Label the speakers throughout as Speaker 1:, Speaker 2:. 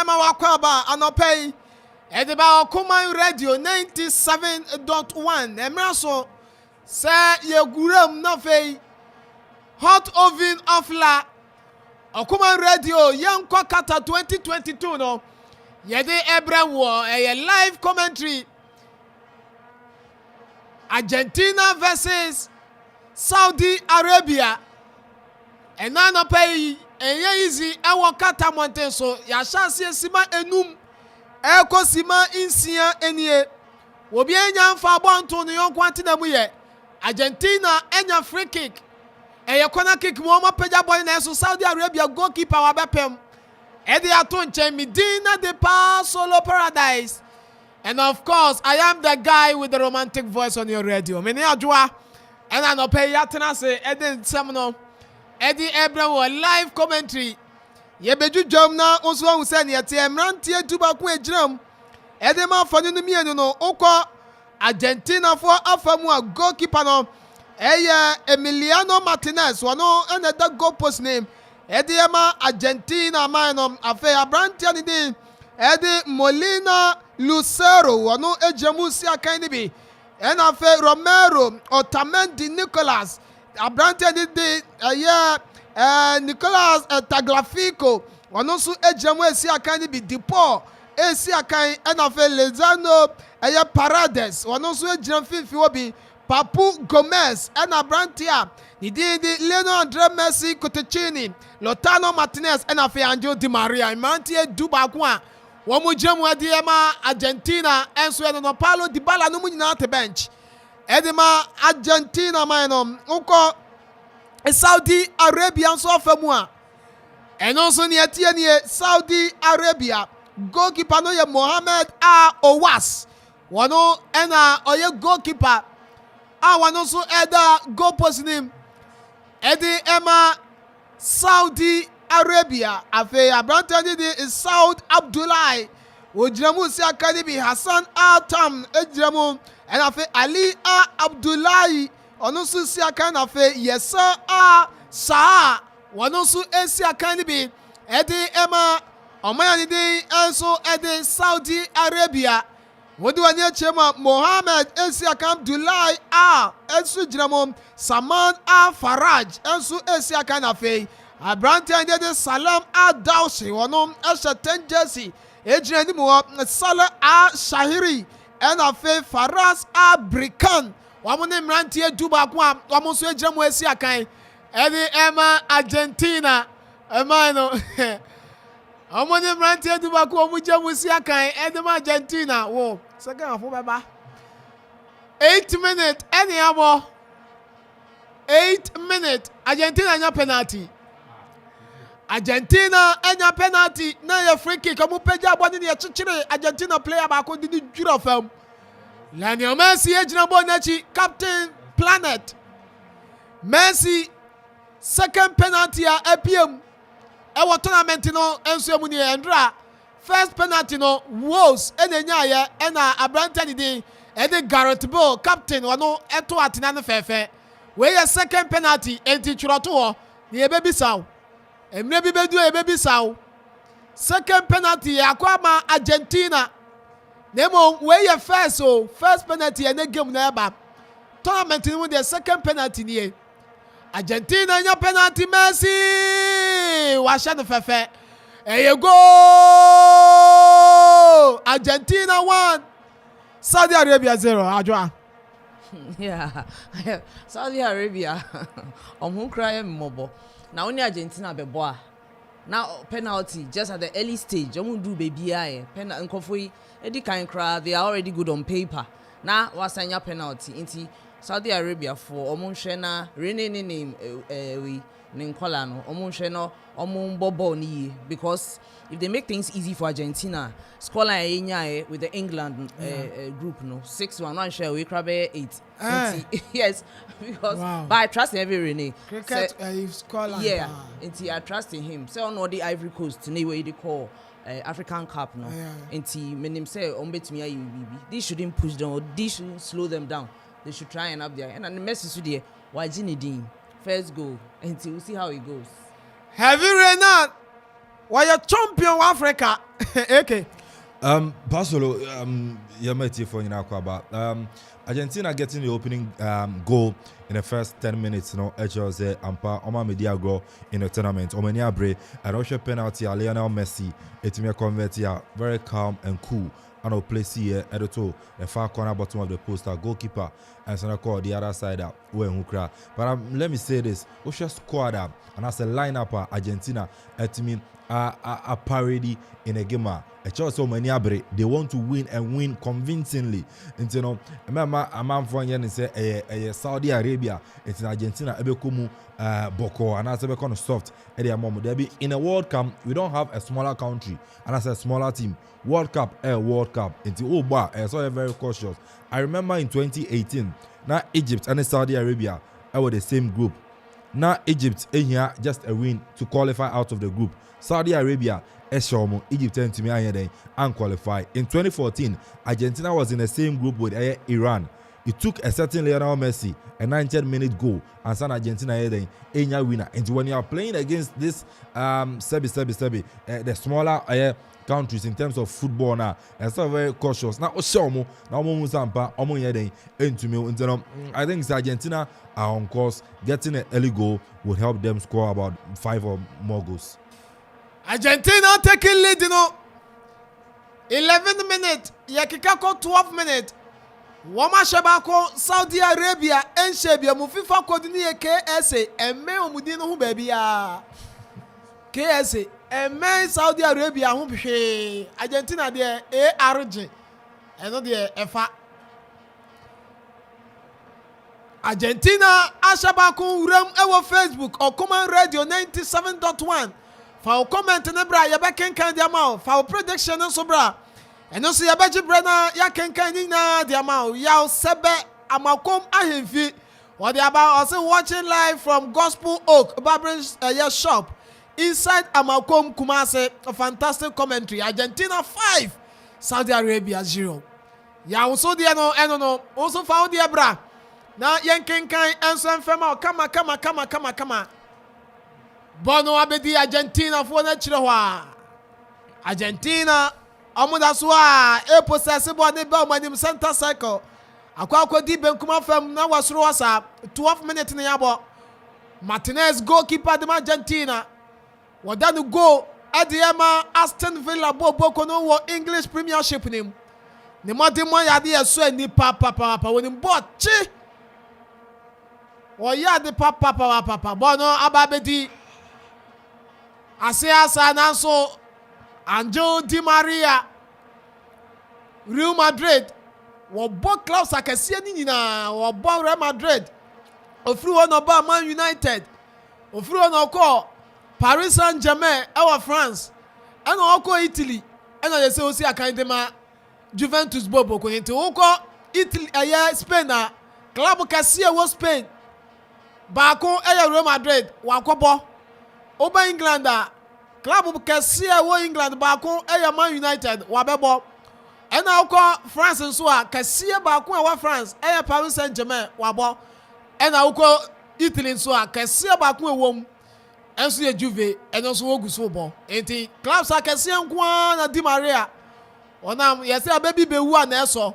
Speaker 1: Emma Wakwaba anopay Ediba Okuman Radio 97.1 Emraso say ye guram na fei hot oven ofla Okuman Radio Yanko Qatar 2022 no yede ebra wo a live commentary Argentina versus Saudi Arabia and nana pay easy ewo Qatar mountain so ya chance sima enum eko sima insia enie obi enya mfa bonto no yonko antena mu ye Argentina enya free kick eye corner kick mo ma pagya boy na so Saudi Arabia goalkeeper wa bepem edi ato nchen Medina de Pa Solo Paradise. And of course, I am the guy with the romantic voice on your radio. Many adwa and I no pay yatena say Eden Seminole Eddie Abraham live commentary. Ye beju jom na onso hu se ne yete emrantie tubaku egiram. Ede ma fanu no mienu no okọ Argentina for afamu a goalkeeper no eye Emiliano Martinez wono and the goal post name. Ede ma Argentina man no afa abrantie ni din Ede Molina Lucero wono ejemu si akan ni bi. En afa Romero Otamendi Nicolas Abrante di Nicolas Tagliafico wono so ejemu esi akan ni bi Dipo esi akan en afa Lezano Paredes wono so ejam fifi obi Papu Gomez en Abrante a ni di Leonardo Messi Cotechini Lautaro Martinez en afa Angel Di Maria Mantie Dubaku a womu jemu edema Argentina enso no Paulo Dybala no munyina te bench edema Argentina man uko Saudi Arabia nso afamu a eno so ne atie ne Saudi Arabia goalkeeper no ye Mohamed Awas wono ena oye goalkeeper wono so eda goal post nim edi ema Saudi Arabia afe abrante di is Saud Abdullahi ojiramu si akani bi Hassan Altam ejiramu and afe Ali Abdullahi onusu si akani afe Yesa Saa wonusu esi akani bi edi ema omaya di enso edi Saudi Arabia wodi wani echema Mohammed esi akani Abdullahi enso jiramu Saman Faraj enso esi akani afe Abrante and the Salam Dawsi wono Eshaten Jersey ejirani mu Salah Shahiri and afe Faras Brikan wamone mrantie dubaku a wamo so ejiramu esi akan edi ema Argentina ema no wamone mrantie dubaku omu jemu esi akan edi ma Argentina wo second half beba 8 minutes any abo 8 minutes Argentina nya penalty Argentina enya penalty na ye free kick omu pagya body ne chichire Argentina player ba ko didi dwura fam Lionel Messi ejina ball na chi captain planet Messi second penalty a apiem e wo tournament no enso emu ne endra first penalty no Wolves enenya ye na Abrante di e Gareth Bale captain wono eto atena ne fefe we ye second penalty enti chroto ho ne ebebisaw emre bi bedu ebebisaw second penalty akwama Argentina nemo we ye first penalty e na game na eba tournament ni the second penalty ni Argentina nya penalty Messi wa sha no fefe eye go Argentina 1 Saudi Arabia 0 adwa
Speaker 2: yeah Saudi Arabia omu cry mmobo na only Argentina be boa now penalty just at the early stage omu do baby aye penalty nkofoi edi kan cry they are already good on paper na wasanya penalty inti Saudi Arabia for omu hwe na rene ne name we Ninkola no omu hwe no omu bobo ni because if they make things easy for Argentina scoreline enya with the England group no 6-1 one share we crab 8 yes because wow. But I trust in every Rene
Speaker 1: cricket scoreline
Speaker 2: yeah inti I trust in him say on the Ivory Coast ne way they call African Cup no inti menim say ombetimi ayi bibi this shouldn't push them or this shouldn't slow them down they should try and up there and the Messi so there wajini din first goal until we see how it goes.
Speaker 1: Heavy Renat, why you champion of Africa? Okay.
Speaker 3: Basolo, you might hear for about Argentina getting the opening goal in the first 10 minutes. No, HL say Ampa Oma Media grow in the tournament. Omania Bre and also penalty. Lionel Messi. It may convert here very calm and cool. And I'll place here at the toe, the far corner bottom of the poster, goalkeeper, and so I call the other side up when who cry. But let me say this: Osha squad up, and as a lineup, Argentina, it mean a parody in a game. A choice so many abre, they want to win and win convincingly. And you know, remember a man from Yen say Saudi Arabia, it's in Argentina, Ebekumu Boko, and as a kind of soft at the moment. There be in a World Cup, we don't have a smaller country, and as a smaller team. World Cup, World Cup. So I'm very cautious. I remember in 2018, now Egypt and Saudi Arabia were the same group. Now Egypt here just a win to qualify out of the group. Saudi Arabia, Egypt to me and qualify. In 2014, Argentina was in the same group with Iran. It took a certain Lionel Messi a 90-minute goal and San Argentina a winner. And when you are playing against this the smaller countries in terms of football now, and so very cautious. Now Oshomo, now Musampa, Omo Yeden, into me. I think Argentina are on course. Getting an early goal would help them score about 5 or more goals.
Speaker 1: Argentina taking lead, 11 minutes, Yakikako 12 minutes. Wama Shabako, Saudi Arabia, and Shabia, Mufifa Kodini, KSA, and me Mudino baby. KSA, and me Saudi Arabia, Argentina, there, ARG, and not the FA. Argentina, Ashabaku, Ram, our Facebook, or Common Radio 97.1. For comment in the bra, ya back can the amount. For prediction and so bra. And also ya back brana, ya can the amount. Ya sebe amakom ahimfi. What they about also watching live from Gospel Oak, Barber's shop. Inside Amakom Kumase, a fantastic commentary. Argentina 5, Saudi Arabia 0. Ya also the no, also found the bra. Now yankin kind and some fema. Come. Bono abedi Argentina for natural. Argentina, Amudaswa, a possessible on the Belman center cycle. Aquaco deep and come from now was Rosa, 12 minutes in the abo. Martinez goalkeeper de Argentina. What done go at the Emma Aston Villa Bobocono English Premiership name. The Matimoy idea so ni papa when him bought chi. Or ya the papa Bono ababedi. Asiasa Nanso, Angel Di Maria, Real Madrid, or both clubs I can see any or Real Madrid, or through on about Man United, or through on call Paris Saint-Germain, our France, and Oko Italy, and I say I can Juventus Bobo going to Oko Italy, Spain, Club Cassia was Spain, Bako, Real Madrid, Wakobo. Oba England club Cassia wo England baako Man United wabebo and now call France nso a Cassia baako wa France Paris Saint-Germain wabo and now call Italy nso a Cassia baako ewom enso ye Juve and also wo guso bo enti clubs a Cassia nko na Di Maria onam yesi ababi bewu na eso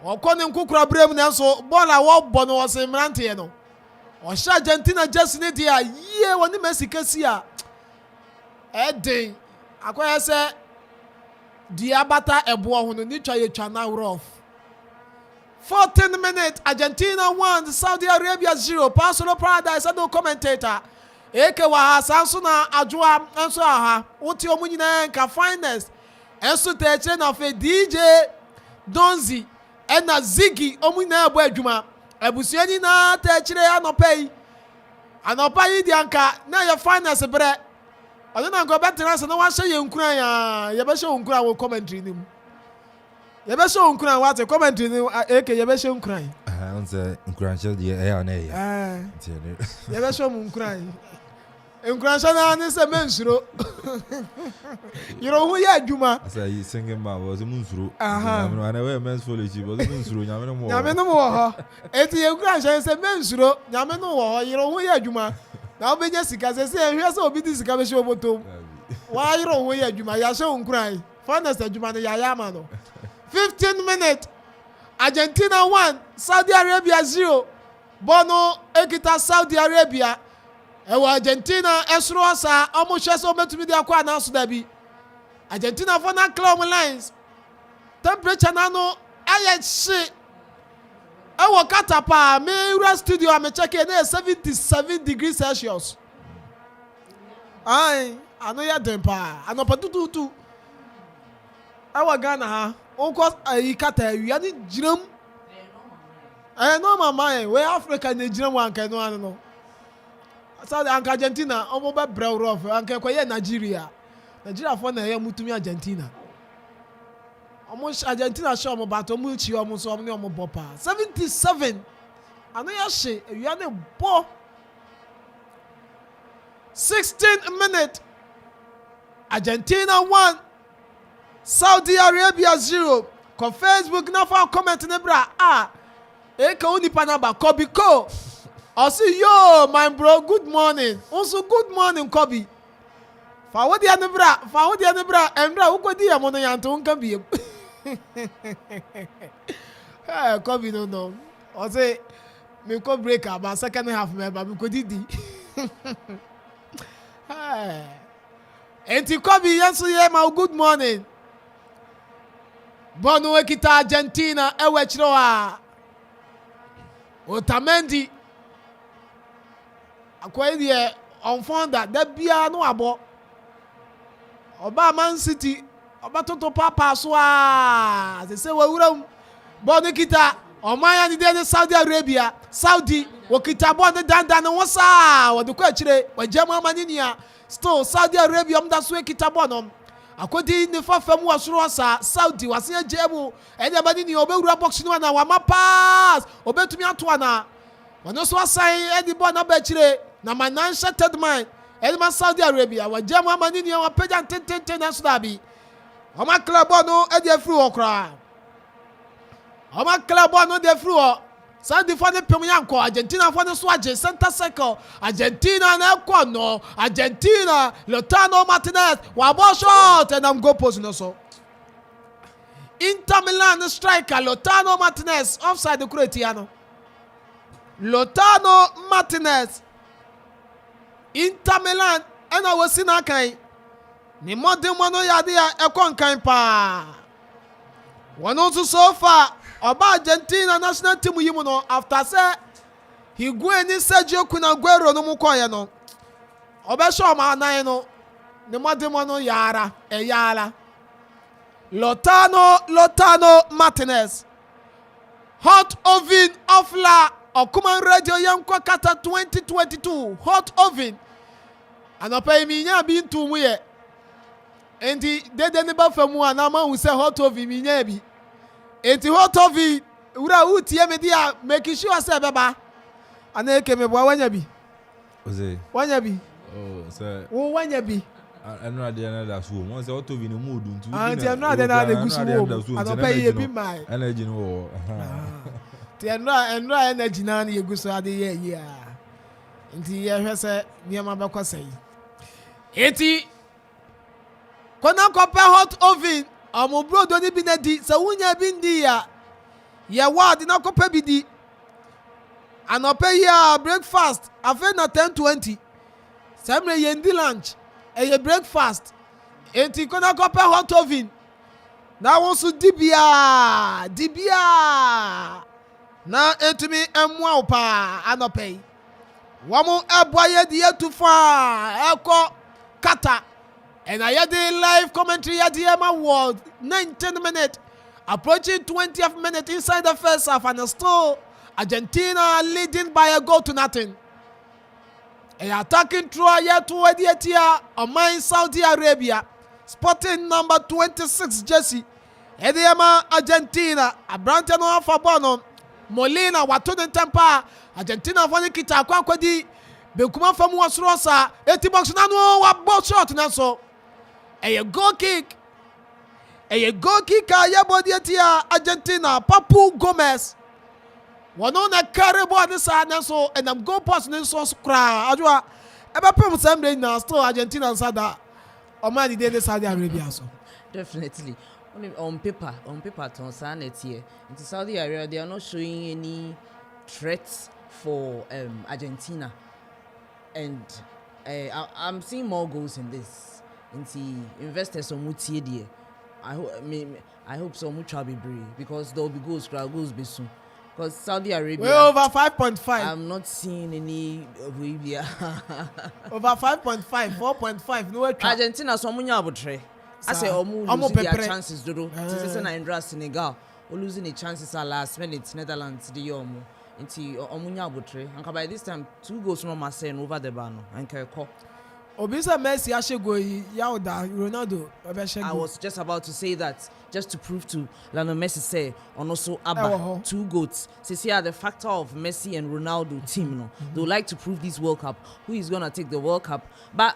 Speaker 1: okọ ne nkukura brem na eso ball a wo bo no was mrante no. Osha Argentina just need dia ye woni Messi kasia eden akwaya se dia bata ebo ho no ni twa ye twa na rough 14 minutes Argentina 1 Saudi Arabia 0 Personal Paradise no commentator eke wa hasanso na adwoa enso aha woti omunyina nka finest enso teche na fe DJ Donzi ena Ziggy omunyina ebo adwuma Abusuani na techire anopai di anka na ya finance bre ono na go better na wa hye yenkuran ya ye be hye onkuran wo commentary nim ye be hye onkuran wa te commentary nim eke ye be hye onkuran
Speaker 3: on say onkuran hye de e na e
Speaker 1: ye be hye onkuran onkuran hye na ne se mensuro yiro hu ya adwuma
Speaker 3: asa yi singing man was munsuro na we men's college was munsuro nyame
Speaker 1: no mo ho eti ye onkuran hye se mensuro nyame no wo ho yiro hu ya adwuma na obenya sika se ehwe se obi di sika be hye obotom Why you don't wear Juma? You show cry. Finest Juma Yayamano. 15 minutes. Argentina 1, Saudi Arabia 0. Bono ekita Saudi Arabia. Ewa Argentina esro asa almost so betumi dia kwa na so da bi. Argentina for na club lines. Temperature na no aye shi. Ewa Qatar pa me ura studio am check na 77 degrees Celsius. Ai, ano ya dem pa. Ano pa tutu. Ewa Ghana ha. Onko ayi Qatar wi ani jiram. No mama we Africa na jiram wan kan no ano no. South Argentina omo be brew rough anke kwaye Nigeria for na ya mutumi Argentina omo Argentina show omo but omo chi omo so omo bopa 77 ano ya she ewia ne bo 16 minutes Argentina 1 Saudi Arabia 0 ko Facebook na fa comment ne bra e ka onipa na ba Kobiko I say, yo, my bro, good morning. Also, good morning, Kobe. Fa the anebra, Embra, who could dear Mono Yanton can be. Kobe, no. I say, me could break up my second half, member, we could eat. And to Kobe, yes, my good morning. Bono Ekita, Argentina, Ewechroa. Otamendi. Akwa die on fonda da bia no abo oba Man City oba toto papa so se wawuram bo ne kita omanya ni de Saudi Arabia Saudi wo kita bo ne danda no wosa wo de kwa chire wajam amani nia still Saudi Arabia mda so kita bo no akodi ne fafam wasoro asa Saudi wase ajemu ede amani ni obewura box no na wa ma pass obetumi ato ana wono so asai ede bo na ba chire na financial third man elma Saudi Arabia wa jam amani ni wa peja tenten na sudabi o ma club no e dey free okra o ma club no dey free o Saudi for the pem ko Argentina for the so age center circle Argentina na ko no Argentina Lautaro Martinez wa ball shot and am go post no so Inter Milan striker Lautaro Martinez offside the Croatiano Lautaro Martinez Inter Milan ena wasi na kan ni modern mono yade ya ekon kan pa wono so far oba Argentina national team yi mu no after say he go any Sergio Aguero no mu koye no oba show ma nan no ni modern mono yara yala Lautaro Martinez hot oven offla Okuman Radio Yanko Qatar 2022 hot oven anopa mi nya bi ntu mu ye enti dede ne ba famu ana ma hu se hot oven mi nya bi enti hot oven ura utie me dia make sure say beba ana eke me bo wanya bi
Speaker 3: Oze
Speaker 1: wanya bi
Speaker 3: sir
Speaker 1: wo wanya bi
Speaker 3: anu ade na da so won say hot oven mu odu ntu
Speaker 1: anti anu ade na de gusu wo anopa ye bi mai
Speaker 3: energy no wo
Speaker 1: ti enra energy na ye gusu ade ye ye nti ye hwese niam ba kwasai eti kona kope hot oven amobro do ni bi na di se wunya bi ndi ya ye wad na kope bi di anope ya breakfast afa na 10:20 samre ye ndi lunch ye breakfast eti kona kope hot oven na won su dibia na etumi emwa opa anope wamu eboye di etufa eko Qatar and I had the live commentary at the Emma World 19 minutes approaching 20th minute inside the first half and still Argentina leading by a goal to nothing. A attacking throw yet to Edia on my Saudi Arabia spotting number 26 jersey Ediema Argentina a Branton of Fabono Molina Watoden Tempa Argentina for the kita kwadi Bekuma famu wasrosa eti box na no wa ball shot na so a goal kick ya body etia Argentina Papu Gomez wono na carry ball this na so and am goal pass na so kra adwa ebe pem sembe na still Argentina sada Omani dey Saudi Arabia so.
Speaker 2: Definitely. On paper, on Sanet here. In Saudi Arabia, they are not showing any threats for Argentina. And I'm seeing more goals in this. Into investors on Mutie there. I hope so much will be brave because there will be goals be soon. Because Saudi Arabia,
Speaker 1: we're over 5.5.
Speaker 2: I'm not seeing any Arabia.
Speaker 1: Over 5.5, 4.5. No way.
Speaker 2: Argentina so munya abutre. I say losing their chances dodo. This is Nigeria, Senegal. We losing the chances at last minute. Netherlands the yomu. Into omunya abutre. And by this time 2 goals no Marseille over the bar no. And Kerko.
Speaker 1: Obisa Messi ashego yauda Ronaldo.
Speaker 2: I was just about to say that just to prove to Lionel Messi say and also Abba 2 goats. Say here the factor of Messi and Ronaldo team no. They would like to prove this World Cup. Who is gonna take the World Cup? But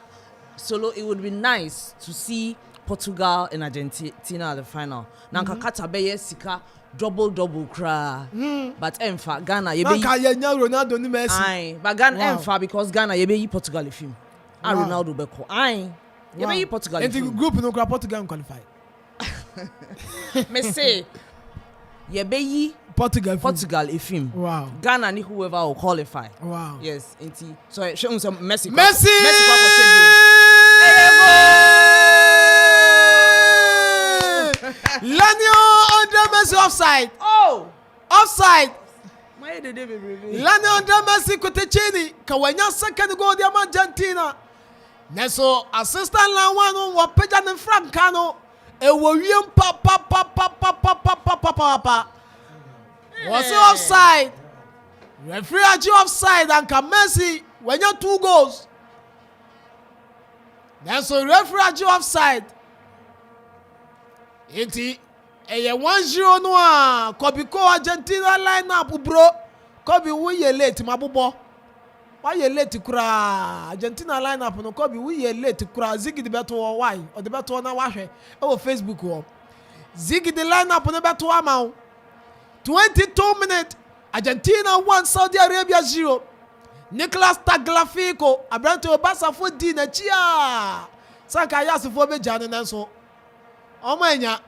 Speaker 2: Solo, it would be nice to see Portugal and Argentina at the final. Nanka Qatar sika double cry. But Enfa Ghana
Speaker 1: Ronaldo ni Messi.
Speaker 2: Aye, but Ghana Enfa because Ghana yebe Portugal if him. Ronaldo beko. Aye. Yebe Portugal.
Speaker 1: In the group no Portugal qualify.
Speaker 2: Me say yebe Portugal if him.
Speaker 1: Wow.
Speaker 2: Ghana ni whoever will qualify.
Speaker 1: Wow.
Speaker 2: Yes, inti. So show some Messi.
Speaker 1: Lanio under Messi offside.
Speaker 2: Oh,
Speaker 1: offside.
Speaker 2: Why did they be?
Speaker 1: Lanio under Messi Kotechini. Kawanya second goal the Argentina. Neso assistant la one wa peja ne Francano. E wo wiem pa. Was offside. Referee agi offside and Messi when you 2 goals. Neso referee agi offside. Iti eye 1-0 no a Kobe ko Argentina line up bro. Kobe we ye late mabubo. Why ye late kura Argentina line up no Kobe we ye late kura Ziggy the beto why or the beto na wahwe e wo Facebook wo. Ziggy the line up no beto ama 22 minutes Argentina 1 Saudi Arabia 0. Nicolas Tagliafico Abrante Obasa fo di na chia. Sanka yasifo be jane nanso. Omanya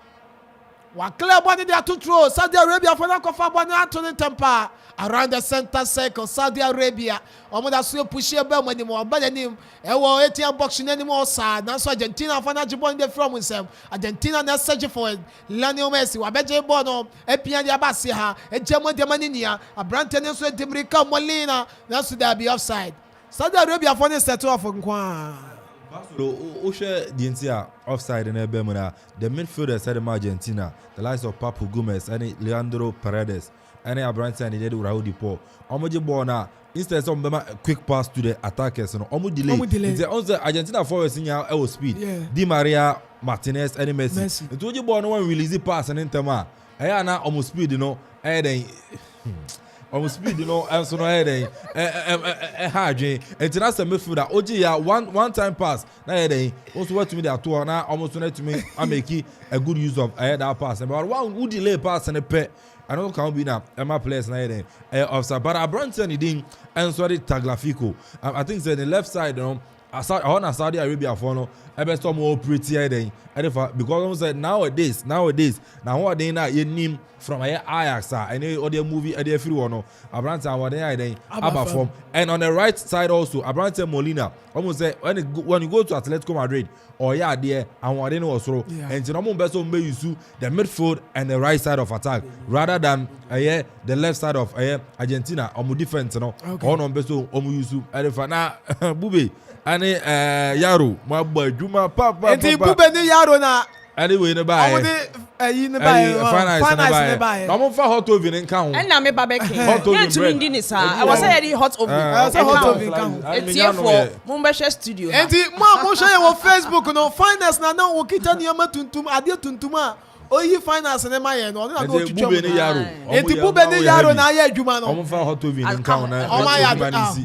Speaker 1: wa clear body there to throw Saudi Arabia for that cover body at temper around the center circle Saudi Arabia omoda so push e be money mo ba nim e wo ATM box ni mo sa na so Argentina for na jibon dey from himself Argentina na search for Lionel Messi wa beje ball no e pia dia ba se ha e jemo de mani nia abrante ne so Demrika Molina na so there be offside Saudi Arabia for ne set off nkwa.
Speaker 3: So, Osha Dientia offside in Ebemuna, the midfielders at Argentina, the likes of Papu Gomez, and Leandro Paredes, and Abrante and Raul Dipo. Omoji Bona, instead of a quick pass to the attackers, and Omo delay. The also Argentina forwards in our speed. Di Maria, Martinez, and Messi. The Toji Bona one release the pass and Intema. Ayana almost speed, you know, almost speed, you know, and so no heading. Hard, and to us a midfielder. Oji, one time pass. Now heading. Also, what to me that 2 now almost to me. I make a good use of that pass. And about one would delay pass and a pet. I don't count be now. Emma players now heading. Offside, but Abrante and Edin and sorry Tagliafico. I think the left side, you know. I saw Saudi Arabia for no. I best more pretty heading. Because I said nowadays. Now what they now you name from Ajax and any other movie other everyone Abrante and what they Abba form and on the right side also Abrante Molina almost say when you go to Atletico Madrid or there and what they know also and to normal best may use the midfield and the right side of attack rather than the left side of Argentina or defense on best use na bube and Yaro my boy Juma papa
Speaker 1: bube ni Yaro na
Speaker 3: anyway no buy finance no mo fa hot oven in kan
Speaker 2: and na me babeke yan to me ndi sir I was say hot oven
Speaker 1: hot oven kan
Speaker 2: etie for mo be share studio
Speaker 1: enti mo share your Facebook no finance na wo kita ni ama tuntum ade tuntum a oyi finance ne ma ye no na go twetwa
Speaker 3: bube ni yaro
Speaker 1: enti bube ni yaro na ye adwuma no
Speaker 3: omo fa hot oven nka ona
Speaker 1: o ma ya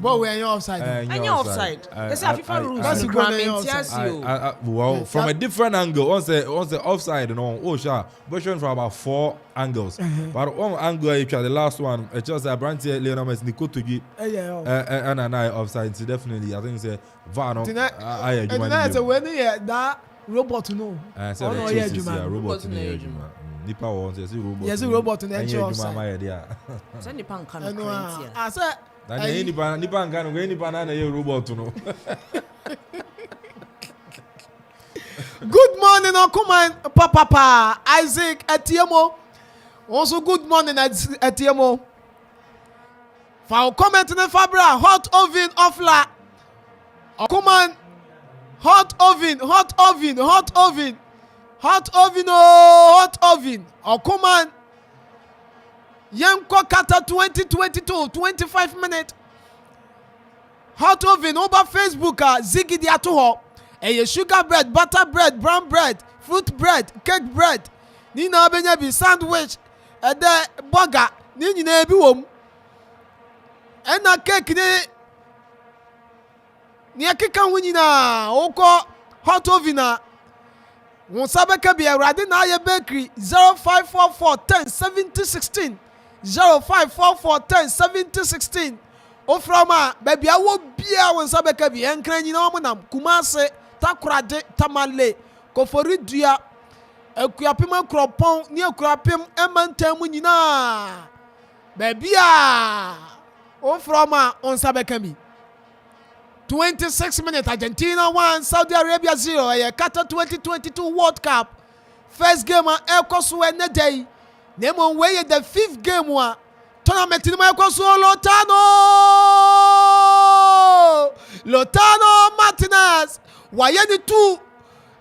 Speaker 1: bo we offside
Speaker 2: any offside they say FIFA rules no
Speaker 3: well from a different angle on say offside no oh sha version from about 4 angles but one angle the last one it just a brand here Lionel Messi Nikotogi and offside so definitely I think say VAR no I adwuma
Speaker 1: na say when that robot no
Speaker 3: no yeah robot no adwuma nipa won say robot
Speaker 1: yes robot no enche
Speaker 3: offside
Speaker 2: say nipa nka no current
Speaker 1: I say
Speaker 3: na nipa nka no nipa na ye robot no.
Speaker 1: Good morning, Okuman Papa Isaac Etiemo. Also, good morning, Etiemo. For comment in the Fabra, hot oven offla. Okuman, hot oven. Okuman, Yanko Qatar 2022, 25 minutes. Hot oven over Facebook, Ziggy Diatuho. Sugar bread, butter bread, brown bread, fruit bread, cake bread. Nina benya bi sandwich, the burger. Nini na ebi wom. Ena cake ni akeka wuni na oko hot oven na. Won sabeka bi awrade na ye bakery 0544 10 70 16 0544 10 70 16. Oframa baby awo bia won sabeka bi enkran nyina omonam Kumase Takurade Tamale Kofori Dua Ekuapim Kropon ni Ekuapim Emantamu nyina Babia Oframa on Sabekami 26 minutes Argentina 1 Saudi Arabia 0 Qatar 2022 World Cup first game ekoso ene day nemo we the fifth game wa tournament ni ekoso Lotano Martinez Wayedi 2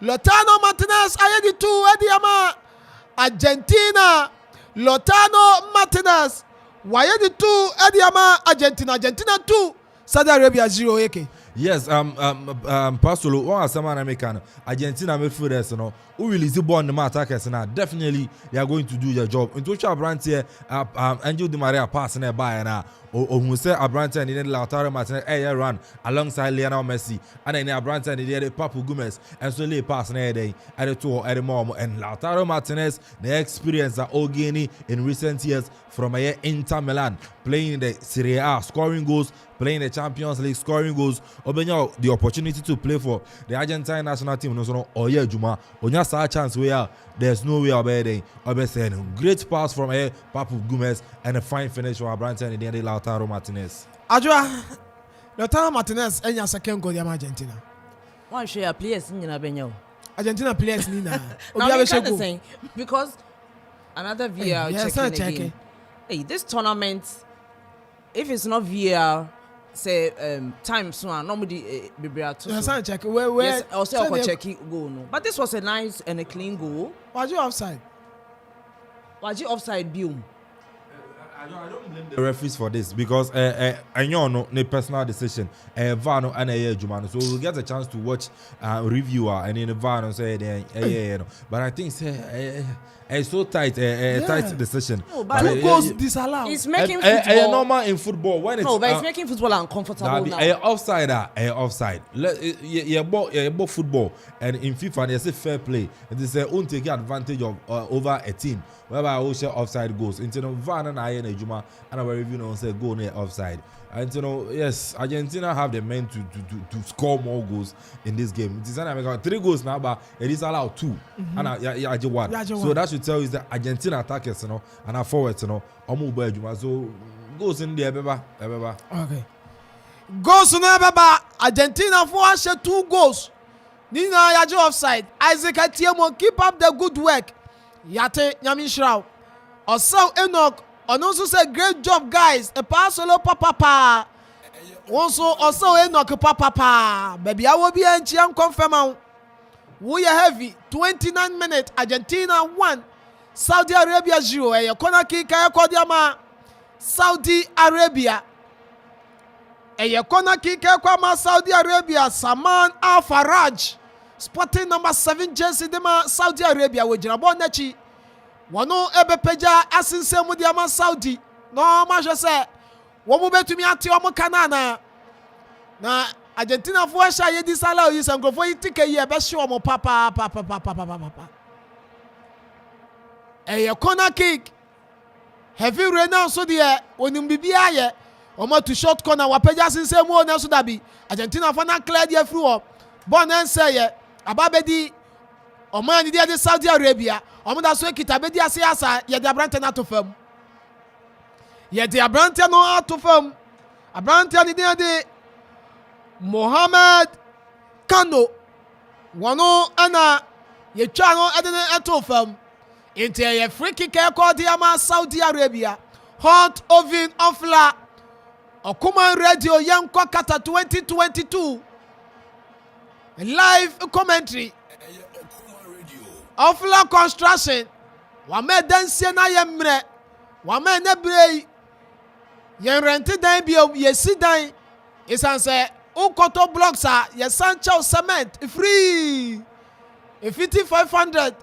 Speaker 1: Lotano Martinez ayedi 2 Ediama Argentina Lotano Martinez Wayedi 2 Ediama Argentina 2 Saudi Arabia 0 eke.
Speaker 3: Yes, Pasolo, one Asama American, Argentina midfielders, you know, who release the ball in the attackers now. Definitely, they are going to do their job. Into which brand here, Angel Di Maria passing there by now. Or who say a brand and then Lautaro Martinez run alongside Lionel Messi, and then a brand and the Papu Gomez, and so they pass near day at the two at the moment. And Lautaro Martinez, the experience that Ogini in recent years from Inter Milan, playing the Serie A, scoring goals, playing the Champions League, scoring goals. Obenya the opportunity to play for the Argentine national team. No, Oye Juma, Onya saw a chance where there's no way about it. Obesen, great pass from Papu Gomez and a fine finish from Branton and the Lautaro Martinez.
Speaker 1: Ajua, Lautaro Martinez enya second goal ya Argentina.
Speaker 2: One share players in Benyo.
Speaker 1: Argentina players nina.
Speaker 2: Now we can't say because another VAR checking. Hey, this tournament, if it's not VAR, say time soon, nobody be able to.
Speaker 1: Yes, check. Where?
Speaker 2: Yes, also I check it goal no. But this was a nice and a clean goal.
Speaker 1: Was you offside?
Speaker 2: Was you offside, Bill?
Speaker 3: I don't blame the referees for this because I know no personal decision. VAR no and Jumano, so we'll get a chance to watch reviewer and in the VAR and say but I think it's so tight, tight decision.
Speaker 2: No, but
Speaker 1: 2 goals disallowed.
Speaker 2: It's making football
Speaker 3: normal in football when it's
Speaker 2: but it's making football uncomfortable now.
Speaker 3: Offside, offside. Both football and in FIFA they say fair play. It is own taking advantage of over a team. Whereby I will share offside goals. Into the VAR and I and Juma and our review on say go near offside. And yes, Argentina have the men to score more goals in this game. It is not 3 goals now, but it is allowed 2. And one. So that should tell you that Argentina attackers, and our forwards, so goals in there, beba.
Speaker 1: Okay. Goals in there, beba. Argentina for 2 goals. Nina yaji offside. Isaac Atiemo keep up the good work. Yate Nyamishrao. Also Enoch. And also say great job guys. A pass solo papa. Also Enoch papa. Baby I will be in Chiam confirm. We are heavy. 29 minutes. Argentina 1. Saudi Arabia 0. A corner kick. Saudi Arabia. A corner kick. Saudi Arabia. Saman Al Faraj. Sporting number 7 jersey. Saudi Arabia. We Jirabon Nechi. Wano ebepeja asinsemu di ama Saudi. No ma hwe se wo mo betumi ate o mo kanana. Na Argentina fo hya ye di sala oyi sankrofo yi tike yi ebe hye o mo papa. Eye corner kick. Heavy rain now so de onim bibia ye. O ma to short corner wapeja asinsemu o na so dabi. Argentina fo na clear dia free o. Bon ense ye ababedi o ma ni dia de Saudi Arabia. Omo da so ekita bedi ase asa ye de abrante na to fam. Ye de abrante no ato fam. Abrante ni dia de Mohamed Kano. Wano ana ye twa no edene ato fam. Inte ye free kick e call di ama Saudi Arabia. Hot oven ofla. Okuma radio Yanko Qatar 2022. Live commentary. Ofla construction. Wame dansie na yemre. Wame ne brei. Yen rente dan biom yesi dan. Isan se ukoto blocks a yesancha cement free. E 500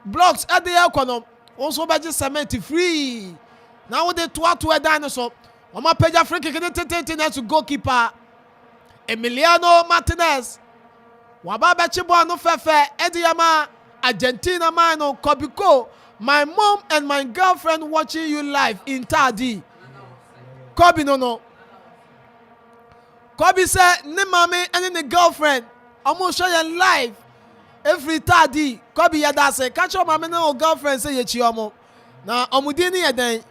Speaker 1: blocks at the econom. Also beji cement free. Now with the to dan so. Oma peja free kick to goalkeeper Emiliano Martinez. Waba bechi bo no fefe ediyama Argentina man on Kobiko. My mom and my girlfriend watching you live in Tadi. Kobi no. Kobi say ne mami and ne girlfriend. Omo show you live every Tadi. Kobi yada say catch your mami no girlfriend say yechi omo. Na omudi ni yeden.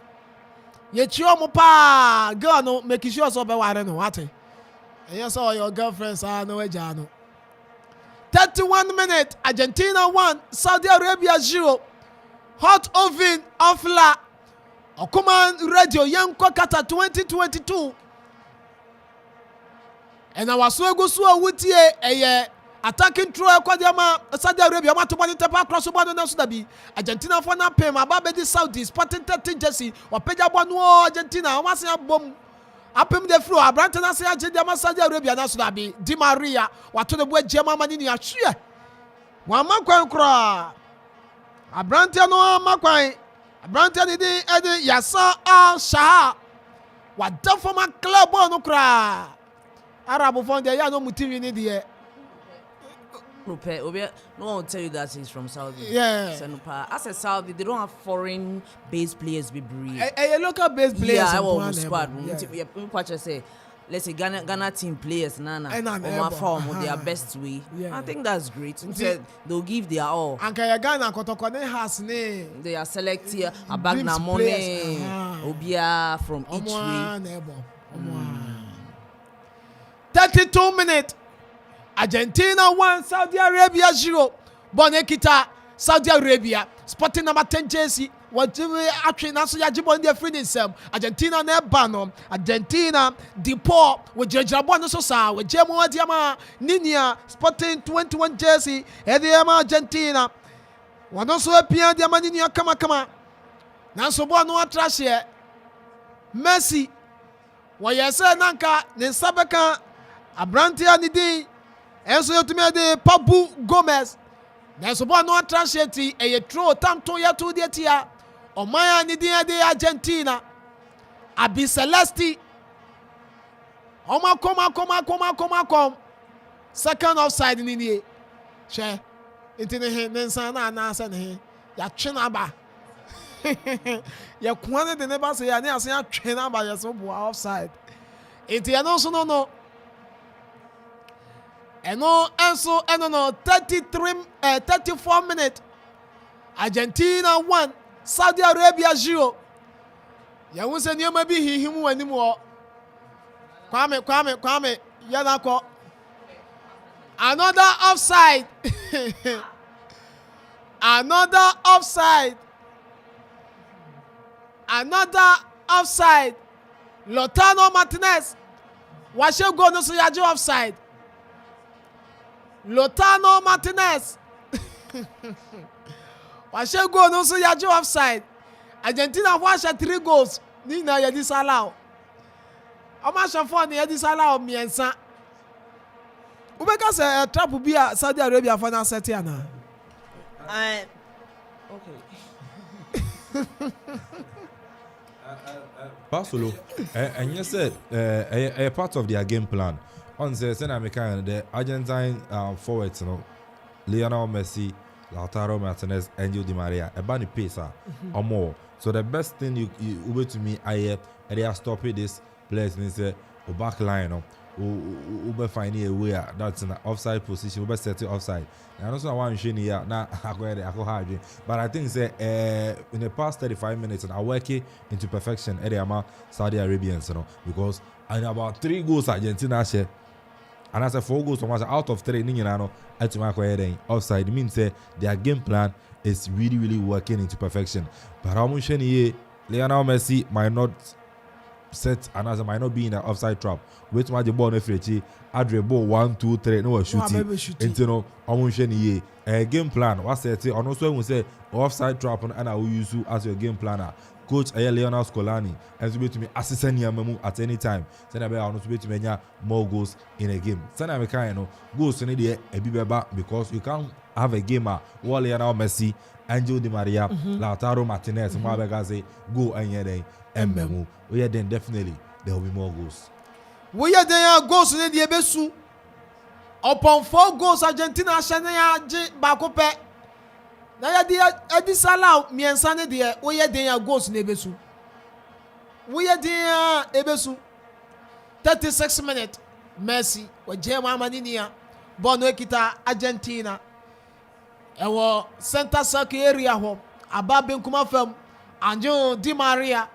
Speaker 1: Yechi omo pa girl no make sure so be ware no what. And you saw your girlfriends are no ejano. 31 minutes, Argentina 1, Saudi Arabia 0. Hot oven ofla. Okuman radio Yanko Qatar 2022. And our swego so wutie attacking through Kwadiama Saudi Arabia matubani tepa cross ubano na sudabi. Argentina for na pay mababe di Saudi sporting 30 jersey wa peja bonu Argentina wa se bom. Apem de fro abrante na se Argentina Saudi Arabia na sudabi. Di Maria wato de bo jema mani ni ahwe. Wa makwan kra. Abrante no makwan. Abrante ni di edi Yasa Al Shaha. Wa dafoma club no kra. Arab fond de ya no mutimi ni de.
Speaker 2: No one will tell you that he's from Saudi.
Speaker 1: Yeah.
Speaker 2: As a Saudi, they don't have foreign based players be breed.
Speaker 1: A local based players.
Speaker 2: Yeah, I will squad. Say, let's say Ghana team players, Nana, or form their best way. Yeah. I think that's great. They'll give their all.
Speaker 1: And Ghana Kotokone has name.
Speaker 2: They are selecting a bag na money, Obia from each way.
Speaker 1: 32 minutes. Argentina 1, Saudi Arabia 0. Bonekita, Saudi Arabia. Sporting number 10 jersey. What actually now so yajibo in their free sem. Argentina ne bano. Argentina Deport with Jabon so sa with Jemo Diama Ninia Sporting 21 jersey. Ediama Argentina. One also appear Diama Ninia kama. Now so no trash here. Messi. Wa yesa nanka ne sabeka Abrantia nidi. Enso yotumi de Papu Gomez. Na so bo no translate e tro tamto ya to de tia. Omaya ni de Argentina. Abi Celesti. Oma koma. Second offside ni ni. She. Intine he nensa na na asa ne. Ya twena ba. Ya kwane de ne ba se ya ne asa ya twena ba ya so bo offside. Inti no so no. And no, 34 minutes. Argentina 1, Saudi Arabia 0. You will say you may be him anymore. Kwame, Yanako. Another offside. Another offside. Lotano Martinez. Washe go no so yaji offside. Lotano Martinez. Washe go no so yaji offside. Argentina wash 3 goals. Ni na yedi salau. Oma shafo ni yedi salau miensa. Ubeka se trap bi a Saudi Arabia fa na set ya na.
Speaker 2: Okay.
Speaker 3: Barcelona, and you said a part of their game plan. On the Argentine forwards, you know, Lionel Messi, Lautaro Martinez, Angel Di Maria, a bunny pace or more. So the best thing you over to me, they are stopping this players and say, back line, Uber finding a way that's an offside position, Uber setting offside. And also, I want to show you now, but I think say in the past 35 minutes, and I work it into perfection, Ediama Saudi Arabians, you know, because and about 3 goals Argentina share. And as a 4 goals from out of 3, you know, offside means their game plan is really working into perfection. But how much Lionel Messi might not set and as might not be in an offside trap. Wait my the ball no free. Adre ball 1, 2, 3 no shooting. Into no how game plan. What say on also we say offside trap and I will use you as your game planner. Coach Lionel Scolani and to be to me assistant Yamamu at any time. Send a bear to be to many more goals in a game. Send a kind of goals in the a bit back because you can't have a gamer while Lionel Messi, Angel Di Maria, Lautaro Martinez, Mabagaze go and yet and Memu. We are then definitely there will be more goals.
Speaker 1: We are there goals in the Ebesu. Upon 4 goals, Argentina Shania Bacope. Na ya edi sala miensa ne de wo ye den ya goals na ebesu wo ye den ebesu 36 minutes Messi wo je ma maninia ball no ekita Argentina ewo center circle area ho aba benkuma fam Angel Di Maria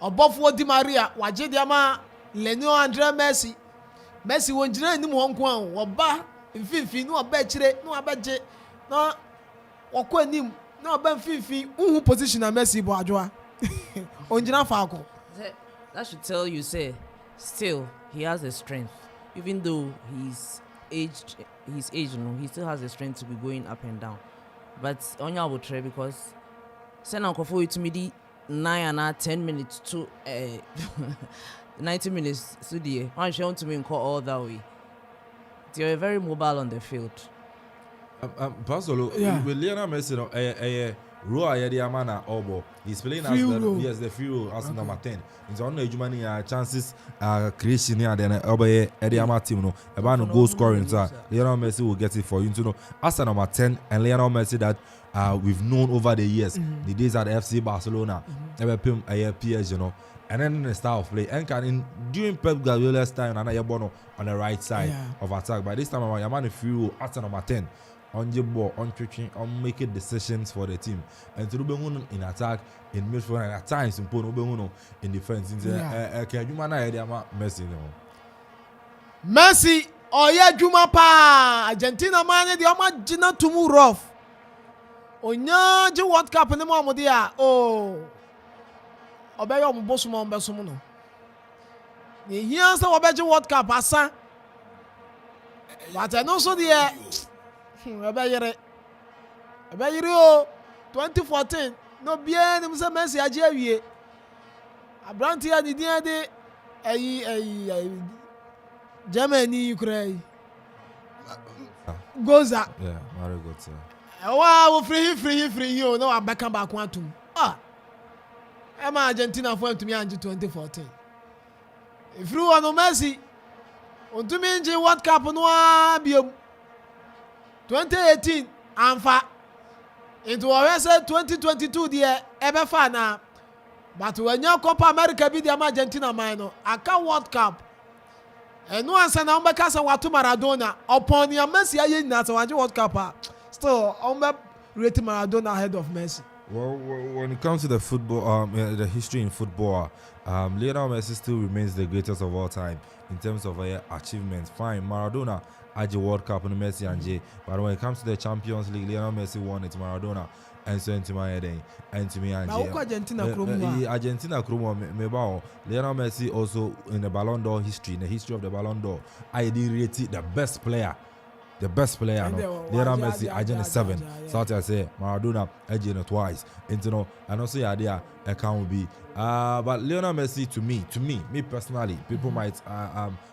Speaker 1: obofo Di Maria waje de ama Lionel Messi won jina anim ho nko an wo ba mfimfi no oba kire no abaje no wakwanim na oba mfimfi uhu position na Messi bo adwoa onjina faako.
Speaker 2: That should tell you say still he has the strength even though he's aged you know, he still has the strength to be going up and down, but onya will try because send uncle for it to me 9 and 10 minutes to 90 minutes so the one show to me call all that way. They're very mobile on the field.
Speaker 3: Pasolo, with Lionel Messi, Roa Yediamana Obo, he's playing as the free role as number 10. It's on the Germany chances creation here, then Obe Ediama team, no, about goal scoring. So Lionel Messi will get it for you to know. As a number 10 and Lionel Messi that we've known over the years, the days at FC Barcelona, never pim a PSG, you know. And then the style of play. And during Pep Guardiola's time, and I on the right side of attack. By this time, I'm on the free role as a number 10. On the ball, on twitching, on making decisions for the team. And to Ruben in attack, in midfield, and at times in Pono in defense. Can you manage Messi?
Speaker 1: Messi, oh yeah, Juma pa Argentina man, the Oma Gina to move rough. Onya je World Cup in the Momodia. Oh, obey your bossman Besumuno. The years of Obeji World Cup, Asa. But I know so the Abayere 2014 no bien me say Messi aje awie abranti ya didia de Germany Ukraine Goza
Speaker 3: very good sir.
Speaker 1: Wow, free you no abaka back one to am Argentina for to me anje 2014 if you want Messi on to me nje World Cup no biom 2018 amfa into our 2022 there ebefa na but when you Copa America be the Argentina man aka World Cup and no answer na mbeka sa watu Maradona upon your Messi aye na so World Cup still rate Maradona ahead of Messi.
Speaker 3: Well, when it comes to the football, the history in football, Lionel Messi still remains the greatest of all time in terms of achievements. Fine, Maradona had the World Cup and Messi and Jay, but when it comes to the Champions League, Lionel Messi won it. Maradona and so into my head and to me and Jay. Argentina Kromo Mebao. Lionel Messi also in the Ballon d'Or history, in the history of the Ballon d'Or, I did rate it the best player. The best player, no. Lionel Messi, Argentina 7. So I say Maradona, Argentina twice. And and also idea account will be. But Lionel Messi, to me personally, people might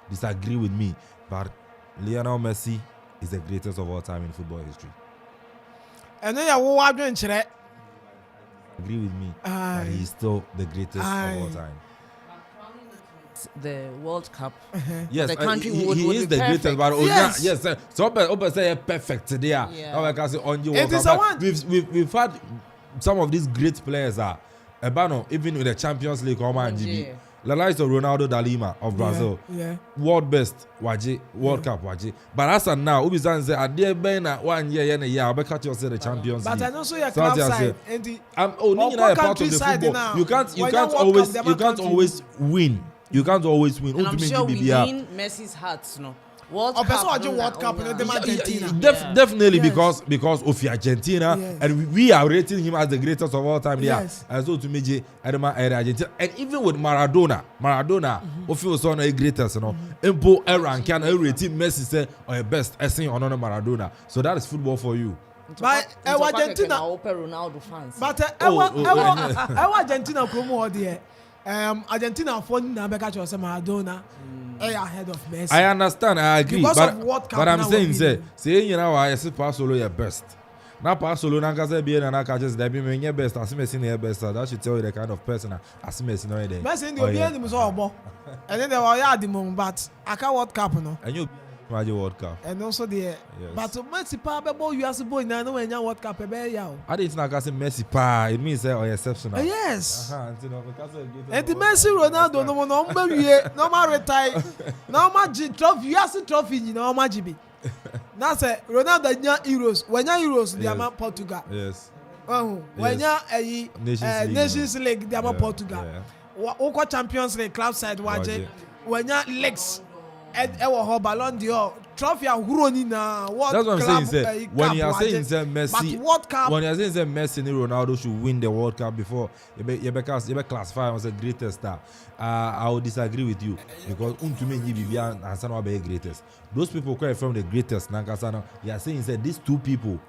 Speaker 3: disagree with me, but Lionel Messi is the greatest of all time in football history.
Speaker 1: And then you are doing chere.
Speaker 3: Agree with me. But he's still the greatest of all time.
Speaker 2: The World Cup.
Speaker 3: Yes,
Speaker 2: the country
Speaker 3: he
Speaker 2: would
Speaker 3: is
Speaker 2: be
Speaker 3: the
Speaker 2: perfect.
Speaker 3: greatest. But
Speaker 1: Yes.
Speaker 3: yes, so open say perfect there.
Speaker 2: Yeah.
Speaker 3: Now I can say on you.
Speaker 1: It is a one.
Speaker 3: We've had some of these great players Ebano, even with the Champions League, Oma and GB.
Speaker 2: Yeah.
Speaker 3: The likes of Ronaldo da Lima of Brazil.
Speaker 1: Yeah.
Speaker 3: World best waje, World Cup waje. But as of now, Ubi Zan say ade be na 1 year and a year, I catch you say the Champions
Speaker 1: But
Speaker 3: League.
Speaker 1: I know so your
Speaker 3: So
Speaker 1: club
Speaker 3: that's
Speaker 1: side
Speaker 3: it.
Speaker 1: and the
Speaker 3: Nini na a part of the
Speaker 1: side
Speaker 3: football.
Speaker 1: now.
Speaker 3: You
Speaker 1: When
Speaker 3: can't
Speaker 1: you World Cup,
Speaker 3: always
Speaker 1: them
Speaker 3: you can't
Speaker 1: country
Speaker 3: always win. You can't always win.
Speaker 2: And I'm
Speaker 3: Ultimately,
Speaker 2: sure we
Speaker 3: BBR.
Speaker 2: win Messi's hearts, no. World
Speaker 1: Oh,
Speaker 2: Cup.
Speaker 1: person watching
Speaker 2: no,
Speaker 1: World
Speaker 2: no,
Speaker 1: Cup,
Speaker 2: no,
Speaker 1: no, them
Speaker 2: no.
Speaker 1: Argentina.
Speaker 3: Definitely
Speaker 1: Yes.
Speaker 3: because of Argentina,
Speaker 1: Yes.
Speaker 3: and we are rating him as the greatest of all time.
Speaker 1: Yes.
Speaker 3: As well to me, Argentina, and even with Maradona, of you son a greatest, you know, Empo era can rating Messi say or best essay on Maradona. So that is football for you.
Speaker 1: But Argentina,
Speaker 2: Ronaldo fans.
Speaker 1: but Argentina promo there. Argentina phone na beka cho say Maradona ahead of Messi.
Speaker 3: I understand, I agree,
Speaker 1: Because
Speaker 3: but,
Speaker 1: of World Cup
Speaker 3: but I'm
Speaker 1: now
Speaker 3: saying,
Speaker 1: we're
Speaker 3: say you know, I say pass solo your best. Now pass solo na kaze be na catches that be me your best. As Messi your best. That should tell you the kind of person as Messi no there.
Speaker 1: Messi in the obi ni so obo. And then they were ya the mum, but aka World Cup no.
Speaker 3: And you Magic World Cup.
Speaker 1: And also the but Messi pa be boy you as boy na no enya World Cup e be ya o.
Speaker 3: I didn't know say Messi pa. It means say exceptional.
Speaker 1: Yes.
Speaker 3: Until no because
Speaker 1: And the Messi Ronaldo no no mbe no ma retire. No ma trophy you as trophy ni no ma jibi. Now say Ronaldo nya Euros. When nya Euros they am Portugal.
Speaker 3: Yes.
Speaker 1: When nya Nations League they am Portugal. Woko Champions League club side waje. When nya legs ewo Ballon d'Or trophy ahuro ni na what
Speaker 3: that's what I'm saying.
Speaker 1: club,
Speaker 3: When you are
Speaker 1: cup
Speaker 3: saying
Speaker 1: waje.
Speaker 3: say Messi,
Speaker 1: But World Cup
Speaker 3: when you are saying say Messi and Ronaldo should win the World Cup before you be classify as the greatest star, I would disagree with you because untume ni bibia and sana be greatest. Those people call from the greatest nankasana. You are saying say these two people.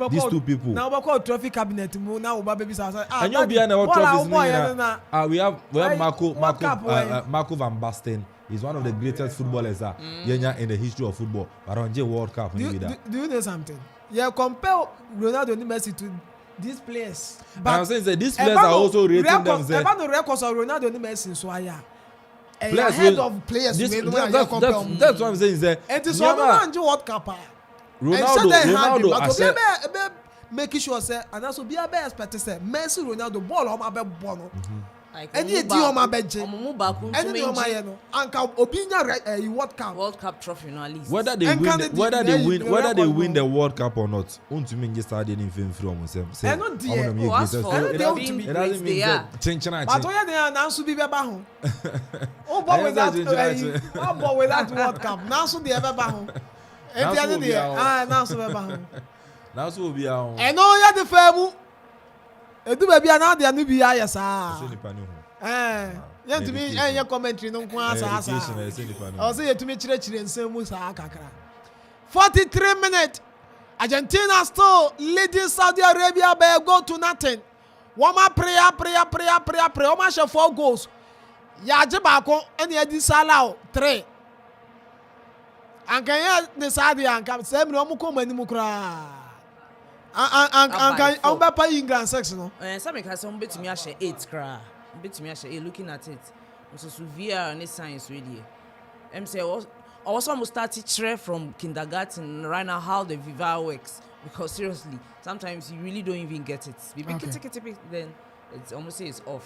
Speaker 3: These two people.
Speaker 1: Now we call trophy cabinet mu now oba baby say
Speaker 3: And you be na what trophies
Speaker 1: na.
Speaker 3: we have
Speaker 1: World Cup,
Speaker 3: Marco van Basten. He's one of the greatest footballers in the history of football. But on J World Cup,
Speaker 1: Do you know something? Yeah, compare Ronaldo and Messi to these players.
Speaker 3: But I'm saying that these players are also rating themselves.
Speaker 1: About the records of Ronaldo and Messi, so
Speaker 3: Players
Speaker 1: ahead
Speaker 3: will-
Speaker 1: of players.
Speaker 3: This,
Speaker 1: we know
Speaker 3: that's what I'm saying. Is that
Speaker 1: it is
Speaker 3: Nyama-
Speaker 1: on the World Cup.
Speaker 3: Ronaldo,
Speaker 1: But making sure say and also be a expect say Messi Ronaldo ball on my ball. Any team on my bench. Any on my no. Anka obinya World Cup.
Speaker 2: World Cup trophy no at least.
Speaker 3: whether they
Speaker 1: And
Speaker 3: win,
Speaker 1: can
Speaker 3: the,
Speaker 1: they-
Speaker 3: whether
Speaker 1: they-
Speaker 3: they win,
Speaker 1: they
Speaker 3: whether they
Speaker 1: record
Speaker 3: win
Speaker 1: more.
Speaker 3: the World Cup or not, unto me just started in film from them. Say,
Speaker 1: And not the-
Speaker 2: Oh, as for
Speaker 1: they
Speaker 2: the
Speaker 1: want
Speaker 2: being
Speaker 1: to be-
Speaker 3: it doesn't
Speaker 2: great,
Speaker 3: mean
Speaker 2: they
Speaker 3: that
Speaker 2: are.
Speaker 1: But when they announce to be back home. Oh, but without without World Cup. Now so they ever back home.
Speaker 3: Now so
Speaker 1: And
Speaker 3: we are-
Speaker 1: now so back home.
Speaker 3: now so be our own.
Speaker 1: And no ya the famu. Edu baby na dia no bi ayesa.
Speaker 3: Say the panu.
Speaker 1: Ya to me ya commentary no kwa asa asa.
Speaker 3: Say the panu.
Speaker 1: O say yetumi kire nsem mu sa kakra. 43 minutes. Argentina still leading Saudi Arabia by a goal to nothing. Woma prayer. Woma share 4 goals. Ya je baako ene adi Salah 3. Anka ya ne Saudi anka se mi omu ko mani mu kra. Anka on be pa England 6 no.
Speaker 2: Some because some betumi ahye 8 kra. Betumi ahye looking at it. So VR and science really. Say I was almost starting to from kindergarten right now how the Viva works because seriously sometimes you really don't even get it. Then it's almost say it's off.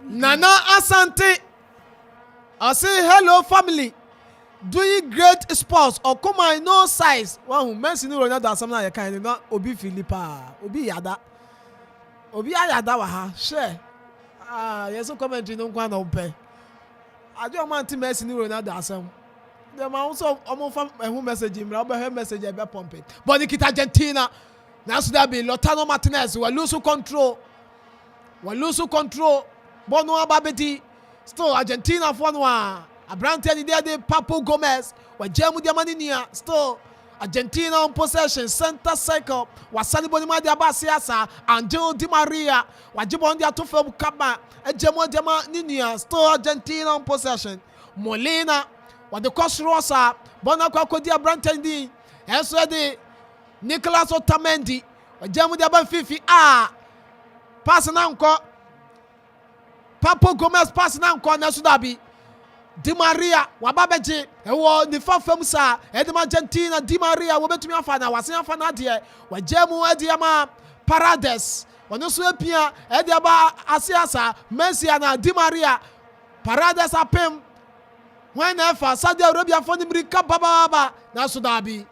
Speaker 1: Nana Asante. I say hello family. Doing great sports or come on no size. One who Messi no Ronaldo something like kind not Obi Philippa. Obi Yada. Obi Yada wa ha. Share. Yes commentary no kwa no pay. I don't want to Messi no Ronaldo asem. Them also almost who message him, her message be pump it. But Nikita Argentina. Now should that be Lautaro Martinez we lose control. Bono Ababeti. Still Argentina for one. Abrante ni there Papu Gomez. We Jemu Diamaninia. Still Argentina on possession. Center cycle. Wasani Bonima Diabasiasa. Angel Di Maria. Wajibon dia Tufel Kaba. Ejemo Diamaninia. Still Argentina on possession. Molina. What the cost Rosa. Bona Kwako Diabrante ni. And so the Nicolas Otamendi ɔgya mu de aba mfifi a pass na nkɔ Papu Gomez pass na nkɔ na so dabi Di Maria waba bɛgye ɛwɔ nifa fam saa ɛde ma Argentina Di Maria wɔbɛtumi afa na wasen afa na adeɛ wɔgya mu ɛde ama Paredes ɔno so apia ɛde aba Asiasa Messi na Di Maria Paredes apem when ɛfa Saudi Arabia fo ne mirika bababa na so dabi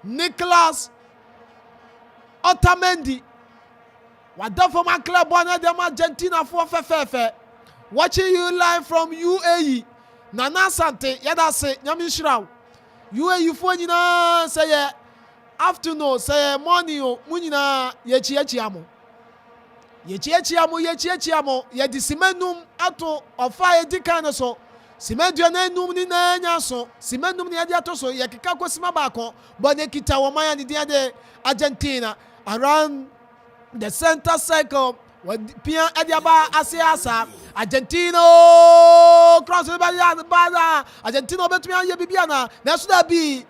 Speaker 1: Nicolas Otamendi wada from a club one of them Argentina for fefefe watching you live from UAE Nana Sante yada se nyami shiraw UAE fo nyina say afternoon say morning o munyina yechi amo ye disimenum ato ofa edikan so simedu na enum ni na nya so simenum ni ade ato so ye keka kosima ba kon but ne kita wo man ni dia de Argentina around the center circle with Pia Ediaba Asiasa Argentina cross the Argentina between ye bibiana na so da bi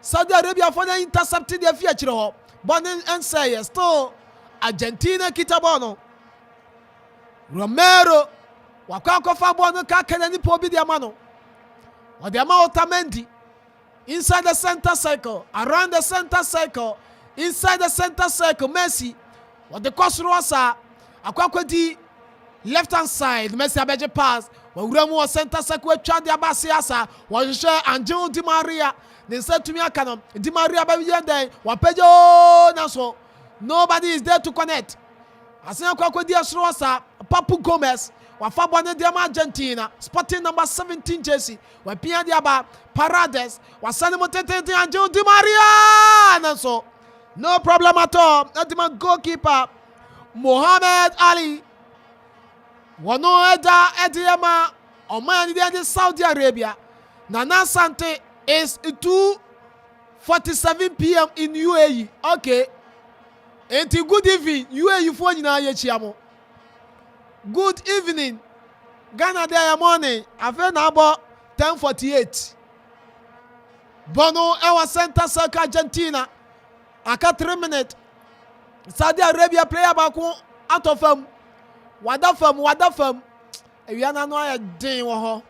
Speaker 1: Saudi Arabia for the intercepted the feature but and say still Argentina kitabono Romero wakako fa bono ka kenani po bi dia mano o dia ma Otamendi inside the center circle around the center circle inside the center circle Messi what the Kosrosa akwakodi left hand side Messi abeje pass wawuramu center circle twa de abasiasa wo hwehwe Angel Di Maria ne setumi aka no Di Maria ba yenden wapejo na so nobody is there to connect asen akwakodi asrosa Papu Gomez wafa bone de Argentina sporting number 17 jersey wa pia de aba Paredes wasane motete Angel Di Maria na so no problem at all. That's my goalkeeper, Mohamed Ali. Wano eda edema Oman in Saudi Arabia. Nana Sante is 2:47 p.m. in UAE. Okay. Enti good evening. UAE for nyina yechiamo. Good evening. Ghana there morning. Afe na abo 10:48. Bono ewa center circle Argentina. Aka 3 minutes. Saudi Arabia player baako out of wada fam. Ewiana no aye den wo ho.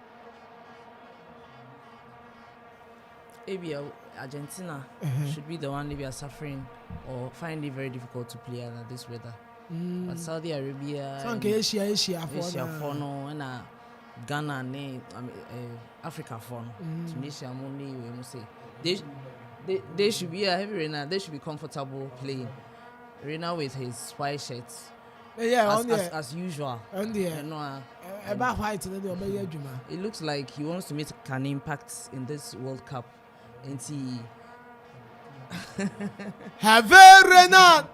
Speaker 2: Maybe Argentina should be the one they are suffering or find it very difficult to play under this weather. But Saudi Arabia,
Speaker 1: Asia
Speaker 2: for no, and Ghana, Africa for no, Tunisia, Moni, we must say they should be a heavy rainer. They should be comfortable playing. Reina with his white shirts.
Speaker 1: Yeah,
Speaker 2: as usual.
Speaker 1: About white,
Speaker 2: it looks like he wants to make an impact in this World Cup. And see,
Speaker 1: have Renan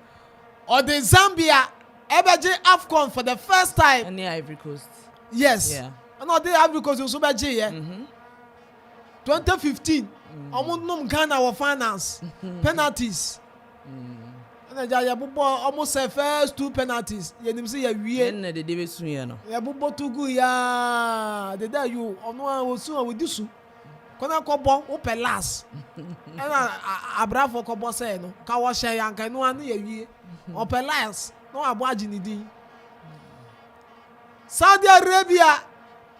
Speaker 1: or the Zambia ever AFCON for the first time?
Speaker 2: And the Ivory Coast.
Speaker 1: Yes.
Speaker 2: Yeah.
Speaker 1: No, the Ivory Coast was over J. 2015. Almost Ghana were finance penalties. And almost the first 2 penalties. You didn't see a
Speaker 2: weird. Then the David Suyano.
Speaker 1: Yeah, but too good. Yeah, the day you on one was soon with this. Kona kobo open last. Ena abrafo kobo say no. Ka wo share yanka no anu ye wie. Open last. No abo aginidi. Saudi Arabia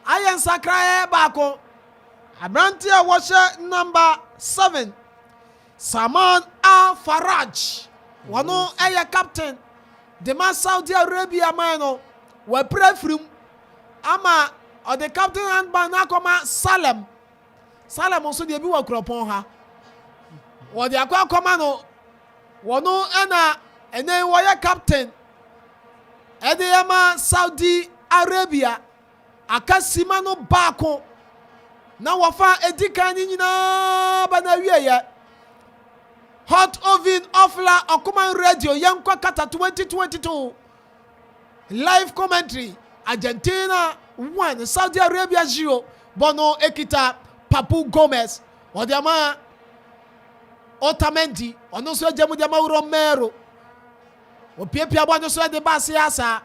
Speaker 1: ayen sakrae bako. Abranti a wo share number 7. Salman Al Faraj. Wano eye captain. The man Saudi Arabia man no. We pray from ama or the captain handband akoma Salem. Salem also dey be wa kropon ha. Wo dey akoma no. Wono ena enen wo ye captain. E dey ama Saudi Arabia akasima no baako. Na wafa edikan ni nyina ba na wieye. Hot oven offla Okuman Radio Yankwa Qatar 2022. Live commentary. Argentina 1, Saudi Arabia 0. Bono Ekita Papu Gomez. Odiama Otamendi. Ono so jamu diama Romero. Opiepia bwana so de basi asa.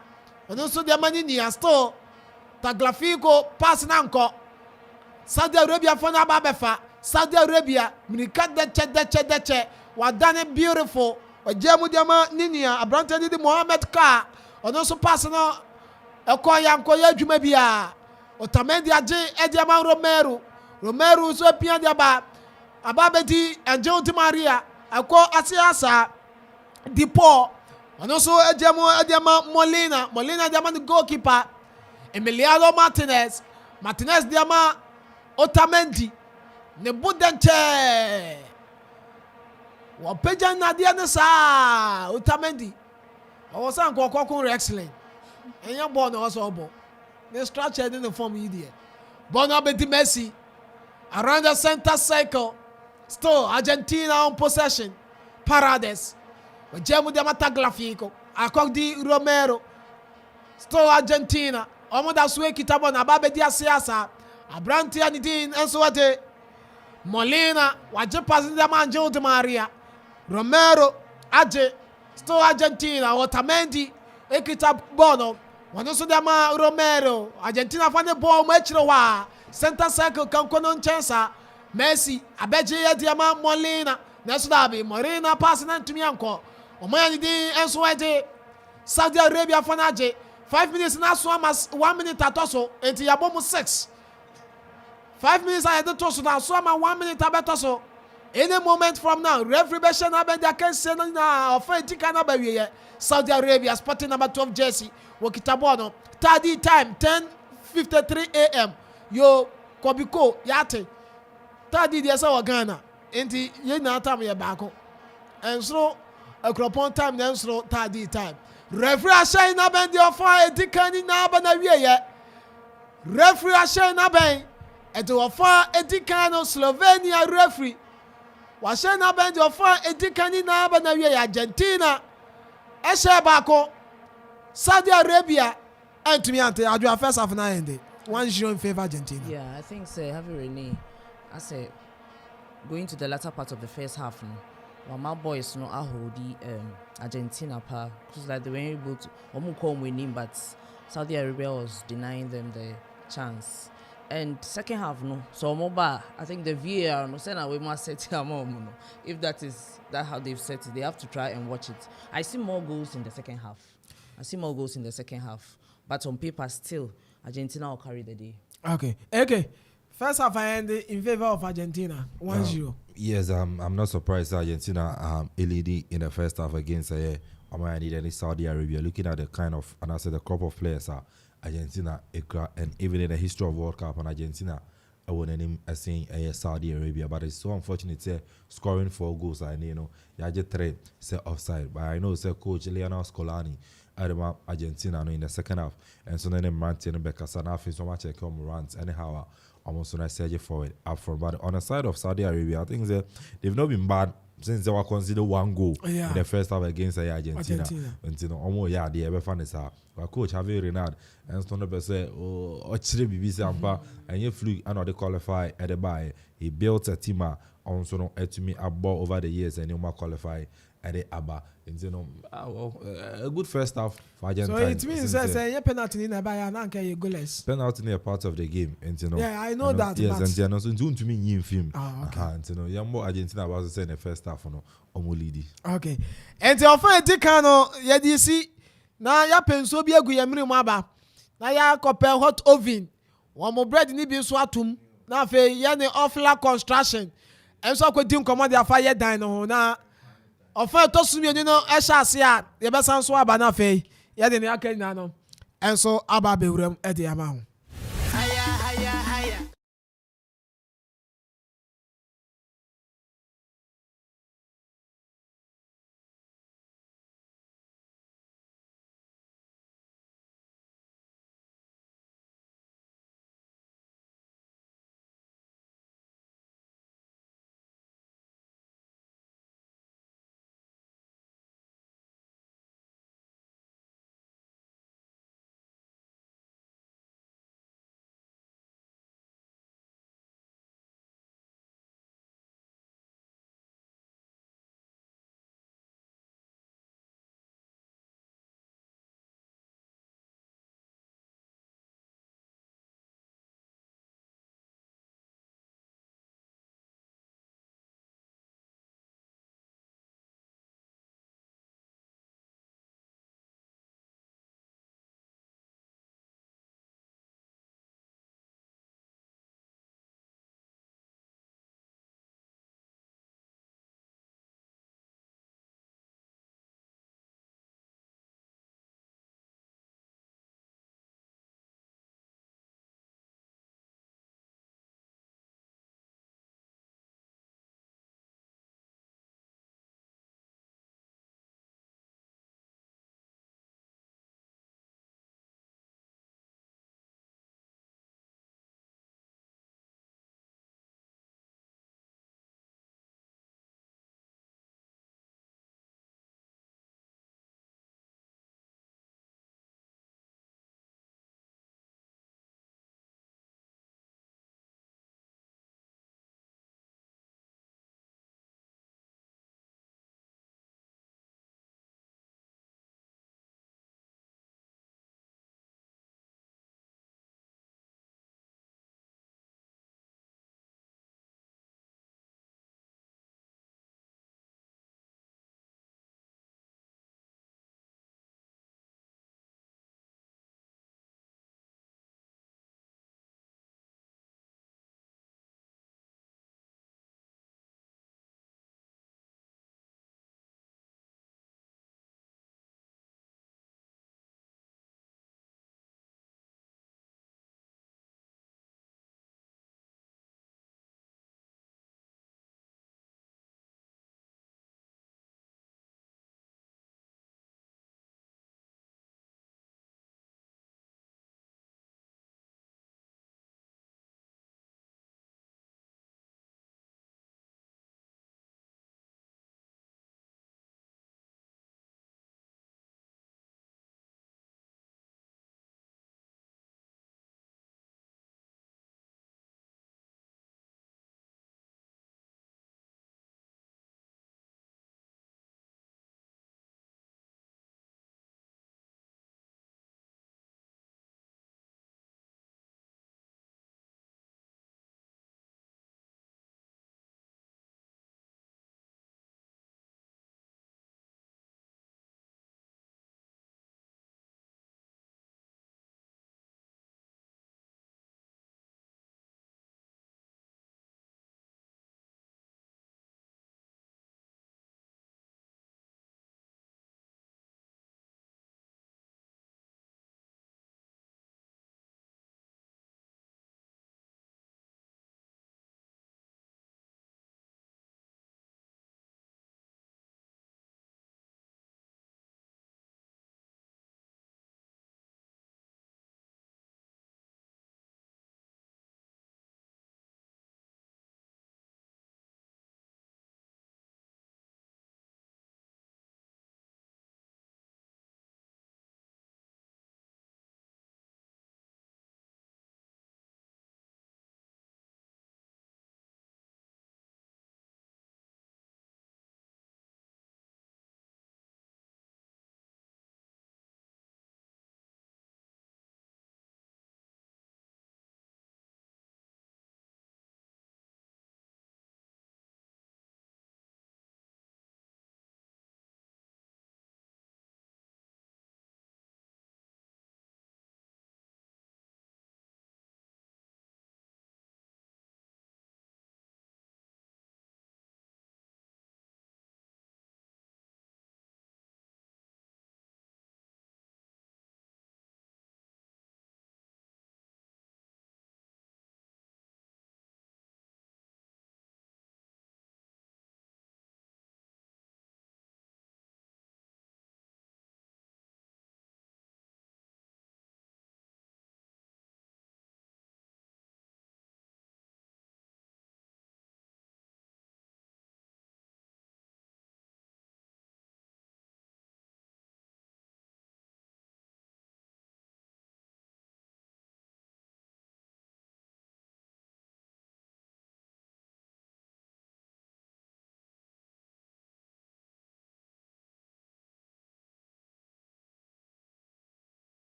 Speaker 1: Ono so diama ni asto. Tagliafico pass nanko. Saudi Arabia fona babefa. Saudi Arabia minika deche. wadane beautiful ɔgya mu deɛma ne nua aberante ne de Mohamed Kaa ɔno nso pass no ɛkɔ yankɔyɛ adwuma bi a Otamendi agye ɛdeɛma Romero nso apia de aba bɛdi Angel Di Maria ɛkɔ ase asa Di Paul ɔno nso agya mu ɛdeɛma Molina deɛma no goalkeeper Emiliano Martinez deɛma Otamendi ne bo dɛnkyɛɛ wɔpagya nadeɛ no saa Otamendi ɔwɔ sɛ nkɔkɔko wrestling ɛnyɛ bɔɔl na ɔwɔ sɛ ɔbɔ ne structure ne form yi deɛ bɔɔl no abɛdi Messi around the center circle still Argentina on possession Paredes ɔgya mu deɛma Tagliafico akɔdi Romero still Argentina ɔmo da so ekita bɔɔl na aba abɛdi ase asa aberanteɛ ne din nso wɔde Molina wagye pass ne deɛma Angel Di Maria Romero agye still Argentina Otamendi ekita bɔɔl no wɔn nso deɛma Romero Argentina fa ne bɔɔl mu akyire hɔ a center circle kanko no nkyɛn sa Messi abɛgye yɛ deɛma Molina na ɛso daabi Molina pass na ntumi ankɔ ɔmo yɛ ne din nso wɔgye Saudi Arabia fa na agye 5 minutes na so ama 1 minute atɔ so enti yɛabɔ mu 6 5 minutes a yɛde to so na so ama 1 minute abɛtɔ so any moment from now referee bɛhyɛ na abɛdi akansie no na ɔfa edi kan abɛwie Saudi Arabia sporting number 12 jersey wɔkita bɔɔl no tardy time 10:53 a.m. yo Kobiko yate tardy deɛ sɛ wɔ Ghana enti yɛn na time yɛ baako ɛnsoro akuropɔn time na ɛnsoro tardy time referee ahyɛ na bɛn deɛ ɔfa edi kan ni na aba na wie yɛ referee ahyɛ na bɛn ɛde ɔfa edi kan no Slovenia referee wahyɛ na bɛn deɛ ɔfa edi kan ni na aba na wie yɛ Argentina ɛhyɛ baako Saudi Arabia ɛntumi ante adwa first half na end 1-0 in favor Argentina.
Speaker 2: Yeah, I think so. Have Rene, I say going to the latter part of the first half now. While my boys no are holding Argentina pa because like they were able to come winning, but Saudi Arabia was denying them the chance. And second half no, so Moba, I think the VAR no say we must set it no. If that is that how they've set it, they have to try and watch it. I see more goals in the second half. But on paper still Argentina will carry the day.
Speaker 1: Okay. First half I end in favor of Argentina 1-0.
Speaker 3: Yes, I'm not surprised Argentina leading in the first half against Saudi Arabia. Looking at the kind of and I said the crop of players Argentina and even in the history of World Cup and Argentina I wouldn't name saying Saudi Arabia, but it's so unfortunate scoring 4 goals. I know you just 3 say offside, but I know say coach Lionel Scolani Argentina in the second half, and so then the Martin Becasa now so much like runs anyhow. Almost when I say forward up front, but on the side of Saudi Arabia, I think they've not been bad since they were considered 1 goal in the first half against Argentina. And you know, almost they ever found this out. But coach Javier Renard and Stone say, oh, actually, BBC Ampa, and you flew and they qualify at the buy. He built a team on so to me a ball over the years and you might qualify at the ABBA. And you know, a good first half for Argentina.
Speaker 1: So it means that penalty in a buy and anchor goalless.
Speaker 3: Penalty in a part of the game, and you know.
Speaker 1: Yeah, I know that.
Speaker 3: Yes, and you know, so to me, you film.
Speaker 1: Okay.
Speaker 3: And you know, you're more Argentina was to say in the first half, no, Omolidi.
Speaker 1: Okay. And the offer Dicano, Yadisi, now ya penso be a good maba. Now ya compare hot oven. One more bread in Ibi Swatum. Now fe yani offla construction. And so could do command their fire dino now. Offer to sumi no esha sia. The best answer about na fe. Yadin yakan and so Abba Bewrem at the amount.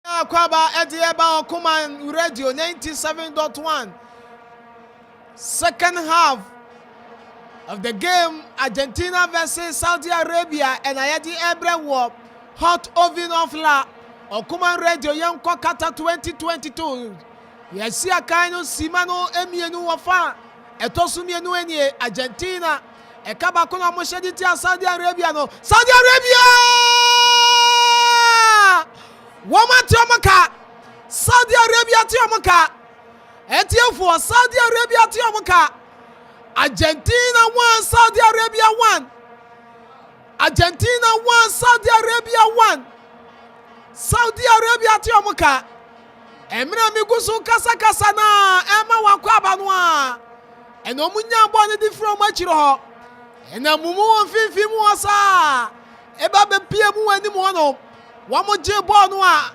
Speaker 1: Kwaba Edieba Okuman Radio 97.1. Second half of the game, Argentina versus Saudi Arabia, and Ayadi Ebre War, hot oven of la Okuman Radio Yanko Qatar 2022. Yesi akaino simano emienu wafa etosumienu enie Argentina ekaba kono moshediti a Saudi Arabia no Saudi Arabia woma tiomaka Saudi Arabia tiomaka etiefo Saudi Arabia tiomaka Argentina 1 Saudi Arabia 1 Argentina 1 Saudi Arabia 1 Saudi Arabia tiomaka Emre migusu kasa na ema wakwa banwa eno munya bɔ ne di from achiro ho ena mumu mfimfi mu osa eba be pie mu ani mu no wo mo je bɔ no a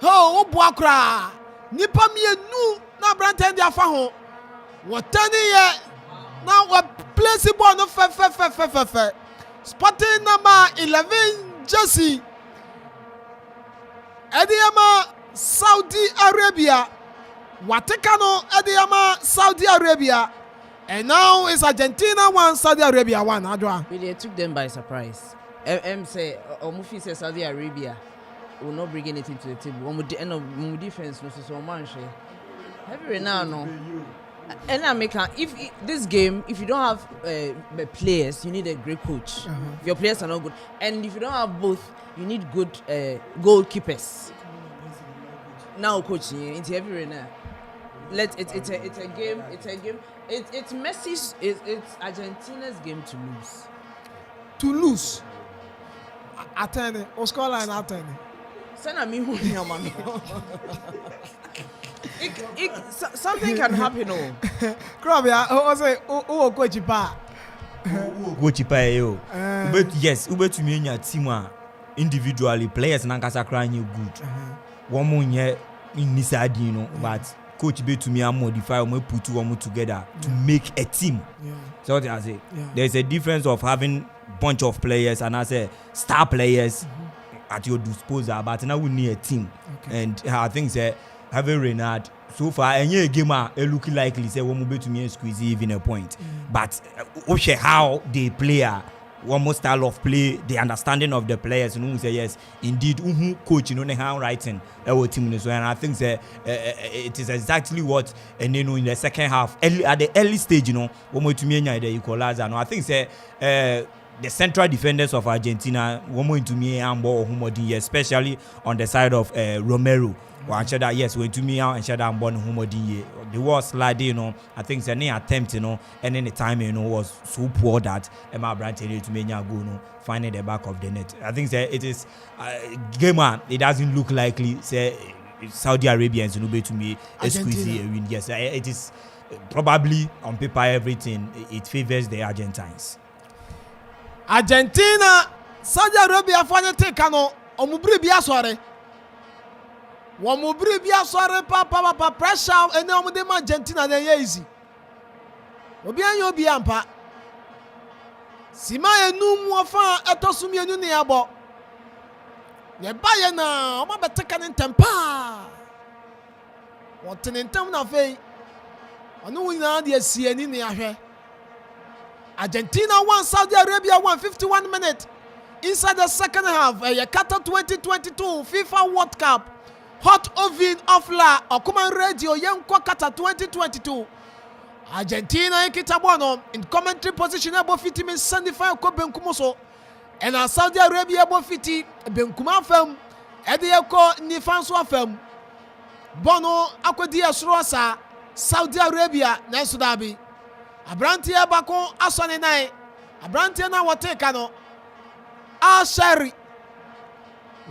Speaker 1: ho wo bo akra nipa mienu na branten dia fa ho wo tani ye na wo place bɔ no fe Sporting number 11 jersey Ediama Saudi Arabia Watikano Adiyama Saudi Arabia, and now it's Argentina 1 Saudi Arabia 1. Adwa
Speaker 2: Really took them by surprise. Say Omufi says Saudi Arabia will not bring anything to the table. Omu defense no so man share heavy now no. And I make if this game, if you don't have players, you need a great coach. If your players are not good, and if you don't have both, you need good goalkeepers. Now coaching into every now. It's a game. It's Messi's. It's Argentina's game to lose.
Speaker 1: To lose. Attend. Oscar line attend.
Speaker 2: Send me who here, man. Something can happen. Oh.
Speaker 1: Krabia, I say, oh, coach pa.
Speaker 4: Coach pa yo. But yes, ube to me in your team individually players nankasa crying you good. One more year in Nisadi, you know, but coach be to me and modify or put two or more together to make a team. So what I say, there's a difference of having bunch of players and I say star players at your disposal, but now we need a team. And I think say having Renard so far any game look likely say one more to me and squeeze even a point. But how they play one more style of play, the understanding of the players, you know, say yes, indeed, coach, you know, handwriting our team, so and I think that it is exactly what, and you know, in the second half, at the early stage, you know, one more to me and the equalizer. No, I think that the central defenders of Argentina, one more to me and more, especially on the side of Romero. Well, that yes, when to me out and I'm born homodie. The was sliding, you know. I think the attempt, you know, and then the time, you know, was so poor that Emma Brandt to me go, you know, finding the back of the net. I think that it is gamer. It doesn't look likely. Say Saudi Arabians, you know, to me a squeezy win. Yes, it is probably on paper everything. It favors the Argentines.
Speaker 1: Argentina, Saudi Arabia, for take no. Omubri biya sorry. Wamubri biya sorry papa pressure and now with Argentina then easy. Obi an obi ampa. Sima enu mu afa etosumi enu ne abo. Ye baye na o ma beteka ne tempa. Wotenentem na fei. Onu wina de asiani ne ahwe. Argentina 1 Saudi Arabia 151 minutes inside the second half. Qatar 2022 FIFA World Cup. Hot oven of la Okuman Radio Yanko Qatar 2022. Argentina Kitabono in commentary position above 50 min 75 ko benkumoso. And Saudi Arabia above 50 benkuma fam. Ediyako nifanso afam. Bono akwadi asrosa Saudi Arabia na Sudabi. Abrantia bako asone nai. Abrantia na wateka no. Ashari.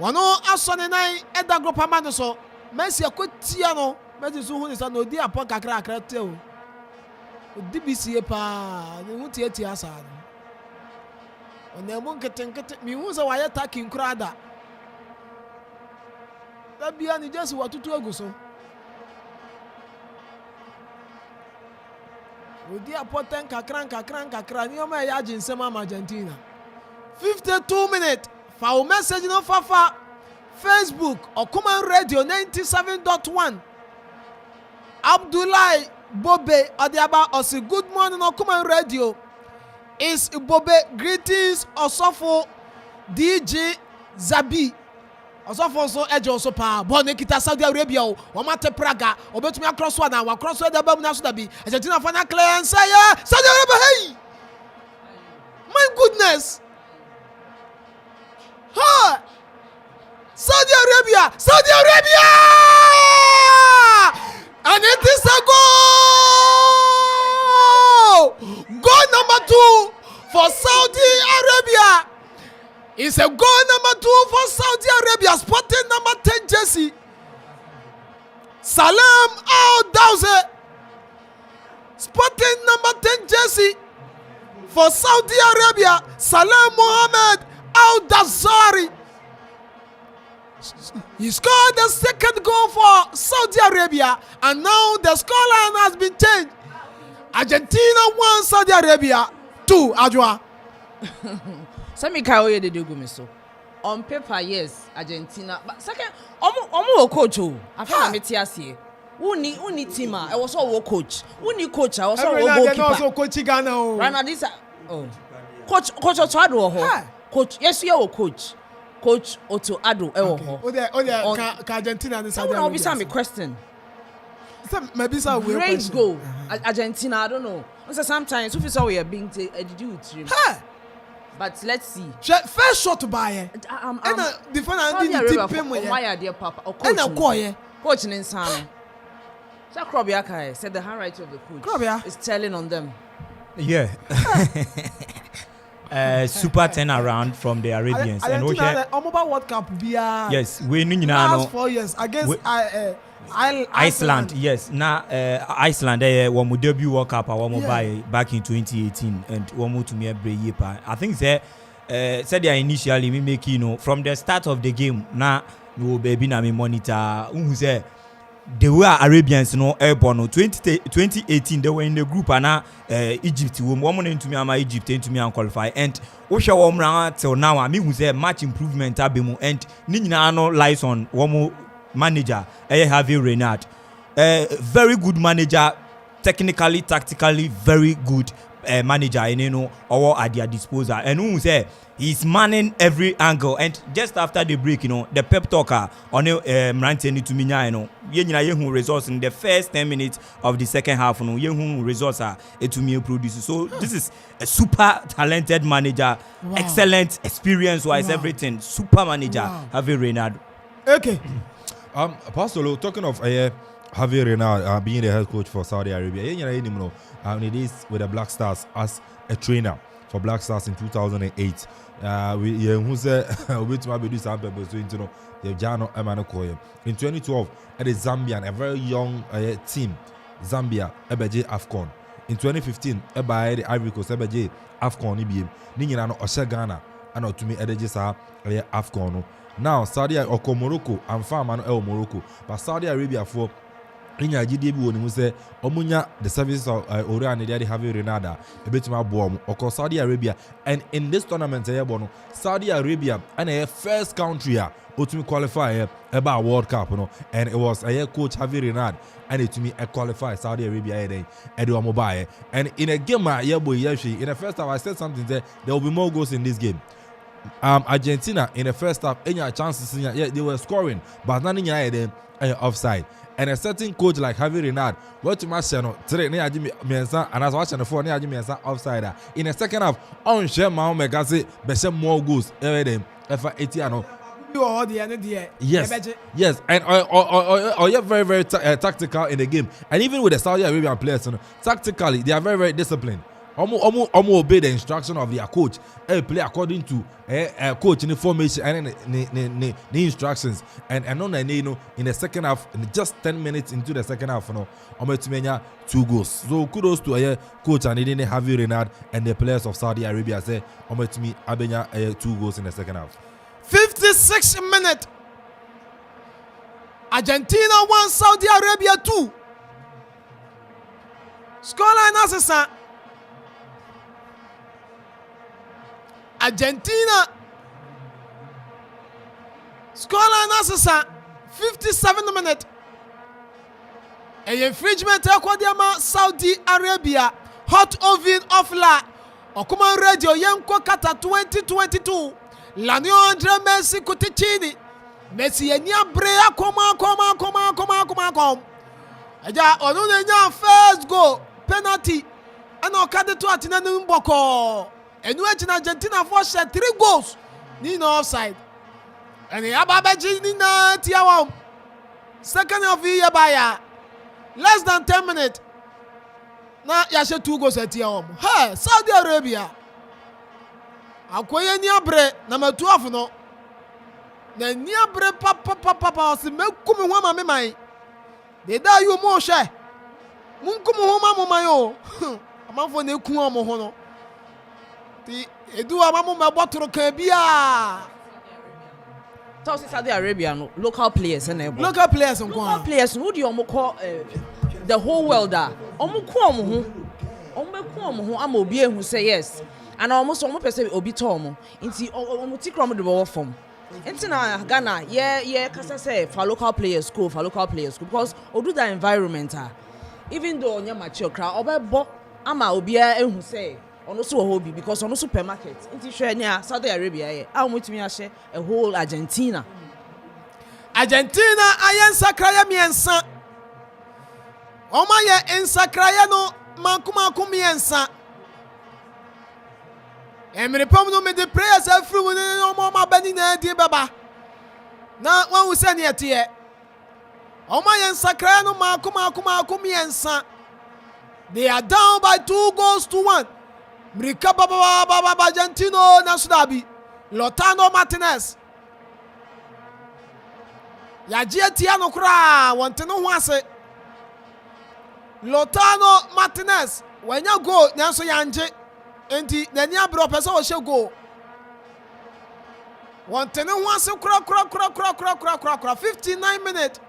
Speaker 1: Wano asone nai eda gropa mano so. Messi akotia no. Messi so huni sa no di apon kakra akra te o. DBC pa ni huti eti asa no. Onemo nkete mi hu sa waye taking krada. Da bia ni just watutu aguso. Odi apoten kakran ni o ma ya jinsema Argentina. 52 minutes. Foul message no fafa. Facebook Okuman Radio 97.1. Abdullahi Bobe Odiaba Osi, good morning Okuman Radio. Is Bobe, greetings Osofo DJ Zabi. Osofo so ejo so pa born kita Saudi Arabia o mate Praga obetumi across one and across the bam na so da bi Argentina final clearance Saudi Arabia. Hey, my goodness. Ha! Saudi Arabia! And it is a goal! Goal number 2 for Saudi Arabia. It's a goal number 2 for Saudi Arabia. Sporting number 10 jersey. Salam Al-Dawze. Sporting number 10 jersey for Saudi Arabia. Salam Mohammed Al-Dawzari. He scored the second goal for Saudi Arabia, and now the scoreline has been changed. Argentina 1, Saudi Arabia 2. Ajwa.
Speaker 2: Sami Kaoye de Gumiso. On paper, yes, Argentina. But second, omo coach. I found Metiasi. Uni team. I was all coach. Uni coach. I was all goalkeeper.
Speaker 1: Also coach Ghana.
Speaker 2: Right now, this. Oh, coach Otoado. Coach, yes, you are coach. Coach Otoado.
Speaker 1: Argentina and
Speaker 2: Saudi Arabia. Someone will be question.
Speaker 1: Maybe so.
Speaker 2: Great goal. Argentina. I don't know. Sometimes if you saw we are being did you dream? But let's see.
Speaker 1: First shot to buy. And the defender didn't tip him with
Speaker 2: my dear papa or
Speaker 1: coach.
Speaker 2: Coach in Insana. So Krobiaka said the handwriting of the coach is telling on them.
Speaker 4: Yeah. Super turnaround from the Arabians.
Speaker 1: And mobile World Cup
Speaker 4: yes, we know
Speaker 1: last 4 years against
Speaker 4: Iceland. Yes, now Iceland one debut World Cup one buy back in 2018 and one more to me every year. I think said they initially me make from the start of the game now no baby na me monitor who say they were Arabians airborne 2018 they were in the group and Egypt woman into me Egypt into me and qualify and Osha Womra till now I mean who say much improvement abemu and Nina no lies on one manager Javier Renard, very good manager, technically tactically very good manager and all at their disposal and who say he's manning every angle and just after the break the pep talker on Mranteni to Minya yehu results in the first 10 minutes of the second half yehu results are to me produce so this is a super talented manager, excellent experience wise everything, super manager Javier Renard.
Speaker 1: Okay.
Speaker 3: Pastor, talking of Javier Renard being the head coach for Saudi Arabia, it is with the Black Stars as a trainer for Black Stars in 2008. Who said we to do some people so the Jano Emmanuel in 2012 at the Zambian, a very young team, Zambia Ebeje AFCON. In 2015 by the Ivory Coast Ebeje AFCON IBM Nina no Osha Ghana and to me Edejisa AFCON. Now Saudi Arabia Morocco and farmer Morocco, but Saudi Arabia for Inya GDB woni say omunya the services of Orion they have Renada a bit more bomb or Saudi Arabia, and in this tournament Saudi Arabia and a first country to qualify about World Cup and it was a coach Javier Renard and it to me a qualify Saudi Arabia mobile and in a game in the first half I said something there will be more goals in this game. Argentina in the first half any chances they were scoring but none in offside. And a certain coach like Javier Renard, what to my channel today, and as watching the phone, offside. In the second half, on share my Megasi, Beshem more goals, everything, Etiano. Yes, and you're very, very tactical in the game. And even with the Saudi Arabian players, tactically, they are very, very disciplined. Almost obey the instruction of their coach. Play according to coach in the formation and the instructions. And in the second half, in just 10 minutes into the second half, Ometumenya 2 goals. So kudos to coach and Javier Renard and the players of Saudi Arabia. Say Ometumi Abenya 2 goals in the second half.
Speaker 1: 56 minutes. Argentina 1, Saudi Arabia 2. Scoreline assistant. Argentina Scoreline asesa 57 minute. A infringement ekwadiama Saudi Arabia. Hot oven offla. Okuma radio yenko Qatar 2022. Lanio Andre Messi Kutichini. Messi yenya brea koma. Eja onu nya first goal penalty. Ana okade to atina mboko. Enu echi na Argentina for share 3 goals. Ni no offside. And ababaji ni na tiawa. Second of the year less than 10 minutes. Na yashe 2 goals tiawa. Hey, Saudi Arabia. Akoye ni abre number 12 no. Na ni abre papa si mekumi ho ma me mai. De da you mo hwe. Munkum ho ma mo mai o. Amanfo na eku omo ho no. Ti edu amamu mebotoro kan bia.
Speaker 2: So Saudi Arabia no local players and
Speaker 1: Local players on
Speaker 2: local players who do you call the whole world da. Omo ku omo ho. Omo be ku omo ho ama obi ehu say yes. And almost omo pese obi to omo. Nti omo tikro omo de bo form. Nti na Ghana kasa say for local players school because odu that environment even though onya mature crowd obebo ama obi ehu say ono so hobby because ono supermarket nti hwe nia Saudi Arabia ye a omutumi ahye a whole Argentina
Speaker 1: ayen sakraya miensa oma ye ensakraya no mankuma miensa emre pom no me the prayers afru we no ma bani na di baba na wan wu se ne ete oma ye ensakraya no mankuma miensa. They are down by 2 goals to 1. Mrika baba Argentino na sudabi Lautaro Martinez yaje tia no kra wonte no ho ase Lautaro Martinez wanya goal nanso yanje enti nani abro pese wo hye goal wonte no ho ase kra 59 minutes.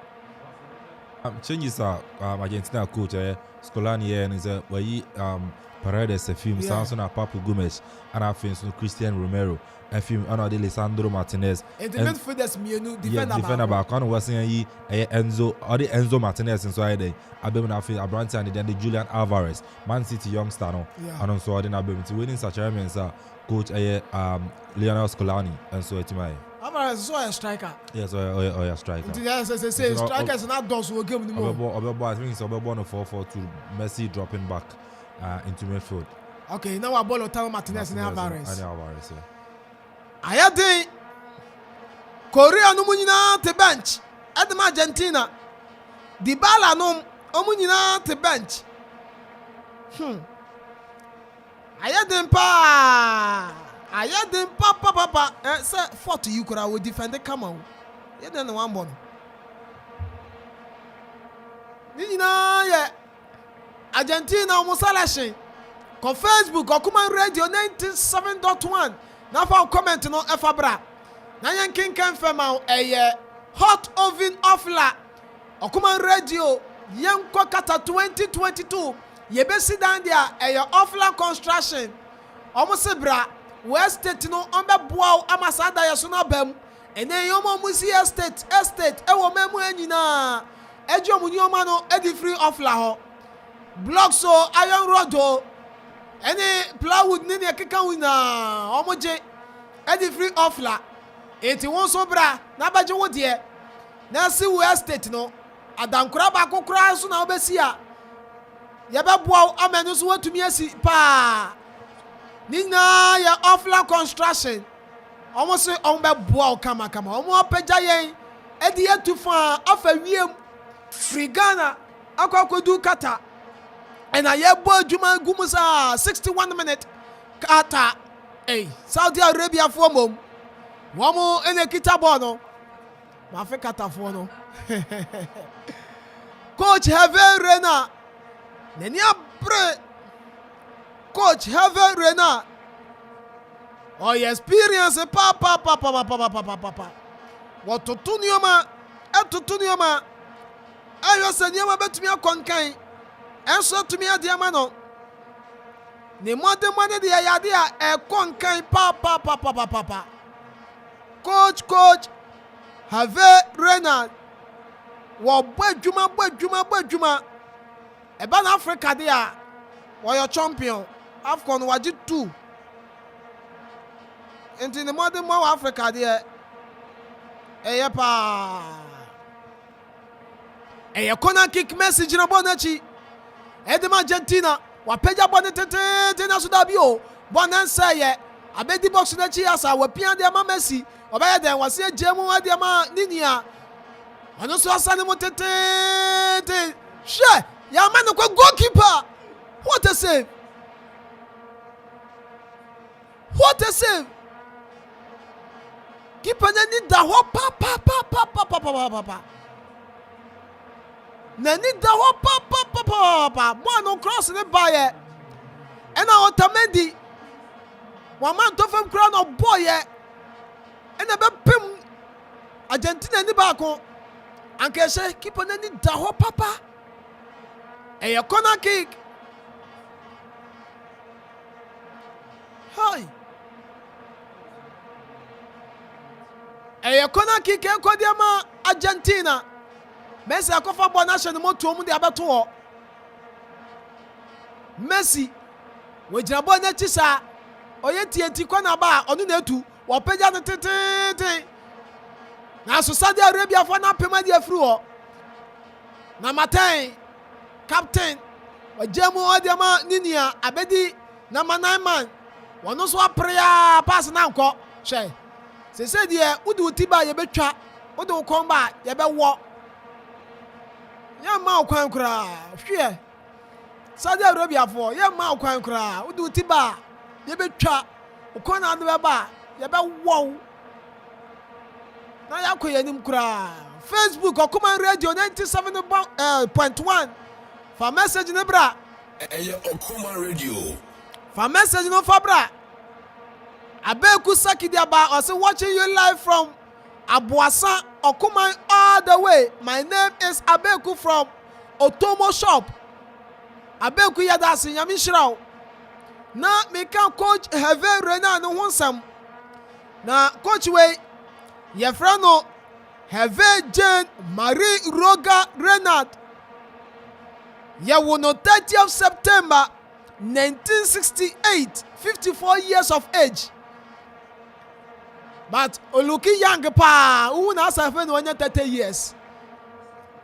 Speaker 3: Changes Argentina coach Scolani and is where Paredes a film Samson and Papu Gomes and I think Christian Romero a film and Lisandro Martinez
Speaker 1: and the midfielders mienu
Speaker 3: defender back on was saying Enzo or the Enzo Martinez inside there Abem a Brandt and then the Julian Alvarez Man City youngster no and also I didn't Abem to winning such elements coach Lionel Scolani and so it's my
Speaker 1: Alvarez is a striker.
Speaker 3: Yes, a striker.
Speaker 1: Yes, say strikers not those who game anymore.
Speaker 3: I think it's about 4-4-2 Messi dropping back into midfield.
Speaker 1: Okay, now our ball Lautaro Martinez and Alvarez.
Speaker 3: Yeah.
Speaker 1: Ayade Korea no munyina te bench. Edem Argentina. Dybala no omunyina te bench. Ayade papa say 40 you could have defend come on. You don't know one ball. Nina ye Argentina musalashin. Ko Facebook ko kuma radio 97.1 na fa comment no efabra. Na yan kinkan fema hot oven offla. Okuma radio yenko Qatar 2022 yebesi dan dia offla construction. Omo sebra West State no ombe boa amasada yeso na bam ene yomo musi estate ewo memu anyina ejo munyoma no edi free offla ho blocks so iron rod o ene plywood ni ekeka wina omoje edi free offla eti won so bra na baje wo de na si West State no adankura ba kokura so na obesi a ye be boa amenu so watumi asi pa Nina ya offla construction almost say on be boa kama omo apeja yen edi etufa afa wiem free Ghana akwakodu Qatar and aye bo adwuma gumusa 61 minutes Qatar Saudi Arabia for mom womo ene kita ball no ma fe Qatar for no coach Hervé Renard neni abre Coach Hervé Renard. Oh, experience papa. What to Tunioma? Ayo senyama betumi akonkan. Enso tumi adiamano. Ne mode de yade a konkan papa. Coach Hervé Renard wɔbɔ adwuma ɛba na Africa de a wɔyɛ champion AFCON wagye 2 nti ne mɔde mɔ wɔ Africa deɛ ɛyɛ paa ɛyɛ corner kick. Messi gyina bɔ n'akyi ɛde ma Argentina wapagya bɔ ne tetete na so da bi o bɔ ne nsa yɛ abɛdi box n'akyi asa wapia de ama Messi ɔbɛyɛ dɛn wɔse agye mu ade ama ne nia ɔno nso asa ne mu tetete hwɛ yɛama no kɔ goalkeeper. What a save! What a save! Keeper n'ani da hɔ pa. N'ani da hɔ pa. Bɔɔl no cross ne ba yɛ. Ɛna Otamendi wama ntɔ fam kura na ɔbɔ yɛ. Ɛna bɛpem Argentina ni baako. Anka ɛhyɛ keeper n'ani da hɔ papa. Ɛyɛ corner kick. Hi. Ɛyɛ corner kick ɛkɔdi ama Argentina. Messi akɔfa bɔ n'ahyɛ ne moto mu de abɛto hɔ. Messi wɔgyina bɔ n'akyi saa ɔyɛ tiɛti kɔ n'aba a ɔno na etu wɔpagya no tetete. Nanso Saudi Arabia fo na apem ade afiri hɔ. Na Martin captain wɔgya mu ɔde ama ne nua abɛdi number 9 man. Wɔn nso apere a pass na nkɔ hwɛ sese deɛ wode wo ti ba yɛbɛtwa wode wo kɔn ba yɛbɛwɔ yɛmma wo kwan koraa hwɛ Saudi Arabia foɔ yɛmma wo kwan koraa wode wo ti ba yɛbɛtwa wo kɔn na ade bɛba yɛbɛwɔ na yɛakɔ yɛnim koraa. Facebook Okuman Radio 97.1 fa message ne bra
Speaker 5: ɛyɛ Okuman Radio.
Speaker 1: For message no fabra. Abeku Sakidiaba also watching you live from Abuasa Okuman all the way. My name is Abeku from Otomo Shop. Abeku Yadasi Yamishraw. Na me can coach Hervé Renard no Honsam. Na coach way Yefrano Hervé Jean Marie Roga Renard. Yawuno 30th September 1968, 54 years of age. But Oluki young pa, who now suffering when you're 30 years.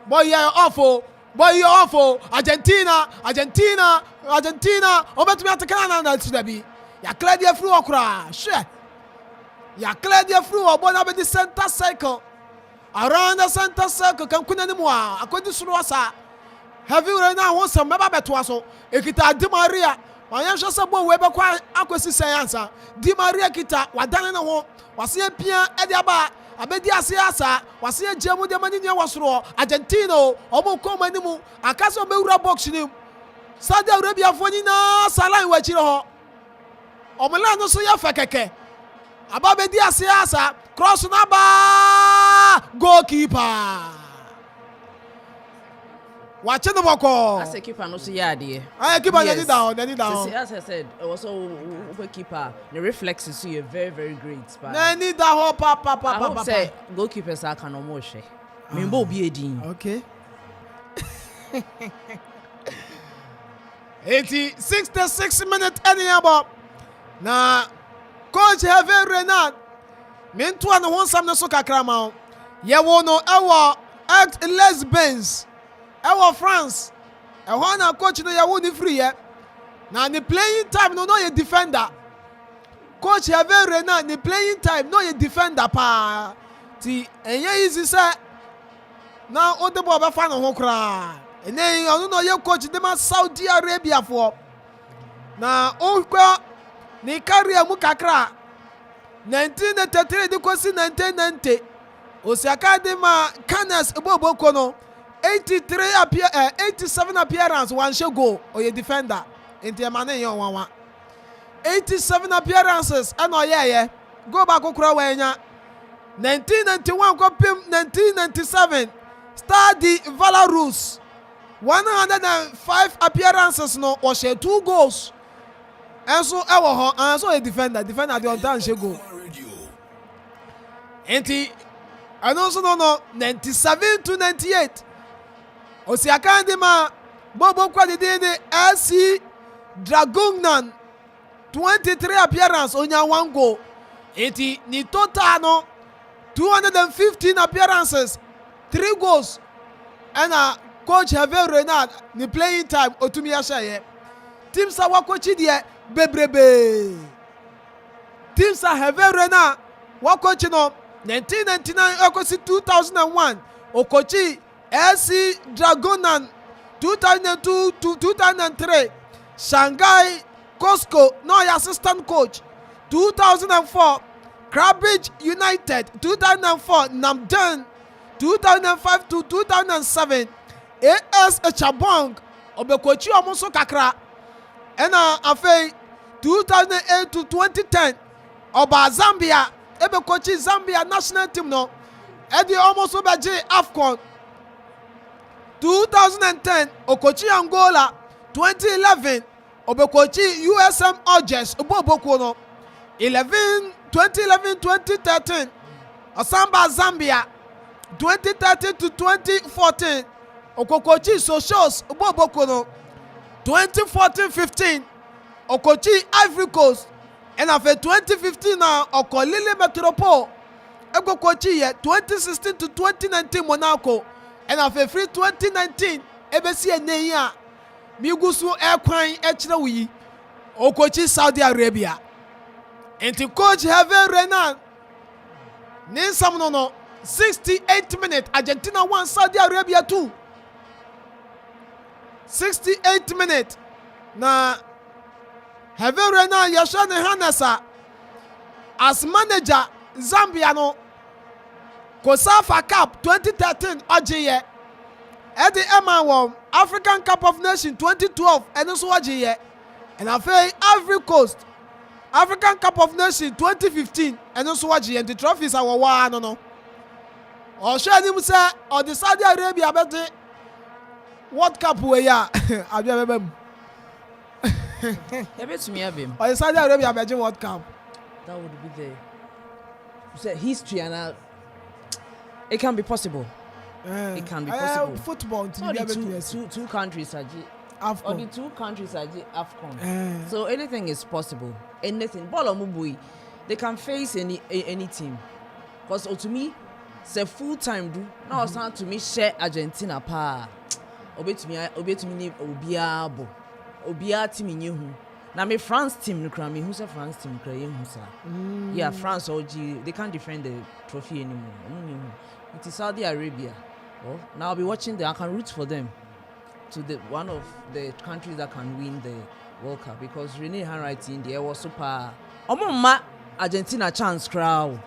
Speaker 1: Boy, you're awful. Argentina. Over to me at the Canada, that's to be. Ya cleared your through okra. Sure. Ya cleared your through or born up in the center circle. Around the center circle, can kun anymore. According to Rosa. Have you right now want some member to us? Ekita Di Maria, my young Shasabo Weber Qua Aquasi Science. Di Maria Kita, Wadana ho, was here Pia Ediaba, Abedia Siasa, was here Jemu de Manina was raw, Argentino, Omo Comanimu, Acaso Meura boxing. Saudi Arabia Fonina, Salan Wachiro, Omelano Soya Fakeke, Ababedia Siasa, Cross Naba, goalkeeper. Watching the ball.
Speaker 2: As a keeper, no see idea.
Speaker 1: I keep on down.
Speaker 2: As I said, also keeper. The reflexes see very, very great.
Speaker 1: Nani da papa.
Speaker 2: I hope say goalkeepers are can almost. Mimbo be a dean.
Speaker 1: Okay. 66 minutes anyhow. Na coach Hervé Renard. Mintu an won some no so kakra ma. Ye wo no ewo ex lesbians. Ewo France. Ewo na coach no ye wo ni free ye. Na the playing time no ye defender. Coach Hervé Renard the playing time no ye defender pa. Ti enye easy say na o de bo be fa no ho kra. Ene onu no ye coach de ma Saudi Arabia for. Na o kwa ni career mu kakra 1983 di kosi 1990 Osiaka de ma Canes ebobo kono 87 appearance one show goal oye defender enti e mane yon wanwa 87 appearances and oye go back okura wanya 1991 kopim 1997 Stade Valarus 105 appearances no o share 2 goals and so a defender the on dance go enti And also no 97 to 98. Osiakan de ma Bobo Kwadidini SC Dragonan 23 appearance onya 1 goal. Eti ni total no 215 appearances, 3 goals. And coach Hervé Renard ni playing time otumi ahye. Team sa wa coach die bebrebe. Team sa Hervé Renard wa coach no 1999 okosi 2001 okochi SC Dragonan 2002 to 2003 Shanghai Costco no assistant coach 2004 Cambridge United 2004 Namdan 2005 to 2007 AS Chabong obekochi omuso kakra ena afei 2008 to 2010 oba Zambia ebekochi Zambia national team no edi almost obeji AFCON 2010 okochi Angola 2011 obekochi USM Algiers oboboko no 2013 Osamba Zambia 2013 to 2014 okokochi Socios oboboko no 2014-15 okochi Ivory Coast and after 2015 na okolile Metropole okokochi ye 2016 to 2019 Monaco and after free 2019 ebesi eneya migusu ekwan ekire wi okochi Saudi Arabia enti coach Hervé Renard ninsam no 68 minutes Argentina 1 Saudi Arabia 2 68 minutes na Hervé Renard yashane Hanesa as manager Zambia no Kosafa Cup 2013 ojiye Eddie Emma won African Cup of Nations 2012 and so ojiye and afei Ivory Coast African Cup of Nations 2015 and so ojiye the trophies are wa no Osha ni say or the Saudi Arabia bet World Cup we ya abia
Speaker 2: Ebetumi abem.
Speaker 1: or the Saudi Arabia bet World Cup.
Speaker 2: That would be the history and it can be possible. It can be possible.
Speaker 1: Football
Speaker 2: All the two countries are
Speaker 1: AFCON.
Speaker 2: or the 2 countries are AFCON. So anything is possible. Anything. Ball Mubui, they can face any team. Because to me, say full time do. Now it's time to me share Argentina pa. Obetumi ni obiabo. Obia team in you. Now me France team no kra me who say France team kra yen hu sa. Yeah, France OG they can't defend the trophy anymore. It is Saudi Arabia. Well, now I'll be watching I can root for them to the one of the countries that can win the World Cup because Rene Hanwright in there was super. Omoma Argentina chance crowd.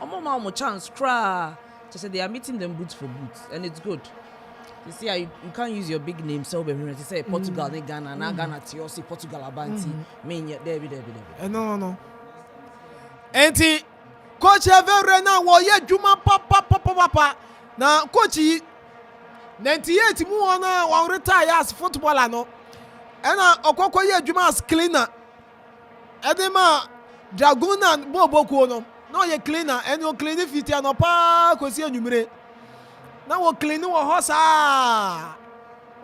Speaker 2: Omoma chance crowd. Just say they are meeting them boots for boots and it's good. You see, you can't use your big name so you say Portugal, Ghana, na Ghana, Tiosi, Portugal, Abanti, mean yet, David.
Speaker 1: No. Enti, coach Hervé Renard, wo ye juma papa. Na coach 98 mu ona wa retire as footballer no. Ena okoko ye juma as cleaner. Edema Dragonan Boboko no. No ye cleaner, and you clean fit ya no pa kosi anwumire. Na wo clean wo hosa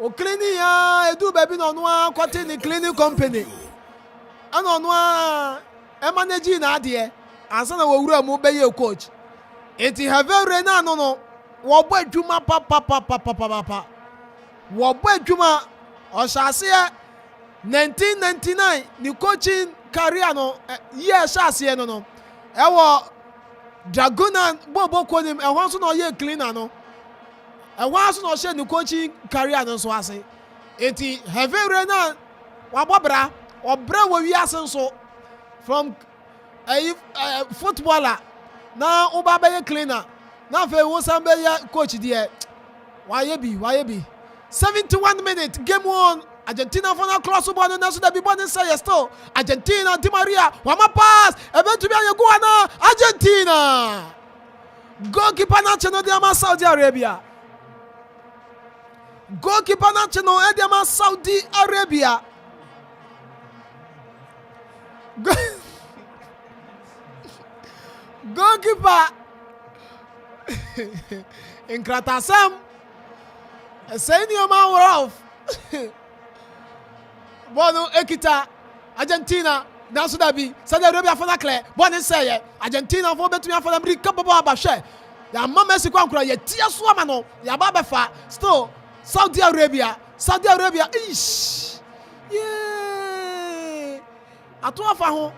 Speaker 1: o clean ya edu baby no no akote ni cleaning company ana no e manage na ade ansa na wo wura mu be ye coach enti Hervé Renard no wo bo adwuma papa wo bo adwuma o shase 1999 ni coaching career no year shase no e wo Dragonan bobo konim e ho so no ye cleaner no and once no share the coaching career no so ase eti Hervé Renard wa bobra obra wo wi ase so from a footballer na oba be cleaner na fe wo sam be coach there why be 71 minutes game 1 Argentina for na cross ball na so da be born say still Argentina Di Maria wa ma pass eventually you go na Argentina goalkeeper na cheno de Saudi Arabia. Goalkeeper na cheno edema Saudi Arabia. Goalkeeper nkratasam say ni man off bono ekita Argentina now so that be Saudi Arabia for na clear bon say Argentina for betumi afọ America baba abahwe ya mama si kwankura ye tia so ama no ya baba fa still Saudi Arabia ish yeah ato afa ho